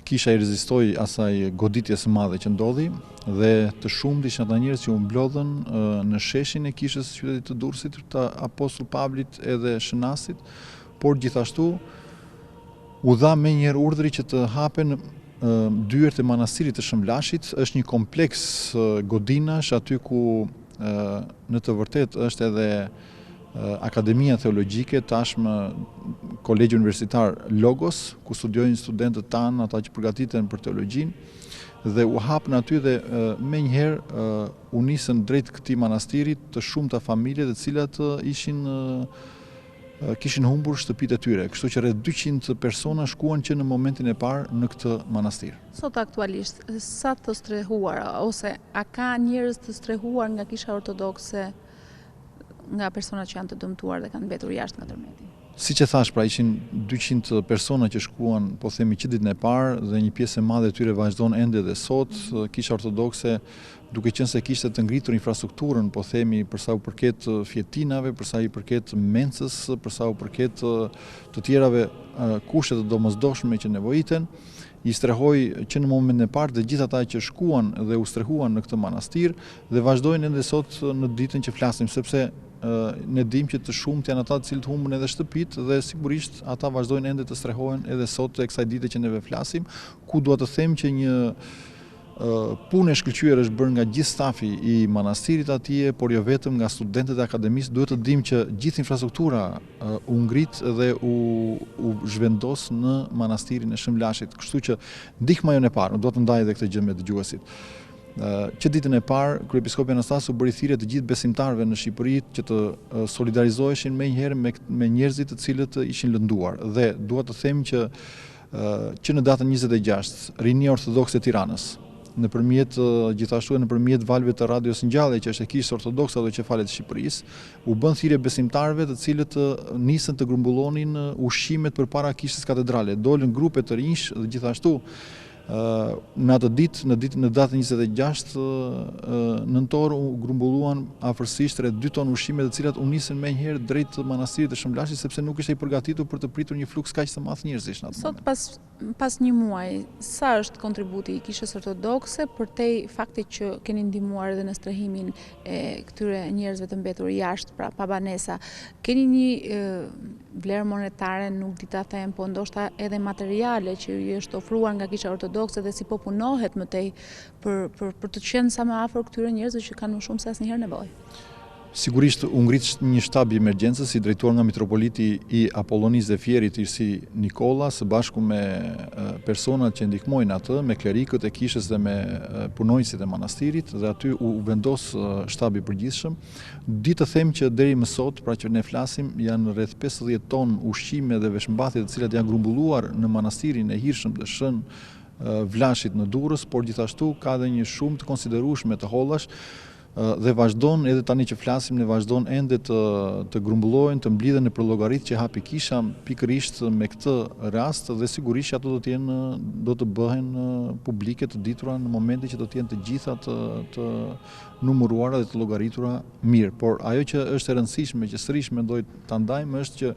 kisha i rezistoi asaj goditjes së madhe që ndodhi dhe të shumtë ishin ata njerëz që u mblodhën në sheshin e kishës së qytetit të Durrësit, të Apostull Pavlit edhe Shënasit, por gjithashtu u dha menjëherë urdhri që të hapen dyert e manastirit të Shëmblashit. Është një kompleks godinash aty ku në të vërtetë është edhe Akademia Theologjike, tashmë Kolegji Universitar Logos, ku studiojnë studentët tanë, ata që përgatiten për teologjinë, dhe u hapën aty dhe menjëherë u nisën drejt këtij manastirit të shumta familje të cilat kishin humbur shtëpitë e tyre, kështu që rreth 200 persona shkuan që në momentin e parë në këtë manastir. Sot aktualisht, sa të strehuar, ose a ka njerëz të strehuar nga Kisha Ortodokse, nga personat që janë të dëmtuar dhe kanë mbetur jashtë nga tërmeti? Siç e thash, pra ishin 200 persona që shkuan, po themi që ditën e parë, dhe një pjesë e madhe e tyre vazhdon ende dhe sot. Kisha Ortodokse, duke qenë se kishte të ngritur infrastrukturën, po themi për sa u përket fjetinave, për sa i përket mencës, për sa u përket të tjerave kushte të domosdoshme që nevojiten, i strehoi që në momentin e parë dhe gjithë ata që shkuan dhe u strehuan në këtë manastir dhe vazhdojnë ende sot në ditën që flasim, sepse ne dimë që të shumtë janë ata të cilët humbën edhe shtëpitë dhe sigurisht ata vazhdojnë ende të strehohen edhe sot e kësaj dite që neve flasim, ku dua të them që një punë e shkëlqyer është bërë nga gjithë stafi i manastirit atje, por jo vetëm nga studentët e akademisë. Duhet të dimë që gjithë infrastruktura u ngrit dhe u zhvendos në manastirin e Shëmblashit, kështu që ndihma jonë e parë, do të ndaj edhe këtë gjë me dëgjuesit. Që ditën e parë, kryepiskopi Anastas u bëri thirrje të gjithë besimtarëve në Shqipëri që të solidarizoheshin menjëherë me njerëzit të cilët ishin lënduar. Dhe dua të them që në datën 26, Rinia Ortodokse e Tiranës, gjithashtu nëpërmjet valve të radios ngjalle që është e kishës ortodokse dhe qefalet të Shqipërisë, u bën thirrje besimtarëve të cilët nisën të grumbullonin ushqimet përpara kishës katedrale. Dolën grupe të rinj dhe gjithashtu në atë ditë, në datën 26 nëntor, u grumbulluan afërsisht rreth 2 tonë ushqime të cilat u nisën menjëherë drejt manastirit të Shëmblashit, sepse nuk ishte i përgatitur për të pritur një fluks kaq të madh njerëzish. Sot pas pas një muaj, sa është kontributi i Kishës Ortodokse përtej faktit që keni ndihmuar edhe në strehimin e këtyre njerëzve të mbetur jashtë, pra pa banesa? Keni një vlerë monetare, nuk di ta them, po ndoshta edhe materiale që ju është ofruar nga Kisha Ortodokse dhe si po punohet më tej për të qenë sa më afër këtyre njerëzve që kanë më shumë se asnjëherë nevojë? Sigurisht u ngrit një shtab i emergjencës i drejtuar nga mitropoliti i Apollonisë dhe Fierit Irsi Nikola, së bashku me personat që ndihmojnë atë, me klerikët e kishës dhe me punonjësit e manastirit, dhe aty u vendos shtabi i përgjithshëm. Di të them që deri më sot, pra që ne flasim, janë rreth 50 ton ushqime dhe veshmbathje të cilat janë grumbulluar në manastirin e Hirshëm dhe Shën Vlashit në Durrës, por gjithashtu ka edhe një shumë të konsiderueshme të hollash dhe vazhdon edhe tani që flasim, ne vazhdon ende të grumbullohen, të mblidhen në llogaritë që hapi kisha pikërisht me këtë rast, dhe sigurisht ato do të bëhen publike, të ditura në momentin që do të jenë të gjitha të numëruara dhe të llogaritura mirë. Por ajo që është e rëndësishme, që sërish mendoj ta ndajmë, është që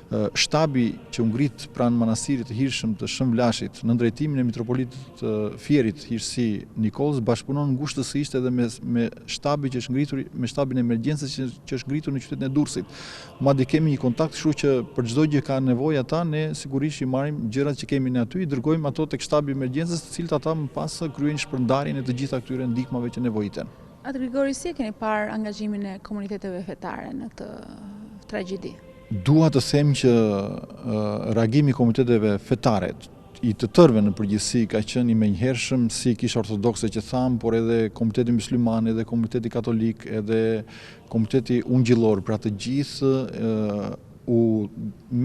shtabi që u ngrit pranë manastirit të Hirshëm të Shën Vlashit në drejtimin e mitropolitit Fierit Hirsi Nikols bashkëpunon ngushtësisht edhe me shtabin që është ngritur, me shtabin e emergjencës që është ngritur në qytetin e Durrësit. Madje kemi një kontakt, kështu që për çdo gjë ka nevojë ata, ne sigurisht i marrim gjërat që kemi ne aty, i dërgojmë ato tek shtabi i emergjencës, të cilët ata më pas kryejnë shpërndarjen e të gjitha këtyre ndihmave që nevojiten. Atë Grigori, si keni parë angazhimin e komuniteteve fetare në këtë tragjedi? Dua të them që reagimi i komiteteve fetare i të tërëve në përgjithësi ka qenë i menjëhershëm, si Kisha Ortodokse që tham, por edhe Komiteti Mysliman, edhe Komiteti Katolik, edhe Komiteti Ungjillor, pra të gjithë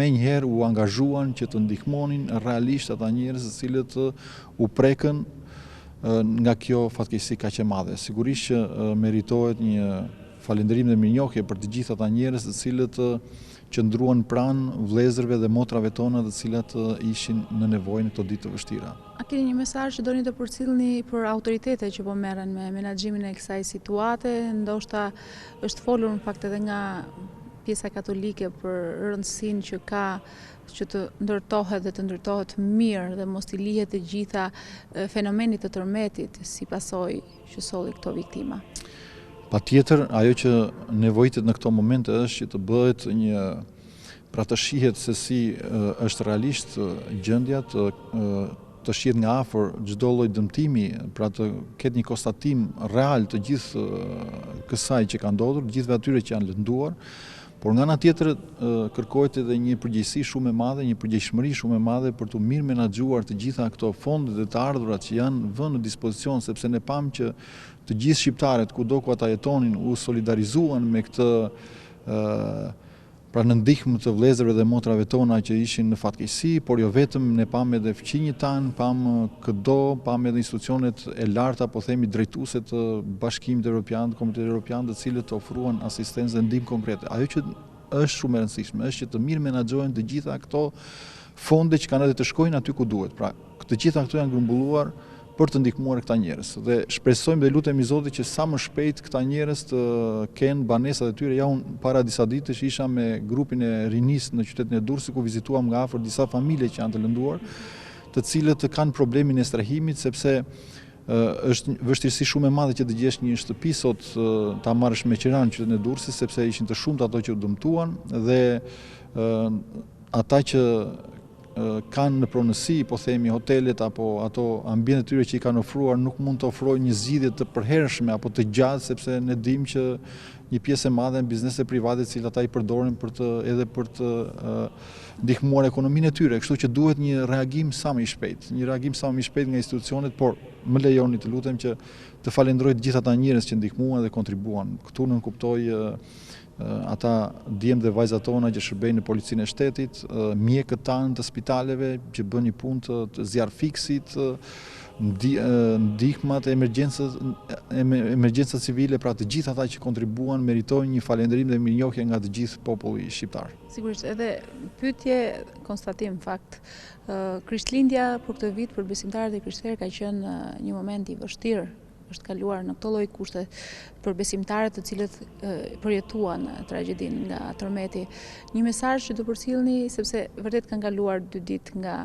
menjëherë u angazhuan që të ndihmonin realisht ata njerëz të cilët u prekën nga kjo fatkeqësi kaq e madhe. Sigurisht që meritohet një falënderim dhe mirënjohje për të gjithë ata njerëz të cilët qëndruan pranë vëllezërve dhe motrave tona të cilat ishin në nevojë në këto ditë të vështira. A keni një mesazh që doni të përcjellni për autoritetet që po merren me menaxhimin e kësaj situate? Ndoshta është folur në fakt edhe nga pjesa katolike për rëndësinë që ka që të ndërtohet dhe të ndërtohet mirë dhe mos t'i lihet të gjitha fenomenit të tërmetit si pasojë që solli këto viktima. Patjetër, ajo që nevojitet në këto momente është që të bëhet pra të shihet se si është realisht gjendja, të shihet nga afër çdo lloj dëmtimi, pra të ketë një konstatim real të gjithë kësaj që ka ndodhur, të gjithëve atyre që janë lënduar. Por nga ana tjetër kërkohet edhe një përgjegjësi shumë e madhe, një përgjegjëshmëri shumë e madhe për të mirë menaxhuar të gjitha këto fonde dhe të ardhurat që janë vënë në dispozicion, sepse ne pam që të gjithë shqiptarët kudo ku ata jetonin u solidarizuan me këtë pra në ndihmë të vëllezërve dhe motrave tona që ishin në fatkeqësi, por jo vetëm, ne pam edhe fëmijët tanë, pam këdo, pam edhe institucionet e larta, po themi drejtuese të Bashkimit Evropian, të Komitetit Evropian, të cilët ofruan asistencë dhe ndihmë konkrete. Ajo që është shumë e rëndësishme është që të mirë menaxhohen të gjitha këto fonde që kanë edhe të shkojnë aty ku duhet. Pra, të gjitha këto janë grumbulluar për të ndihmuar këta njerëz. Dhe shpresojmë dhe lutemi Zotit që sa më shpejt këta njerëz të kenë banesat e tyre. Ja, unë para disa ditësh isha me grupin e rinisë në qytetin e Durrësit, ku vizituam nga afër disa familje që janë të lënduar, të cilët kanë problemin e strehimit, sepse është vështirësi shumë e madhe që të gjesh një shtëpi sot ta marrësh me qiran në qytetin e Durrësit, sepse ishin të shumtë ato që u dëmtuan dhe ata që kanë në pronësi, po themi hotelet apo ato ambientet tyre që i kanë ofruar nuk mund të ofrojnë një zgjidhje të përhershme apo të gjatë, sepse ne dimë që një pjesë e madhe në biznese private të cilat ata i përdorin edhe për të ndihmuar ekonominë e tyre, kështu që duhet një reagim sa më i shpejt, nga institucionet, por më lejoni të lutem që të falenderoj të gjithë ata njerëz që ndihmuan dhe kontribuan. Këtu nën kuptoj ata djemë dhe vajzat tona që shërbejnë në policinë e shtetit, mjekët tanë të spitaleve që bën një punë të zjarfiksit, ndihmat e emergjenca civile, pra të gjithë ata që kontribuan meritojnë një falënderim dhe mirënjohje nga të gjithë populli shqiptar. Sigurisht, edhe pyetje, konstatim fakt. Krishtlindja për këtë vit për besimtarët e krishterë ka qenë një moment i vështirë, është kaluar në këto lloj kushte për besimtarët të cilët përjetuan tragjedinë nga tërmeti. Një mesazh që do përcjellni, sepse vërtet kanë kaluar 2 ditë nga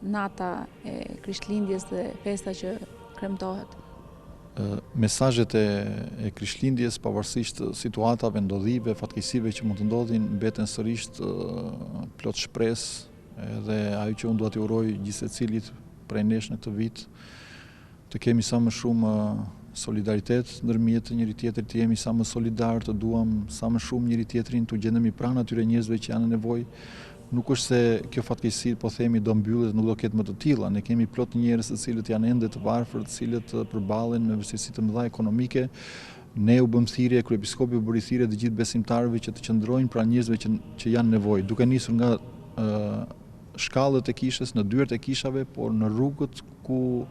nata e Krishtlindjes dhe festa që kremtohet? Mesazhet e Krishtlindjes, pavarësisht situatave, ndodhive, fatkeqësive që mund të ndodhin, mbeten sërish plot shpresë, edhe ajo që unë dua t'i uroj gjithsecilit prej nesh në këtë vit, të kemi sa më shumë solidaritet ndërmjet njëri tjetrit, të jemi sa më solidar, të duam sa më shumë njëri tjetrin, të gjendemi pranë atyre njerëzve që janë në nevojë. Nuk është se kjo fatkeqësi, po themi, do mbyllet, nuk do ketë më të tilla. Ne kemi plot njerëz të cilët janë ende të varfër, të cilët përballen me vështirësi të mëdha ekonomike. Ne u bëm thirrje, kryepiskopi u bëri thirrje të gjithë besimtarëve që të qëndrojnë pranë njerëzve që janë nevojë, duke nisur nga shkallët e kishës, në dyert e kishave, por në rrugët ku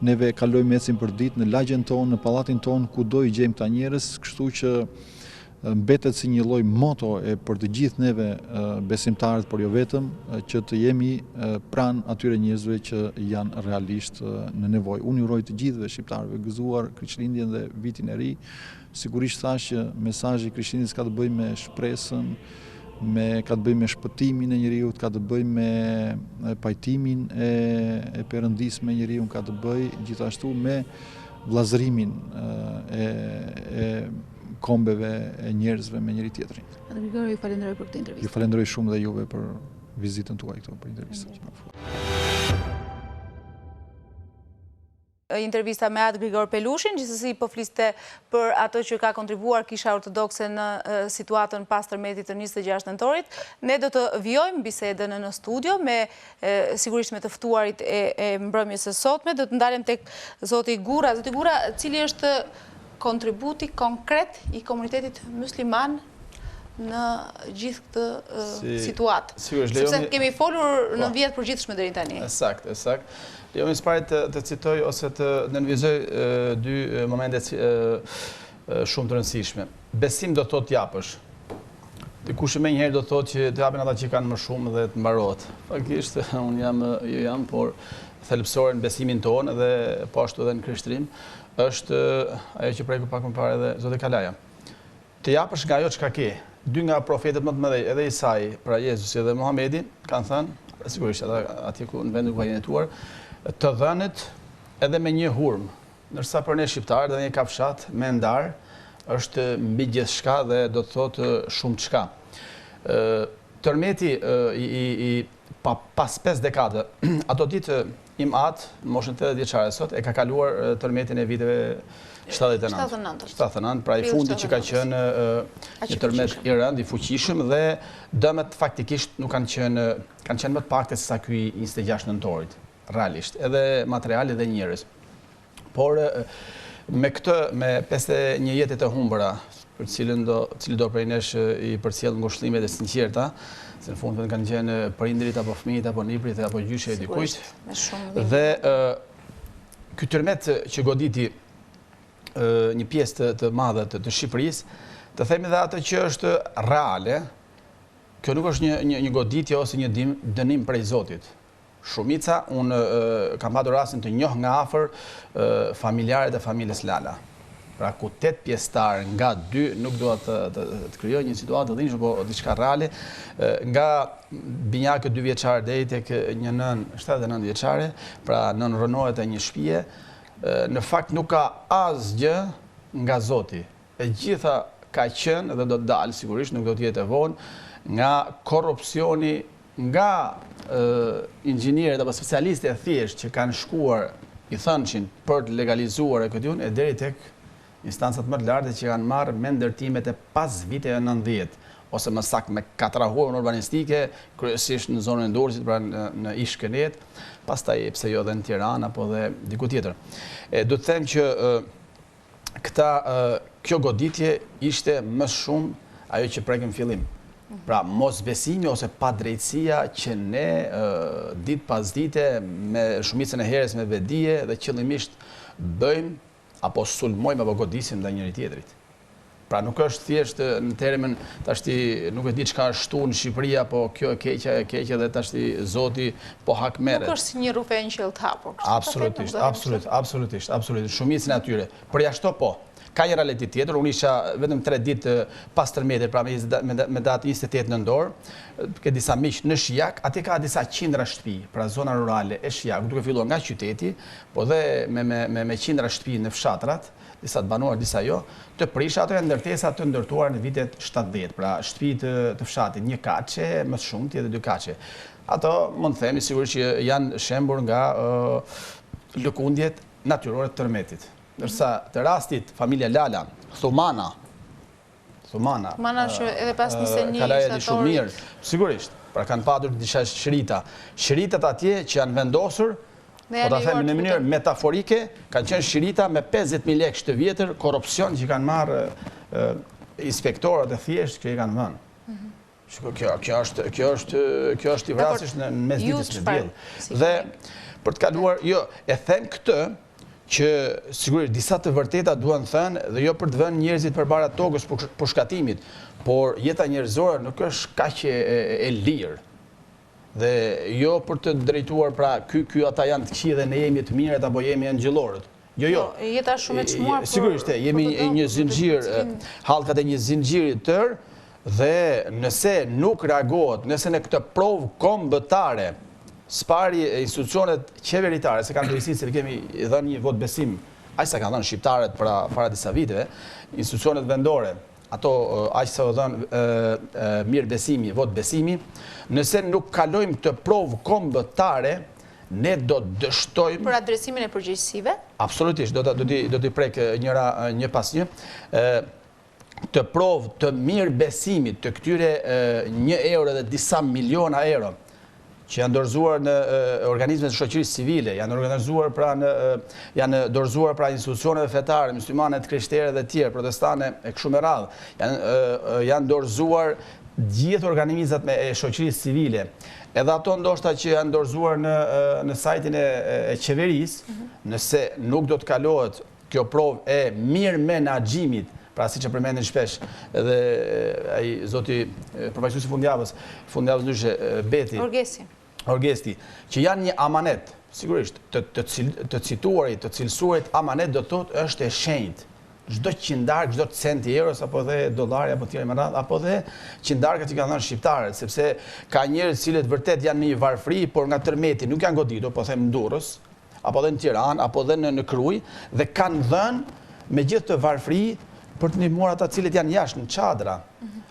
neve kalojmë ecim për ditë, në lagjen tonë, në pallatin tonë, kudo i gjejmë këta njerëz, kështu që mbetet si një lloj moto për të gjithë neve besimtarët, por jo vetëm, që të jemi pranë atyre njerëzve që janë realisht në nevojë. Unë uroj të gjithëve shqiptarëve gëzuar Krishtlindjen dhe vitin e ri. Sigurisht thash që mesazhi i Krishtlindjes ka të bëjë me shpresën, ka të bëjë me shpëtimin e njeriu, ka të bëjë me pajtimin e Perëndisë me njeriu, ka të bëjë gjithashtu me vllazërimin e kombeve e njerëzve me njëri tjetrin. Atë Grigori, ju falenderoj për këtë intervistë. Ju falenderoj shumë dhe juve për vizitën tuaj këtu, për intervistën që më ofruat. Intervista me atë Grigor Pelushin, gjithsesi po fliste për ato që ka kontribuar Kisha Ortodokse në situatën pas tërmetit të 26 nëntorit. Ne do të vjojmë bisedën në studio me sigurisht me të ftuarit e mbrëmjes së sotme. Do të ndalem tek zoti Gura. Zoti Gura, cili është kontributi konkret i komunitetit musliman në gjithë këtë situatë? Sepse kemi folur në vjetë përgjithshme deri tani. Sakt. Lejoni s'pari të citoj ose të nënvizoj dy momente shumë të rëndësishme. Besim do thot t'japësh. Dikush më njëherë do thot që të japin ata që kanë më shumë dhe të mbarohet. Faktikisht unë jam, por thelbësore në besimin tonë dhe po ashtu edhe në krishtrim, është ajo që preku pak më parë edhe zoti Kalaja. Të japësh nga ajo çka ke. Dy nga profetët më të mëdhenj, edhe Isai, pra Jezusi edhe Muhamedi, kanë thënë, sigurisht atje ku në vendin ku kanë jetuar, të dhënit edhe me një hurmë. Ndërsa për ne shqiptarët edhe një kafshat me ndar është mbi gjithçka dhe do të thotë shumë çka. Tërmeti pas 5 dekade, ato ditë im atë, në moshën 80 vjeçare sot, e ka kaluar tërmetin e viteve 79, pra i fundi që ka qenë një tërmet i rënd, i fuqishëm, dhe dëmet faktikisht nuk kanë qenë më të pakte se sa ky 26 nëntorit, realisht, edhe materiali dhe njerëz. Por me këtë, me 51 jetët e humbura, për cili do prej nesh i përcjell ngushëllimet e sinqerta, se në fund kanë qenë prindrit apo fëmijët apo niprit apo gjyshe e dikujt. Dhe ky tërmet që goditi një pjesë të madhe të Shqipërisë, të themi dhe atë që është reale, kjo nuk është një goditje ose një dënim prej Zotit. Shumica, unë kam patur rastin të njoh nga afër familjarët e familjes Lala. Pra ku 8 pjesëtar nga 2 nuk dua të krijoj një situatë të dhimbshme, po diçka reale, nga binjakët 2 vjeçar deri tek një nën 79 vjeçare, pra nën rënohet e një shtëpie, në fakt nuk ka asgjë nga Zoti. E gjitha ka qenë dhe do të dalë sigurisht, nuk do të jetë e vonë, nga korrupsioni, nga inxhinierët apo specialistët e thjeshtë që kanë shkuar, i thënçin, për të legalizuar e këtë e deri tek instancat më të larta që kanë marrë me ndërtimet e pas viteve 90, ose më saktë me katrahorën urbanistike, kryesisht në zonën e Durrësit, pra në Ishkënet, pastaj pse jo edhe në Tiranë apo dhe diku tjetër. Do të them që kjo goditje ishte më shumë ajo që prekëm fillim. Pra mosbesimi ose padrejtësia që ne ditë pas dite me shumicën e herës me vedije dhe qëllimisht bëjmë apo sulmojmë apo godisim ndaj njëri tjetrit. Pra nuk është thjesht në termin tashti nuk e di çka është shtu në Shqipëri apo kjo e keqja dhe tashti Zoti po hak merret. Nuk është si një rrufë e qiell të hapur. Absolutisht. Shumicën e atyre. Përjashto po. Ka një realitet tjetër, unë isha vetëm 3 ditë pas tërmetit, pra me datë 28 nëntor, ke disa miq në Shijak, aty ka disa qindra shtëpi, pra zona rurale e Shijak, duke filluar nga qyteti, po dhe me qindra shtëpi në fshatrat, disa të banuar, disa jo, të prisha ato janë ndërtesa të ndërtuar në vitet 70, pra shtëpi të fshatit, 1 kaçe, më shumë edhe 2 kaçe. Ato, mund të themi, sigurisht që janë shembur nga lëkundjet natyrore të tërmetit. Nërsa të rastit, familja Lala, Thumana është edhe pas 21 Kalaja di shumë mirë, sigurisht, pra kanë padur disha shiritat atje që janë vendosur, po ta themi në mënyrë metaforike, kanë qenë shirita me 50.000 lekë të vjetër, korupcion që kanë marrë inspektorët e thjesht që i kanë vënë. Kjo është i vrasësh në mesditës me diell. Dhe për të kaluar, e them këtë, që sigurisht disa të vërteta duan thënë dhe jo për të vënë njerëzit përpara tokës për shkatimit, por jeta njerëzore nuk është kaq e lirë. Dhe jo për të drejtuar pra ky ata janë të këqij dhe ne jemi të mirët apo jemi angjëllorët. Jo. Jeta shumë e çmuar. Sigurisht, jemi një zinxhir, hallkat e një zinxhiri të tërë dhe nëse nuk reagohet, nëse në këtë provë kombëtare spari institucionet qeveritare, se kanë drejtësi se kemi dhënë një vot besim, aq sa kanë dhënë shqiptarët para disa viteve, institucionet vendore, ato aq sa u dhënë mirë besimi, vot besimi, nëse nuk kalojmë këtë provë kombëtare, ne do të dështojmë për adresimin e përgjegjësive? Absolutisht, do t'i prek një pas një. Të provë të mirë besimit të këtyre 1 euro dhe disa miliona euro, që janë dorëzuar në organizmet të shoqërisë civile, janë dorëzuar pra institucioneve fetare, muslimanet, krishterë dhe tjerë, protestane e kështu me radhë, janë dorëzuar gjithë organizmat e shoqërisë civile, edhe ato ndoshta që janë dorëzuar në sajtin e qeverisë, nëse nuk do të kalohet kjo provë e mirë menaxhimit, pra si që përmendin shpesh edhe ai zoti përfaqësuesi fundjavës ndryshe Beti Orgesti, që janë një amanet, sigurisht, të cituarit, të cilësuarit amanet do të thotë është e shenjtë. Çdo qindark, çdo centi euros apo dhe dollari apo tjerë më radh, apo dhe qindarkat që kanë dhënë shqiptarët, sepse ka njerëz cilët vërtet janë në një varfëri, por nga tërmeti nuk janë goditur, po them në Durrës, apo dhe në Tiranë, apo dhe në Krujë, dhe kanë dhënë me gjithë të varfëri për të ndihmuar ata cilët janë jashtë në çadra,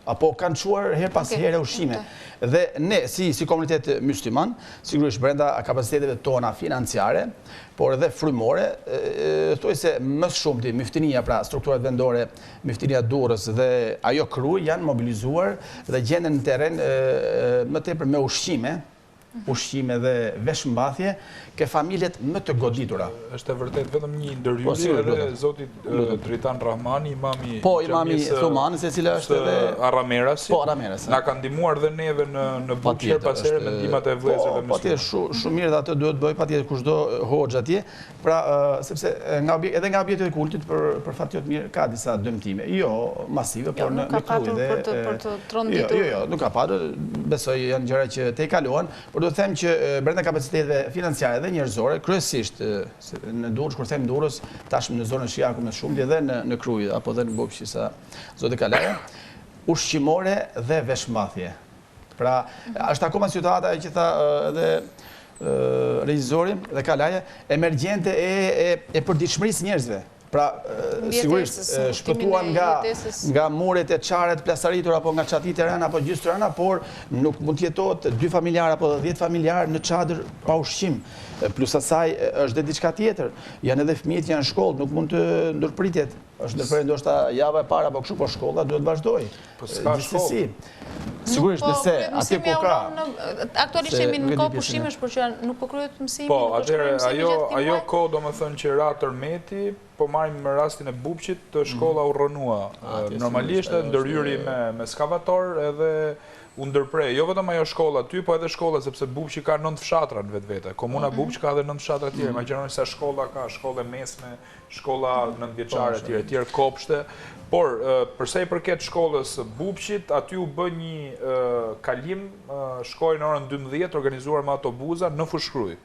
apo kanë çuar her pas here ushqime. Dhe ne, si komunitet musliman, sigurisht brenda kapaciteteve tona financiare, por edhe frymore, thuaj se më shumë ti myftinia, pra strukturat vendore, myftinia Durrës dhe ajo Krujë janë mobilizuar dhe gjenden në terren më tepër me ushqime dhe veshmbathje ke familjet më të goditura. Është e vërtet vetëm një ndërhyrje edhe zoti Dritan Rahmani, imami Thumanës, e cila është edhe Aramerasi. Po, Aramerasi. Na kanë ndihmuar dhe neve në butjer pas here me ndihmat e vëllezërve muslimanë. Patjetër shumë mirë dhe atë duhet bëj, patjetër kushdo hoxh atje, pra sepse edhe nga objektet e kultit për fat të mirë ka disa dëmtime. Jo masive, por në Krujë dhe për të tronditur. Jo, nuk ka patur, besoj janë gjëra që te kalohen, por do të them që brenda kapaciteteve financiare dhe njerëzore, kryesisht në Durrës, kur them Durrës, tashmë në zonën Shijaku më shumë dhe në Krujë apo dhe në Bopshi sa zoti Kalaja, ushqimore dhe veshmbathje. Pra, është akoma situata që tha edhe regjizori dhe Kalaja, emergjente e përditshmërisë njerëzve. Pra, sigurisht, shpëtuan nga muret e qaret plasaritur, apo nga qatit e rëna, apo gjysë të rëna, por nuk mund të jetohet 2 familjar apo 10 familjar në çadër pa ushqim. Plus asaj është dhe diçka tjetër. Janë edhe fëmijët janë në shkollë, nuk mund të ndërpritet. Është ndërprer ndoshta java e parë apo kështu, por shkolla duhet vazhdoj. Po s'ka shkollë. Sigurisht, nëse atje po ka. Aktualisht jemi në kohë pushimesh, por që nuk po kryhet mësimi. Po, atëherë ajo kohë domethënë që ra tërmeti, po marrim në rastin e Bupqit, të shkolla u rrënua. Normalisht ndërhyri me skavator edhe u ndërprej, jo vetëm ajo shkolla aty, po edhe shkolla, sepse Bubqi ka 9 fshatra në vetvete. Komuna Bubqi ka edhe 9 fshatra tjere. Imagjinoni sa shkolla ka, shkolle mesme, shkolla 9-vjeçare tjere, kopshte. Por, përse i përket shkollës Bubqit, aty u bë një kalim, shkojnë orën 12, organizuar me autobuza në Fushkruj.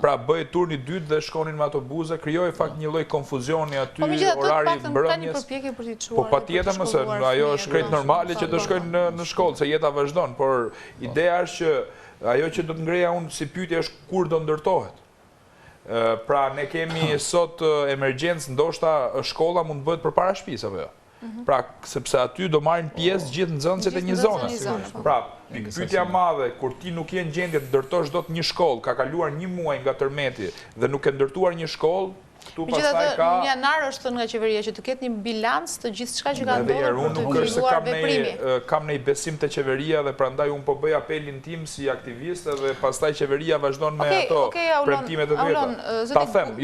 Pra bëj turni 2 dhe shkonin me autobuza, krijoi fakt një lloj konfuzioni aty, orari mbrëmjes. Po patjetër mëse, ajo është krejt normale që të shkojnë në shkollë, se jeta vazhdon, por ideja është që ajo që do të ngreja unë si pyetje është kur do ndërtohet. Pra ne kemi sot emergjencë, ndoshta shkolla mund të bëhet përpara shtëpisë apo jo. Pra, sepse aty do marrin pjesë gjithë nxënësit e një zone. Pra, pyetja madhe, kur ti nuk je në gjendje të ndërtosh dot një shkollë, ka kaluar 1 muaj nga tërmeti dhe nuk e ndërtuar një shkollë, këtu pastaj ka në janar është thënë nga qeveria që të ketë një bilanc të gjithçka që ka ndodhur për të filluar veprimi. Kam një besim te qeveria dhe prandaj unë po bëj apelin tim si aktivist dhe pastaj qeveria vazhdon me ato premtimet e veta. Ta them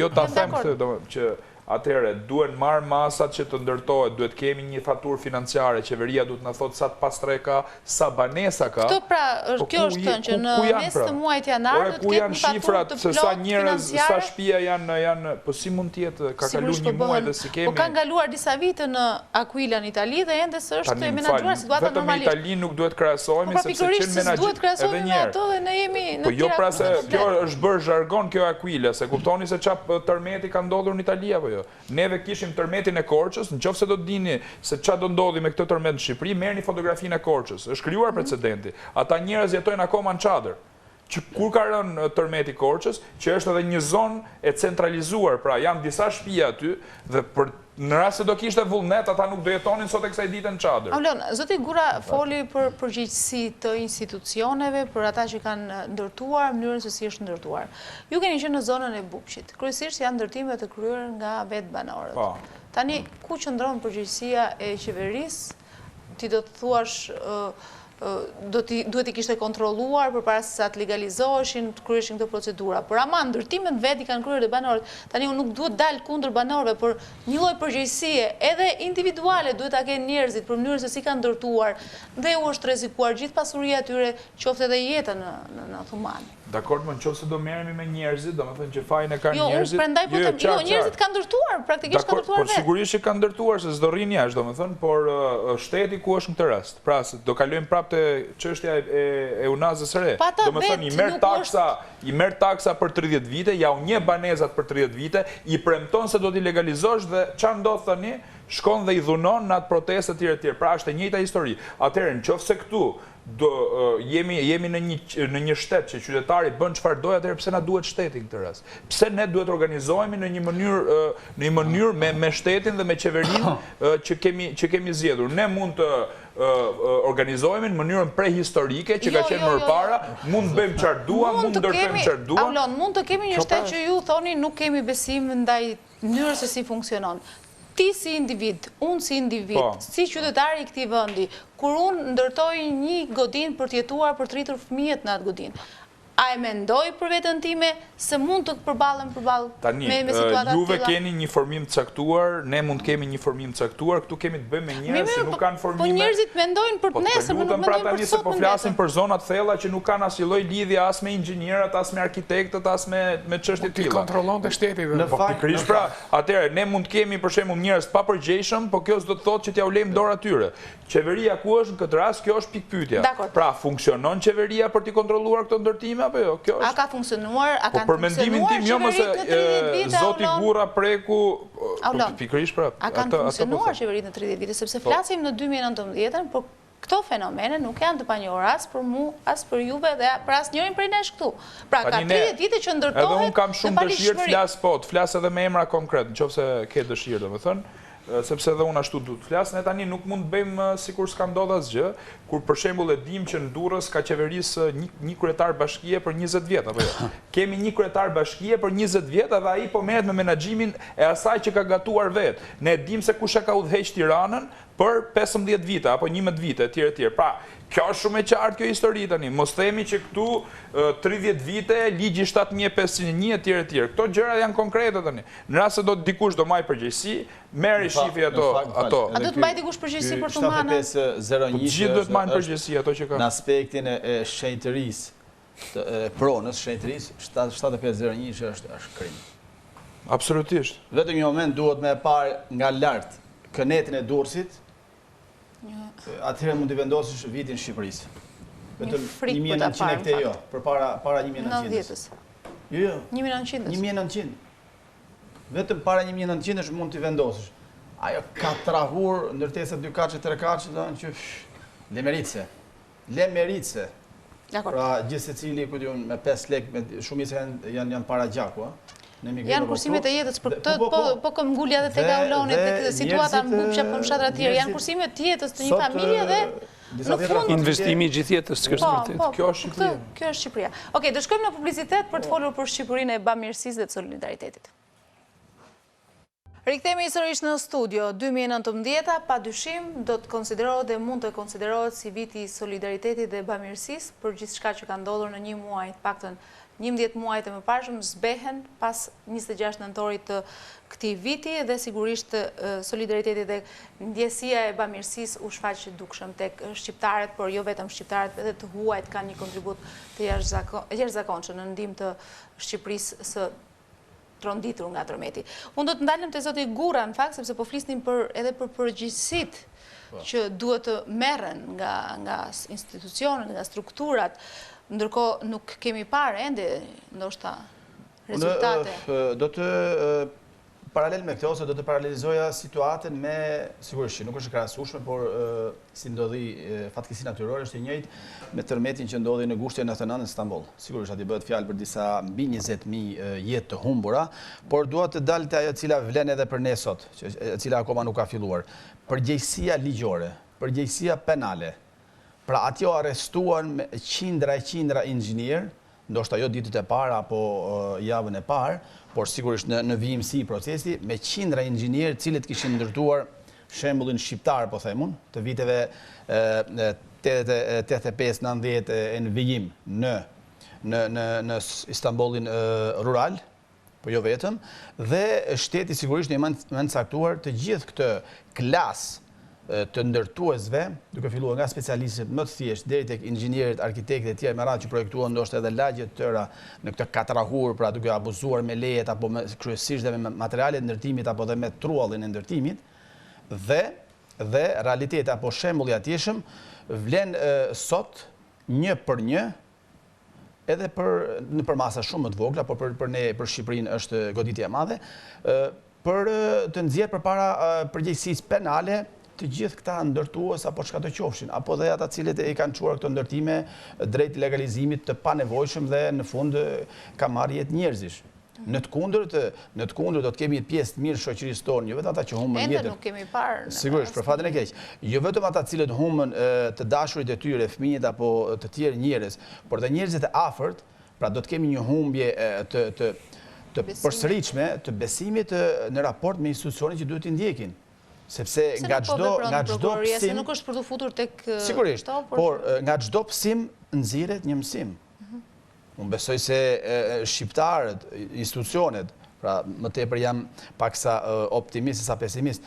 këtë që atëherë, duhen marrë masat që të ndërtohet, duhet kemi një faturë financiare, qeveria duhet në thotë sa të pastre ka, sa banesa ka. Këto pra, kjo është thënë që në mes të muajt janar duhet ketë një faturë të plot financiare. Sa shtëpia janë, po si mund tjetë, ka kalu një muaj dhe si kemi... Po kanë kaluar disa vite në Aquila në Itali dhe ende së është menaxhuar situata normalisht. Vetëm në Itali nuk duhet krahasojmë, sepse qenë menaxhuar edhe njerë. Po jo pra se kjo është bërë zhargon kjo Aquila, se kuptoni se çfarë tërmeti ka ndodhur në Itali apo jo. Neve kishim tërmetin e Korçës, nëse do të dini se çfarë do ndodhi me këtë tërmet në Shqipëri, merrni fotografinë e Korçës. Është krijuar precedenti. Ata njerëz jetojnë akoma në çadër. Që kur ka rënë tërmeti Korçës, që është edhe një zonë e centralizuar, pra janë disa shtëpi aty dhe në rast se do kishte vullnet, ata nuk do jetonin sot e kësaj dite në çadër. Aulon, zoti Gura foli për përgjegjësi të institucioneve, për ata që kanë ndërtuar, mënyrën se si është ndërtuar. Ju keni qenë në zonën e Bubqit. Kryesisht janë ndërtime të kryer nga vetë banorët. Tani, ku qëndron përgjegjësia e qeverisë? Ti do të thuash duhet i kishte kontrolluar përpara se sa të legalizoheshin, të kryeshin këto procedura. Por ama ndërtimet vetë i kanë kryer dhe banorët. Tani unë nuk duhet dal kundër banorëve, por një lloj përgjegjësie edhe individuale duhet ta kenë njerëzit për mënyrën se si kanë ndërtuar dhe u është rrezikuar gjithë pasuria e tyre, qoftë edhe jeta në Thuman. Dakor, më nëse do merremi me njerëzit, domethënë që fajin e kanë njerëzit. Jo, prandaj po them, njerëzit kanë ndërtuar, praktikisht kanë ndërtuar vetë. Po sigurisht që kanë ndërtuar, se s'do rrin jashtë, domethënë, por shteti ku është në këtë rast? Pra, do kalojmë prapë te çështja e unazës së re. Domethënë, i merr taksa për 30 vite, ja u njeh banesat për 30 vite, i premton se do t'i legalizosh dhe çfarë ndodh tani? Shkon dhe i dhunon në atë protestë të tjera. Pra është e njëjta histori. Atëherë, nëse këtu jemi në një shtet që qytetari bën çfarë dojë, atëherë pse na duhet shteti në këtë rast? Pse ne duhet organizohemi në një mënyrë me shtetin dhe me qeverinë që kemi zgjedhur? Ne mund të organizohemi në mënyrën prehistorike që ka qenë më parë, mund të bëjmë çfarë duam, mund të ndërtojmë çfarë duam. Aulon, mund të kemi një shtet që ju thoni nuk kemi besim ndaj mënyrës se si funksionon. Ti si individ, unë si individ, si qytetari i këtij vendi, kur unë ndërtoj një godinë për të jetuar, për të rritur fëmijët në atë godinë, a e mendoj për vetën time se mund të përballem me situata të tilla? Juve keni një formim të caktuar, ne mund kemi një formim të caktuar, këtu kemi të bëjmë me njerëz që nuk kanë formime. Po njerëzit mendojnë për të nesër, nuk mendojnë për sot. Po flasim për zonat thella që nuk kanë asnjë lloj lidhje as me inxhinierët, as me arkitektët, as me çështje të tilla. Ti kontrollon te shteti. Po pikërisht pra, atëherë ne mund të kemi për shembull njerëz pa përgjegjshëm, po kjo s'do të thotë që t'ia ulejmë dorë atyre. Qeveria ku është në këtë rast, kjo është pikë pyetja. Pra, funksionon qeveria për të kontrolluar këto ndërtime apo jo? A ka funksionuar, a kanë funksionuar qeveritë në 30 vite? Zoti Gurra preku pikërisht pra. A kanë funksionuar qeveritë në 30 vite, sepse flasim në 2019, por këto fenomene nuk janë të panjohura as për mua, as për juve dhe për asnjërin prej nesh këtu. Pra ka 30 vite që ndërtohet. Edhe unë kam shumë dëshirë të flas edhe me emra konkret, nëse ke dëshirë, domethënë, sepse edhe unë ashtu du të flasë, ne tani nuk mund të bëjmë sikur s'ka ndodhur asgjë, kur për shembull e dim që në Durrës ka qeverisë një kryetar bashkie për 20 vjet apo jo. Kemi një kryetar bashkie për 20 vjet dhe ai po merret me menaxhimin e asaj që ka gatuar vet. Ne e dim se kush e ka udhëheq Tiranën për 15 vite apo 11 vite etj. Pra, Kjo është shumë e qartë kjo histori tani. Mos themi që këtu 30 vite, ligji 7501 etj. Këto gjëra janë konkrete tani. Në rast se do dikush do marrë përgjegjësi, merri shifi ato. A do të mbajë dikush përgjegjësi për të marrë? 7501 gjithë do të marrin përgjegjësi ato që kanë. Në aspektin e shenjtërisë, pronës shenjtërisë, 7501 është krim. Absolutisht. Vetëm një moment duhet me parë nga lart kënetin e Durrësit. Atëherë mund të vendosësh vitin Shqipërisë. Vetëm 1900 e këte jo, për para 1900-ës. Jo. 1900-ës? 1900. Vetëm para 1900-ës mund të vendosësh. Ajo ka trahur ndërtesa 2 kaçe, 3 kaçe, që lemeritse. Pra gjithë secili me 5 lekë, shumica janë para gjaku, janë kursimet e jetës, për këtë po këm ngulja dhe të gaulonit, të situata në bupqa për në shatra tjerë, janë kursimet të jetës të një familje dhe në fund... Investimi gjithë jetës, kjo është vërtet. Kjo është Shqipëria. Kjo është Shqipëria. Okej, do shkojmë në publicitet për të folur për Shqipërinë e Bamirësisë dhe të Solidaritetit. Rikthehemi sërish në studio. 2019 pa dyshim do të konsiderohet dhe mund të konsiderohet si viti i Solidaritetit dhe Bamirësisë për gjithçka që ka ndodhur në një muaj, paktën 11 muajt e mëparshëm zbehen pas 26 nëntorit të këtij viti dhe sigurisht Solidariteti dhe ndjesia e bamirësisë u shfaq dukshëm tek shqiptarët, por jo vetëm shqiptarët, edhe të huajt kanë një kontribut të jashtëzakonshëm në ndihmë të Shqipërisë së tronditur nga tërmeti. Unë do të ndalem te zoti Gurra në fakt, sepse po flisnim edhe për përgjegjësitë që duhet të merren nga institucionet, nga strukturat. Ndërkohë nuk kemi parë ende ndoshta rezultate. Do të paralel me këtë ose do të paralelizoja situatën me sigurisht nuk është krahasueshme, por si ndodhi fatkeqësi natyrore është e njëjtë me tërmetin që ndodhi në Gushtin 99 në Istanbul. Sigurisht aty bëhet fjalë për disa mbi 20.000 jetë të humbura, por dua të dalë te ajo e cila vlen edhe për ne sot, e cila akoma nuk ka filluar. Përgjegjësia ligjore, përgjegjësia penale. Pra atjo arrestuan me qindra inxhinier, ndoshta jo ditët e para apo javën e parë, por sigurisht në vijimsi i procesi, me qindra inxhinier cilët kishin ndërtuar shembullin shqiptar, po themun, të viteve 85-90 në vijim në Istanbulin rural, po jo vetëm, dhe shteti sigurisht në mend caktuar të gjithë këtë klasë të ndërtuesve, duke filluar nga specialistët më të thjeshtë deri tek inxhinierët, arkitektët e tjerë me radhë që projektuan ndoshta edhe lagje të tëra në këtë katrahur, pra duke abuzuar me lejet apo kryesisht dhe me materialet e ndërtimit apo dhe me truallin e ndërtimit, dhe realiteti apo shembulli atjeshëm vlen sot një për një, edhe për masa shumë më të vogla, por për Shqipërinë është goditje e madhe, për të nxjerrë përpara përgjegjësisë penale të gjithë këta ndërtues apo çka do qofshin, apo dhe ata cilët e kanë çuar këto ndërtime drejt legalizimit të panevojshëm dhe në fund ka marrë jetë njerëzish. Në të kundërt do të kemi pjesë të mirë shoqërisë tonë, jo vetëm ata që humbën jetën. Ende nuk kemi parë. Sigurisht, për fatin e keq. Jo vetëm ata cilët humbën të dashurit e tyre, fëmijët apo të tjerë njerëz, por dhe njerëzit e afërt, pra do të kemi një humbje të përsëritshme të besimit në raport me institucionet që duhet t'i ndjekin. Sepse nga çdo psim, nuk është për të futur tek sigurisht, por nga çdo psim nxirret një mësim. Unë besoj se shqiptarët, institucionet, pra më tepër jam paksa optimist se sa pesimist,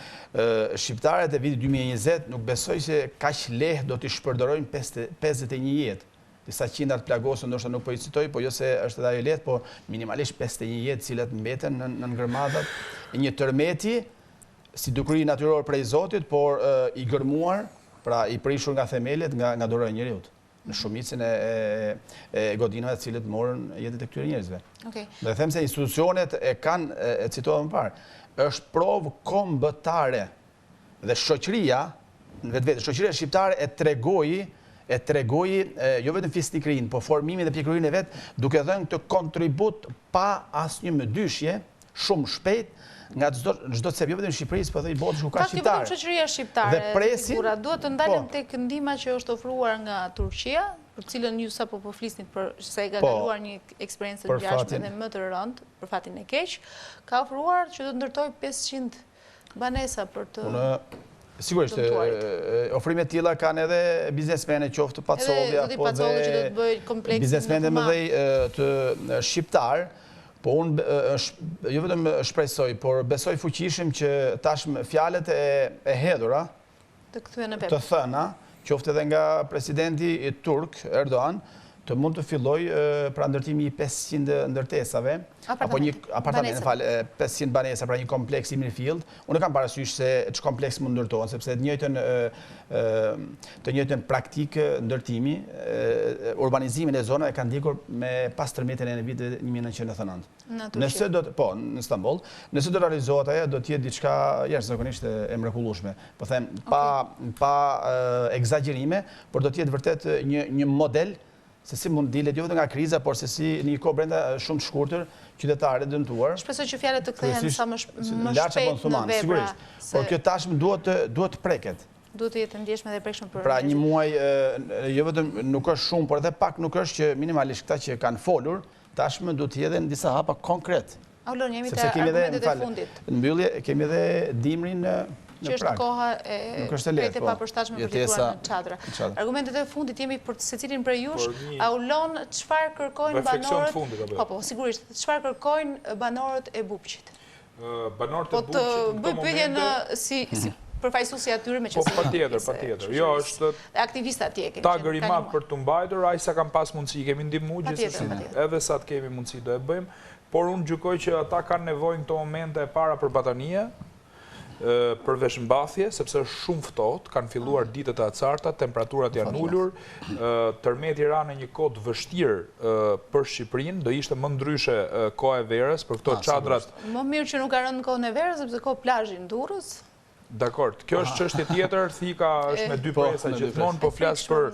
shqiptarët e vitit 2020 nuk besoj se kaq lehtë do t'i shpërdorijnë 51 jetë. Disa qindra të plagosur ndoshta nuk po i citoj, po jo se është edhe ajo lehtë, po minimalisht 51 jetë cilat mbeten në ngërmadat e një tërmeti si dukuri natyror prej Zotit, por i gërmuar, pra i prishur nga themelet nga dora e njeriut, në shumicën e godinave të cilët morën jetët e këtyre njerëzve. Dhe them se institucionet e kanë, e citova më parë, është provë kombëtare dhe shoqëria, në vetvete, shoqëria shqiptare e tregoi jo vetëm fisnikrinë, po formimin dhe pjekurinë e vet, duke dhënë këtë kontribut pa asnjë mëdyshje, shumë shpejt, nga çdo cep, jo vetëm Shqipërisë, po dhe i botës ku ka shqiptarë. Ka shoqëria shqiptare, duhet të ndalem tek ndihma që është ofruar nga Turqia, për cilën ju sapo po flisnit për se e ka kaluar një eksperiencë të ngjashme dhe më të rëndë, për fatin e keq, ka ofruar që do të ndërtojë 500 banesa për të... Sigurisht, ofrimet tilla kanë edhe biznesmene qoftë pacolja, po dhe biznesmene më dhej të shqiptar, po unë jo vetëm shpresoj, por besoj fuqishim që tashmë fjalët e hedhura, të thëna, qoftë edhe nga presidenti turk, Erdogan, të mund të filloj pra ndërtimi i 500 ndërtesave, apo një apartament, 500 banesa, pra një kompleks i Mirfield. Unë kam parasysh se që kompleks mund ndërtohen, sepse të njëjtën praktikë ndërtimi, urbanizimin e zonave kanë ndjekur me pas tërmetjen e vitit 1999. Nëse do të, po, në Istanbul, nëse do të realizohet ajo, do të jetë diçka jashtëzakonisht e mrekullueshme. Po them, pa egzagjerime, por do të jetë vërtet një model se si mund dilet jo vetëm nga kriza, por se si një kohë brenda shumë të shkurtër, qytetarët dëmtuar. Shpresoj që fjalët të kthehen sa më shpejt në vepra. Por kjo tashmë duhet të preket. Duhet të jetë ndjeshme dhe prekshme për pra një muaj, jo vetëm nuk është shumë, por edhe pak nuk është që minimalisht këta që kanë folur, tashmë duhet të jetë në disa hapa konkret. Aulon, jemi te argumentet e fundit. Në mbyllje kemi edhe dimrin që është koha e e papërshtatshme për fituar në çadra. Argumentet e fundit jemi për secilin prej jush. Aulon, çfarë kërkojnë banorët? Po, sigurisht, çfarë kërkojnë banorët e Bupqit? Banorët e Bupqit në këtë moment si përfaqësuesi atyre me qenë. Po, patjetër. Jo, është aktivistë atje kemi. Tagër i madh për të mbajtur, ai sa kam pas mundësi kemi ndihmuar gjithsesi. Edhe sa të kemi mundësi do e bëjmë, por unë gjykoj që ata kanë nevojë në këto momente e para për batanie, për veshmbathje, sepse është shumë ftohtë, kanë filluar ditët e acarta, temperaturat janë ulur, tërmeti ranë një kohë të vështirë për Shqipërinë, do ishte më ndryshe koha e verës për këto çadrat. Më mirë që nuk ka rënë kohën e verës, sepse kohë plazhi në Durrës. Dakord, kjo është çështje tjetër, thika është me dy presa gjithmonë, po flas për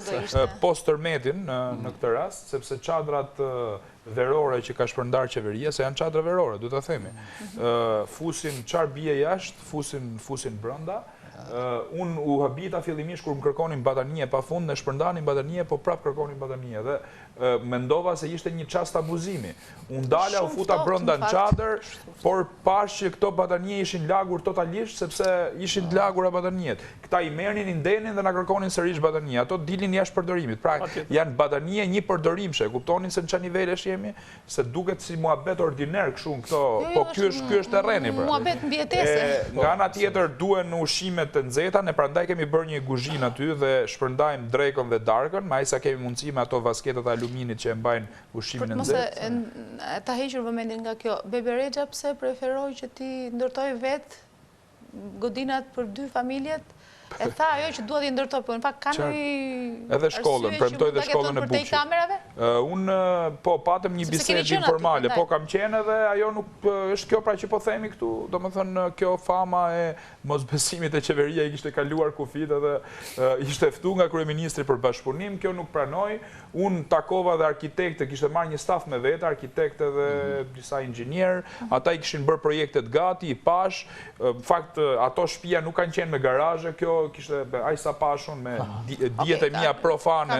post tërmetin në këtë rast, sepse çadrat verore që ka shpërndar qeveria, se janë çadra verore, duhet ta themi. Fusin çfarë bie jashtë, fusin brenda. Unë u habita fillimisht kur më kërkonin batanie pafund, ne shpërndanin batanie, po prap kërkonin batanie dhe mendova se ishte një çast abuzimi. Unë dala u futa brenda në çadër, por pash që këto batanie ishin lagur totalisht sepse ishin të lagura bataniet. Këta i merrnin, i ndenin dhe na kërkonin sërish batanie. Ato dilin jashtë përdorimit. Pra janë batanie një përdorimshe. Kuptonin se në çfarë nivelesh jemi, se duket si muhabet ordiner kështu këto, po ky është terreni pra. Muhabet mbijetese. Nga ana tjetër duhen ushqime të nxehta, ne prandaj kemi bërë një kuzhinë aty dhe shpërndajmë drekën dhe darkën, me aq sa kemi mundësi me ato vasketat e aluminit që e mbajnë ushqimin e nxehtë. Ta hequr vëmendjen nga kjo, Bebe Rexha pse preferoi që ti ndërtoj vet godinat për 2 familjet? E tha ajo që duhet i ndërtoj, po në fakt kanë edhe shkollën, premtoj dhe shkollën e Bupqit. Unë po patëm një bisedë informale, po kam qenë edhe ajo nuk është kjo pra që po themi këtu, domethënë kjo fama e mosbesimit e qeveria i kishte kaluar kufit edhe ishte ftuar nga kryeministri për bashkëpunim, kjo nuk pranoi. Unë takova dhe arkitekte, kishte marrë një staf me vete, arkitekte dhe disa inxhinier, ata i kishin bërë projektet gati, i pash, në fakt ato shtëpia nuk kanë qenë me garazhe, kjo kishte aq sa pashun me dijet e mia profane,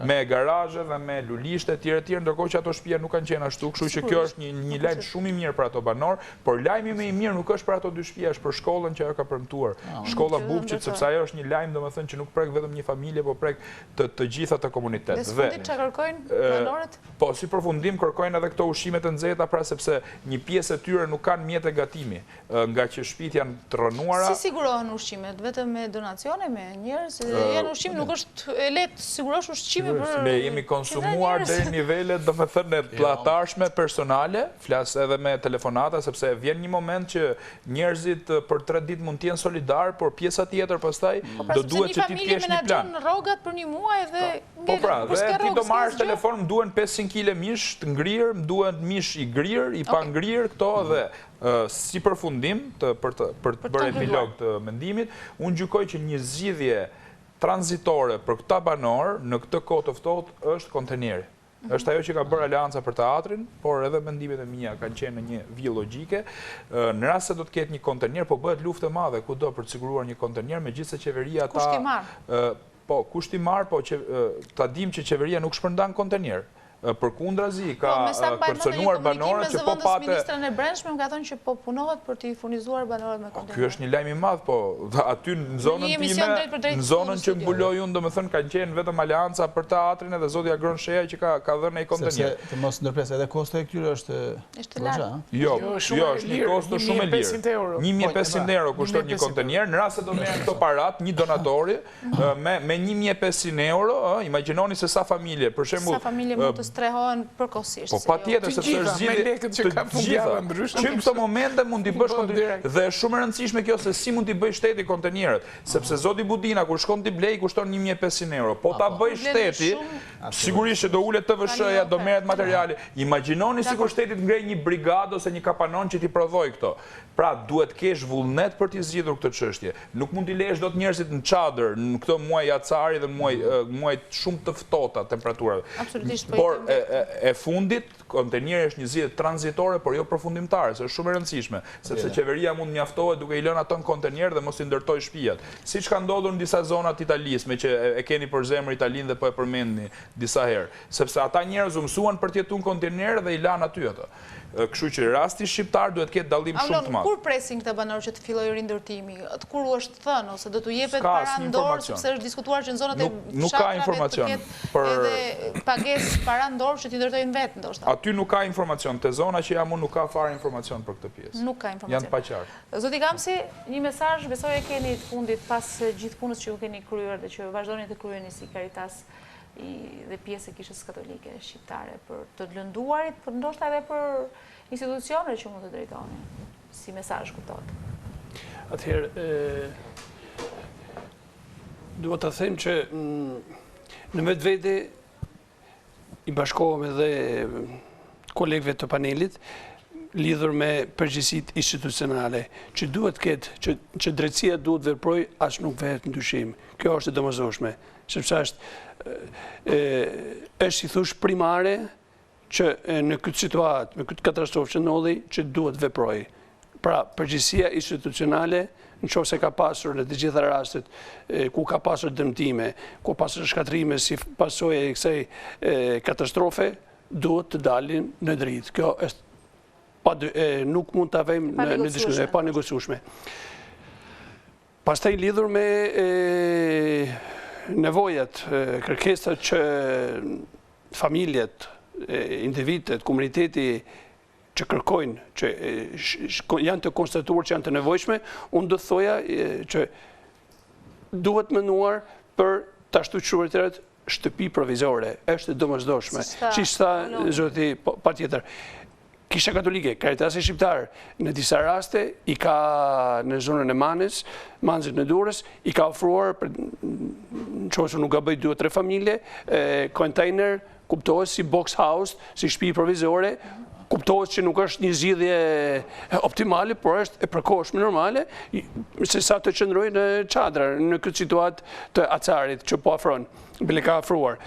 me garazhe dhe me lulishte etj, ndërkohë që ato shtëpia nuk kanë qenë ashtu, kështu që kjo është një lajm shumë i mirë për ato banor, por lajmi më i mirë nuk është për ato 2 shtëpia, është për shkollën që ajo ka premtuar. Shkolla Bupqit, sepse ajo është një lajm domethënë që nuk prek vetëm një familje, po prek të gjitha të komunitet. Dhe fundit çfarë kërkojnë banorët? Po, si përfundim kërkojnë edhe këto ushqime të nxehta, pra sepse një pjesë e tyre nuk kanë mjete gatimi, nga që shtëpitë janë të rënuara. Si sigurohen ushqimet? Vetëm me donacione, me njerëz? Janë ushqime, nuk është e lehtë sigurosh ushqime për ne jemi konsumuar deri nivelet, domethënë platarshme personale, flas edhe me telefonata, sepse vjen një moment që njerëzit për 3 ditë mund të jenë solidar, por pjesa tjetër pastaj do duhet që ti të kesh një plan. Një rrogat për një muaj dhe po pra, dhe ti do marrësh telefon, më duhen 500 kg mish të ngrirë, më duhen mish i grirë, i pa ngrirë, këto dhe si përfundim për të bërë epilog të mendimit, unë gjykoj që një zgjidhje tranzitore për këta banor në këtë kohë të ftohtë është konteneri. Është ajo që ka bërë aleanca për teatrin, por edhe mendimet e mia kanë qenë në një vijë logjike. Në rast se do të ketë një kontener, po bëhet luftë e madhe kudo për të siguruar një kontener, megjithëse qeveria Kush ti marr? Po, kush ti marr, po ta dim që qeveria nuk shpërndan kontener. Përkundrazi, ka kërcënuar banorët që po pate... Ministrën e brendshme më ka thënë që po punohet për t'i furnizuar banorët me kontener. Ky është një lajm i madh, po aty në zonën time, në zonën që mbuloj unë, domethënë kanë qenë vetëm aleanca për teatrin edhe zoti Agron Sheja që ka dhënë ai kontener. Sepse të mos ndërpres edhe kosto e këtyre është lartë. Jo, është një kosto shumë e lirë. 1.500 euro kushton një kontener, në rast se do merren këto parat, një donatori me 1.500 euro, imagjinoni se sa familje, për shembull, sa familje mund të strehohen përkohësisht. Po patjetër sepse është zgjidhje të gjitha. Që në këto momente mund t'i bësh kontenierët dhe është shumë e rëndësishme kjo se si mund t'i bëj shteti kontenierët, sepse zoti Budina kur shkon t'i blej kushton 1.500 euro. Po ta bëj shteti, sigurisht që do ulet TVSH-ja, do merret materiale. Imagjinoni sikur shteti të ngrej një brigadë ose një kapanon që t'i prodhoj këto. Pra duhet kesh vullnet për t'i zgjidhur këtë çështje. Nuk mund t'i lesh dot njerëzit në çadër në këto muaj jacari dhe muaj shumë të ftohta temperaturave. Absolutisht. Por e fundit konteneri është një zgjidhje tranzitore, por jo përfundimtare, se është shumë e rëndësishme, sepse qeveria mund mjaftohet duke i lënë ato në kontener dhe mos i ndërtoj shtëpiat. Siç ka ndodhur në disa zona të Italisë, me që e keni për zemër Italinë dhe po e përmendni disa herë, sepse ata njerëz u mësuan për të jetuar në kontener dhe i lanë aty ato. Kështu që rasti shqiptar duhet ketë dallim shumë të madh. Kur presin këta banorë që të fillojë rindërtimi? Kur u është thënë ose do t'u jepet para ndorë, sepse është diskutuar që në zonat e fshatrave të ketë edhe pagesë para ndorë që t'i ndërtojnë vetë ndoshta. Aty nuk ka informacion, te zona që jam unë nuk ka fare informacion për këtë pjesë. Nuk ka informacion. Janë të paqartë. Zoti Gamsi, një mesazh besoj e keni të fundit pas gjithë punës që ju keni kryer dhe që vazhdoni të kryeni si Caritas dhe pjesë e Kishës Katolike Shqiptare për të lënduarit, për ndoshta edhe për institucionet që mund të drejtoni, si mesazh kuptohet. Atëherë, duhet të them që në vetvete i bashkohem edhe kolegëve të panelit lidhur me përgjegjësitë institucionale, që duhet ketë, që drejtësia duhet veproj, as nuk vehet në dyshim. Kjo është e domosdoshme, sepse është si thosh primare që në këtë situatë, me këtë katastrofë që ndodhi, që duhet veproj. Pra, përgjegjësia institucionale, nëse ka pasur në të gjitha rastet ku ka pasur dëmtime, ku ka pasur shkatrime si pasojë e kësaj katastrofe, duhet të dalin në dritë. Kjo është nuk mund të avejmë në diskutim, pa negociueshme. Pastaj lidhur me nevojat, kërkesat që familjet, individet, komuniteti që kërkojnë, që janë të konstatuar që janë të nevojshme, unë do të thoja që duhet menuar për të ashtuquarit shtëpi provizore, është domosdoshme. Siç tha zoti, patjetër. Kisha Katolike, Caritasi Shqiptar, në disa raste, i ka në zonën e Manzit në Durrës, i ka ofruar, nëse nuk gaboj 2-3 familje, kontejner, kuptohet si box house, si shtëpi provizore, kuptohet që nuk është një zgjidhje optimale, por është e përkohshme normale, se sa të qëndroj në çadra, në këtë situatë të acarit që po afron, bile ka ofruar.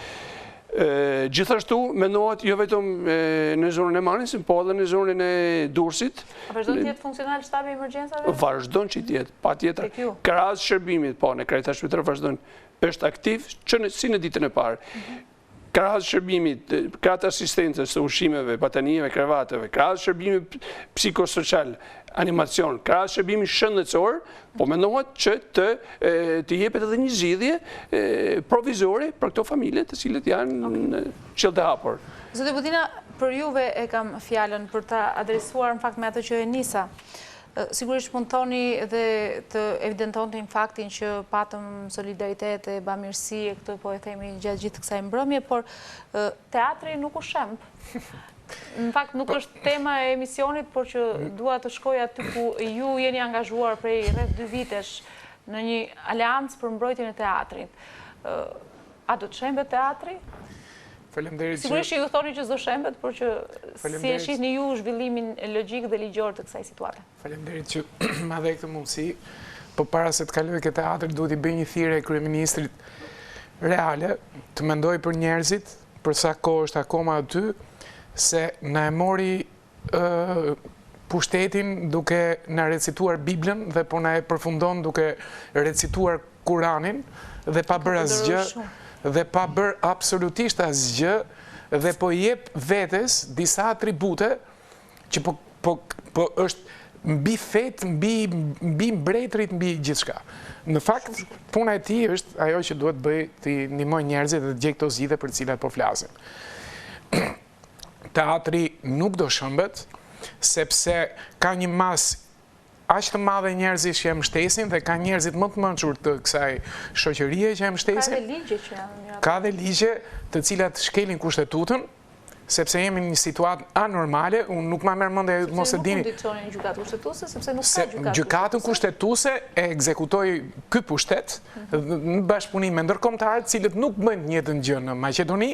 Gjithashtu mendohet jo vetëm në zonën e Manisit, po edhe në zonën e Durrësit. A vazhdon të jetë funksional shtabi i emergjencave? Vazhdon që të jetë, patjetër. Krahas shërbimit, po në Caritas Shqiptar vazhdon, është aktiv si në ditën e parë. Krahas shërbimit, kratë asistencës së ushqimeve, batanijeve, krevateve, krahas shërbimit psikosocial, animacion, krahas shërbimit shëndetësor, po mendohet që të jepet edhe një zgjidhje provizore për këto familje të cilët janë në qell të hapur. Zoti Budina, për juve e kam fjalën për ta adresuar në fakt me atë që e nisa. Sigurisht mund thoni dhe të evidentonte faktin që patëm Solidaritet e Bamiresi e këtë po e themi gjatë gjithë kësaj mbrëmje, por teatri nuk u shemb. Në fakt nuk është tema e emisionit, por që dua të shkoj aty ku ju jeni angazhuar prej rreth 2 vitesh në një aleancë për mbrojtjen e teatrit. A do të shembet teatri? Sigurisht që ju thoni që s'do shembet, por që si e shihni ju zhvillimin logjik dhe ligjor të kësaj situate. Faleminderit që ma dhe këtë mundësi, po para se të kaloj këtë teatr, duhet i bëj një thirrje kryeministrit reale, të mendoj për njerëzit, për sa kohë është akoma aty, se na e mori pushtetin duke na recituar Biblën dhe po na e përfundon duke recituar Kuranin dhe pa bërë asgjë, dhe pa bërë absolutisht asgjë dhe po jep vetes disa atribute që po është mbi fet, mbi mbretërit, mbi gjithçka. Në fakt, puna e tij është ajo që duhet bëj të ndihmoj njerëzit dhe të gjej këto zgjidhje për të cilat po flasim. Teatri nuk do shëmbet, sepse ka një masë aq të madhe njerëzish që e mbështesin dhe ka njerëzit më të mençur të kësaj shoqërie që e mbështesin. Ka dhe ligje të cilat shkelin kushtetutën, sepse jemi në një situatë anormale, unë nuk ma merr mendje mos e dini. Nuk kondicionin gjykatë kushtetuese, sepse nuk ka gjykatë. Gjykatën kushtetuese e ekzekutoi ky pushtet në bashkëpunim me ndërkombëtarët, cilët nuk bëjnë të njëjtën gjë në Maqedoni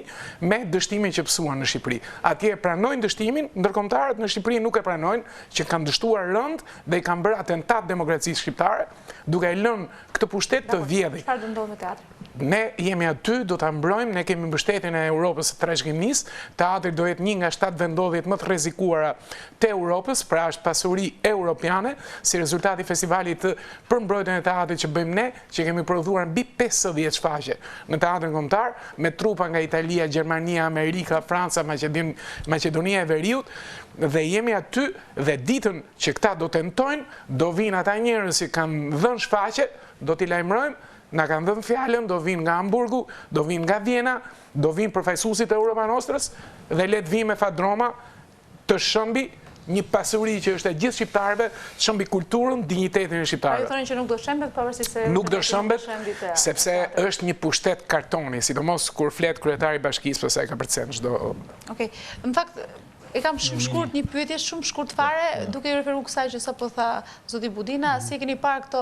me dështimin që pësuan në Shqipëri. Atje e pranojnë dështimin, ndërkombëtarët në Shqipëri nuk e pranojnë, që kanë dështuar rënd dhe i kanë bërë atentat demokracisë shqiptare, duke i lënë këtë pushtet të vjedhë. Çfarë do ndodhë me teatrin? Ne jemi aty, do ta mbrojmë, ne kemi mbështetjen e Europës së trashëgimisë. Teatri do jetë një nga 7 vendodhjet më të rrezikuara të Europës, pra është pasuri europiane, si rezultati i festivalit të për mbrojtjen e teatrit që bëjmë ne, që kemi prodhuar mbi 50 shfaqje në teatrin kombëtar, me trupa nga Italia, Gjermania, Amerika, Franca, Maqedonia e Veriut, dhe jemi aty dhe ditën që këta do tentojnë, do vinë ata njerëz që kanë dhënë shfaqje, do t'i lajmërojmë. Na kanë dhënë fjalën, do vinë nga Hamburgu, do vinë nga Vjena, do vinë përfaqësuesit e Europa Nostrës dhe le të vinë me fadroma të shëmbi një pasuri që është e gjithë shqiptarëve, të shëmbi kulturën, dinjitetin e shqiptarëve. Ju thonë që nuk do shëmbet pavarësisht se nuk do shëmbet, sepse është një pushtet kartoni, sidomos kur flet kryetari i bashkisë, pse ka përcen çdo. Okej, në fakt e kam shumë shkurt një pyetje shumë shkurt fare, duke i referuar kësaj që sapo tha zoti Budina, si e keni parë këto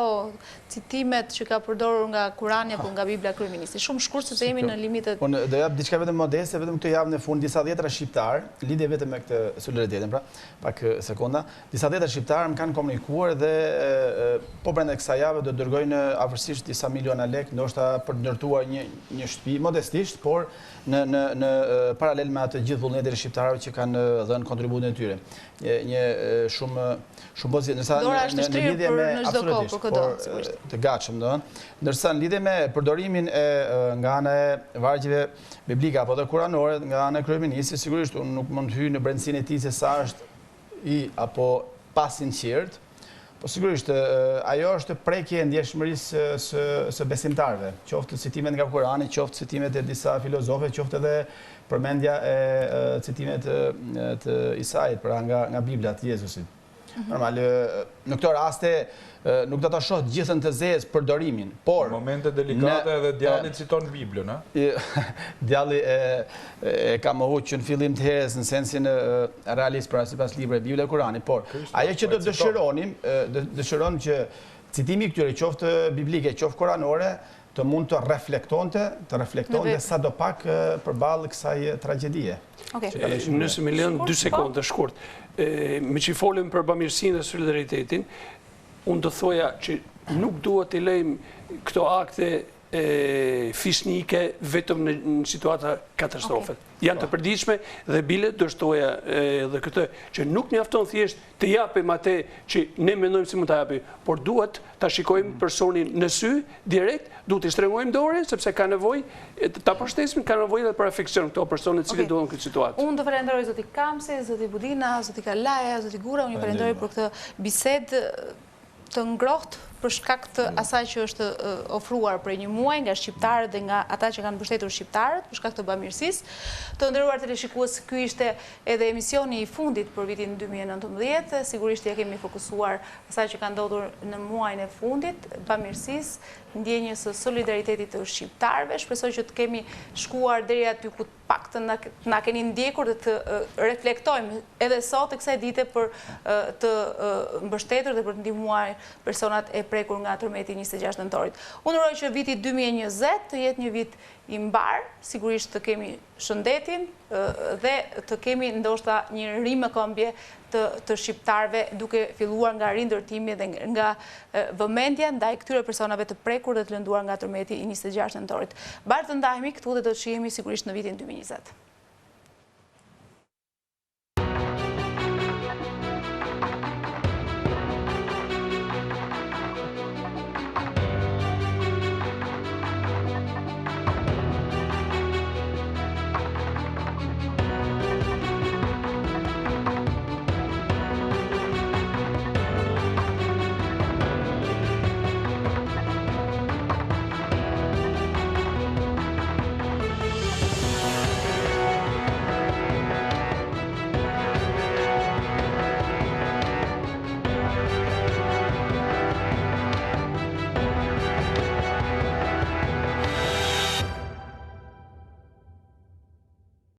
citimet që ka përdorur nga Kurani apo nga Bibla kryeministri? Shumë shkurt sepse jemi në limitet. Unë do jap diçka vetëm modeste, vetëm këtë javë në fund disa dhjetra shqiptar, lidhje vetëm me këtë solidaritetin, pra, pak sekonda, disa dhjetra shqiptar më kanë komunikuar dhe po brenda kësaj jave do dërgojnë afërsisht disa miliona lekë, ndoshta për të ndërtuar një shtëpi modestisht, por në paralel me atë gjithë vullnetin e shqiptarëve që kanë dhënë kontributin e tyre. Një shumë pozitiv, në lidhje me absolutisht, por të gatshëm, ndërsa në lidhje me përdorimin nga ana e vargjeve biblike apo dhe kuranore, nga ana e kryeministit, sigurisht unë nuk mund të hyj në brendësinë e tij se sa është i apo pa sinqert, po sigurisht ajo është prekje e ndjeshmërisë së besimtarëve, qoftë citimet nga Kurani, qoftë citimet e disa filozofëve, qoftë edhe përmendja e citimet të Isait, pra nga Bibla të Jezusit. Normal, në këto raste nuk do ta shoh gjithën të zezë përdorimin, por në momente delikate edhe djalli citon Biblën, a? Djalli e ka mohuar që në fillim të herës në sensin realist pra sipas librit e Bibla e Kuranit, por ajo që do dëshironim që citimi i këtyre qoftë biblike, qoftë kuranore, të mund të reflektonte sadopak përballë kësaj tragjedie. Nëse më lën 2 sekonda shkurt. Me që folim për bamirësinë dhe solidaritetin, unë do thoja që nuk duhet të lejmë këto akte fisnike vetëm në situata katastrofe. Janë të përditshme dhe bile do shtoja edhe këtë që nuk mjafton thjesht të japim atë që ne mendojmë si mund ta japim, por duhet ta shikojmë personin në sy direkt, duhet i shtrëngojmë dorën sepse ka nevojë ta përshtasim, ka nevojë edhe për afeksion këto persone të cilët duhen këtë situatë. Unë do falenderoj zoti Kamsi, zoti Budina, zoti Kalaja, zoti Gura, unë ju falenderoj për këtë bisedë të ngrohtë për shkak të asaj që është ofruar prej një muaj nga shqiptarët dhe nga ata që kanë mbështetur shqiptarët për shkak të bamirësisë. Të nderuar teleshikues, ky ishte edhe emisioni i fundit për vitin 2019. Sigurisht ja kemi fokusuar asaj që ka ndodhur në muajin e fundit, bamirësisë, ndjenjës së solidaritetit të shqiptarëve. Shpresoj që të kemi shkuar deri aty ku paktën na keni ndjekur dhe të reflektojmë edhe sot e kësaj dite për të mbështetur dhe për të ndihmuar personat e prekur nga tërmeti 26 nëntorit. Unë uroj që viti 2020 të jetë një vit i mbar, sigurisht të kemi shëndetin dhe të kemi ndoshta një rimëkombje të shqiptarëve duke filluar nga rindërtimi dhe nga vëmendja ndaj këtyre personave të prekur dhe të lënduar nga tërmeti i 26 nëntorit. Bashkë të ndajemi këtu dhe do të shihemi sigurisht në vitin 2020.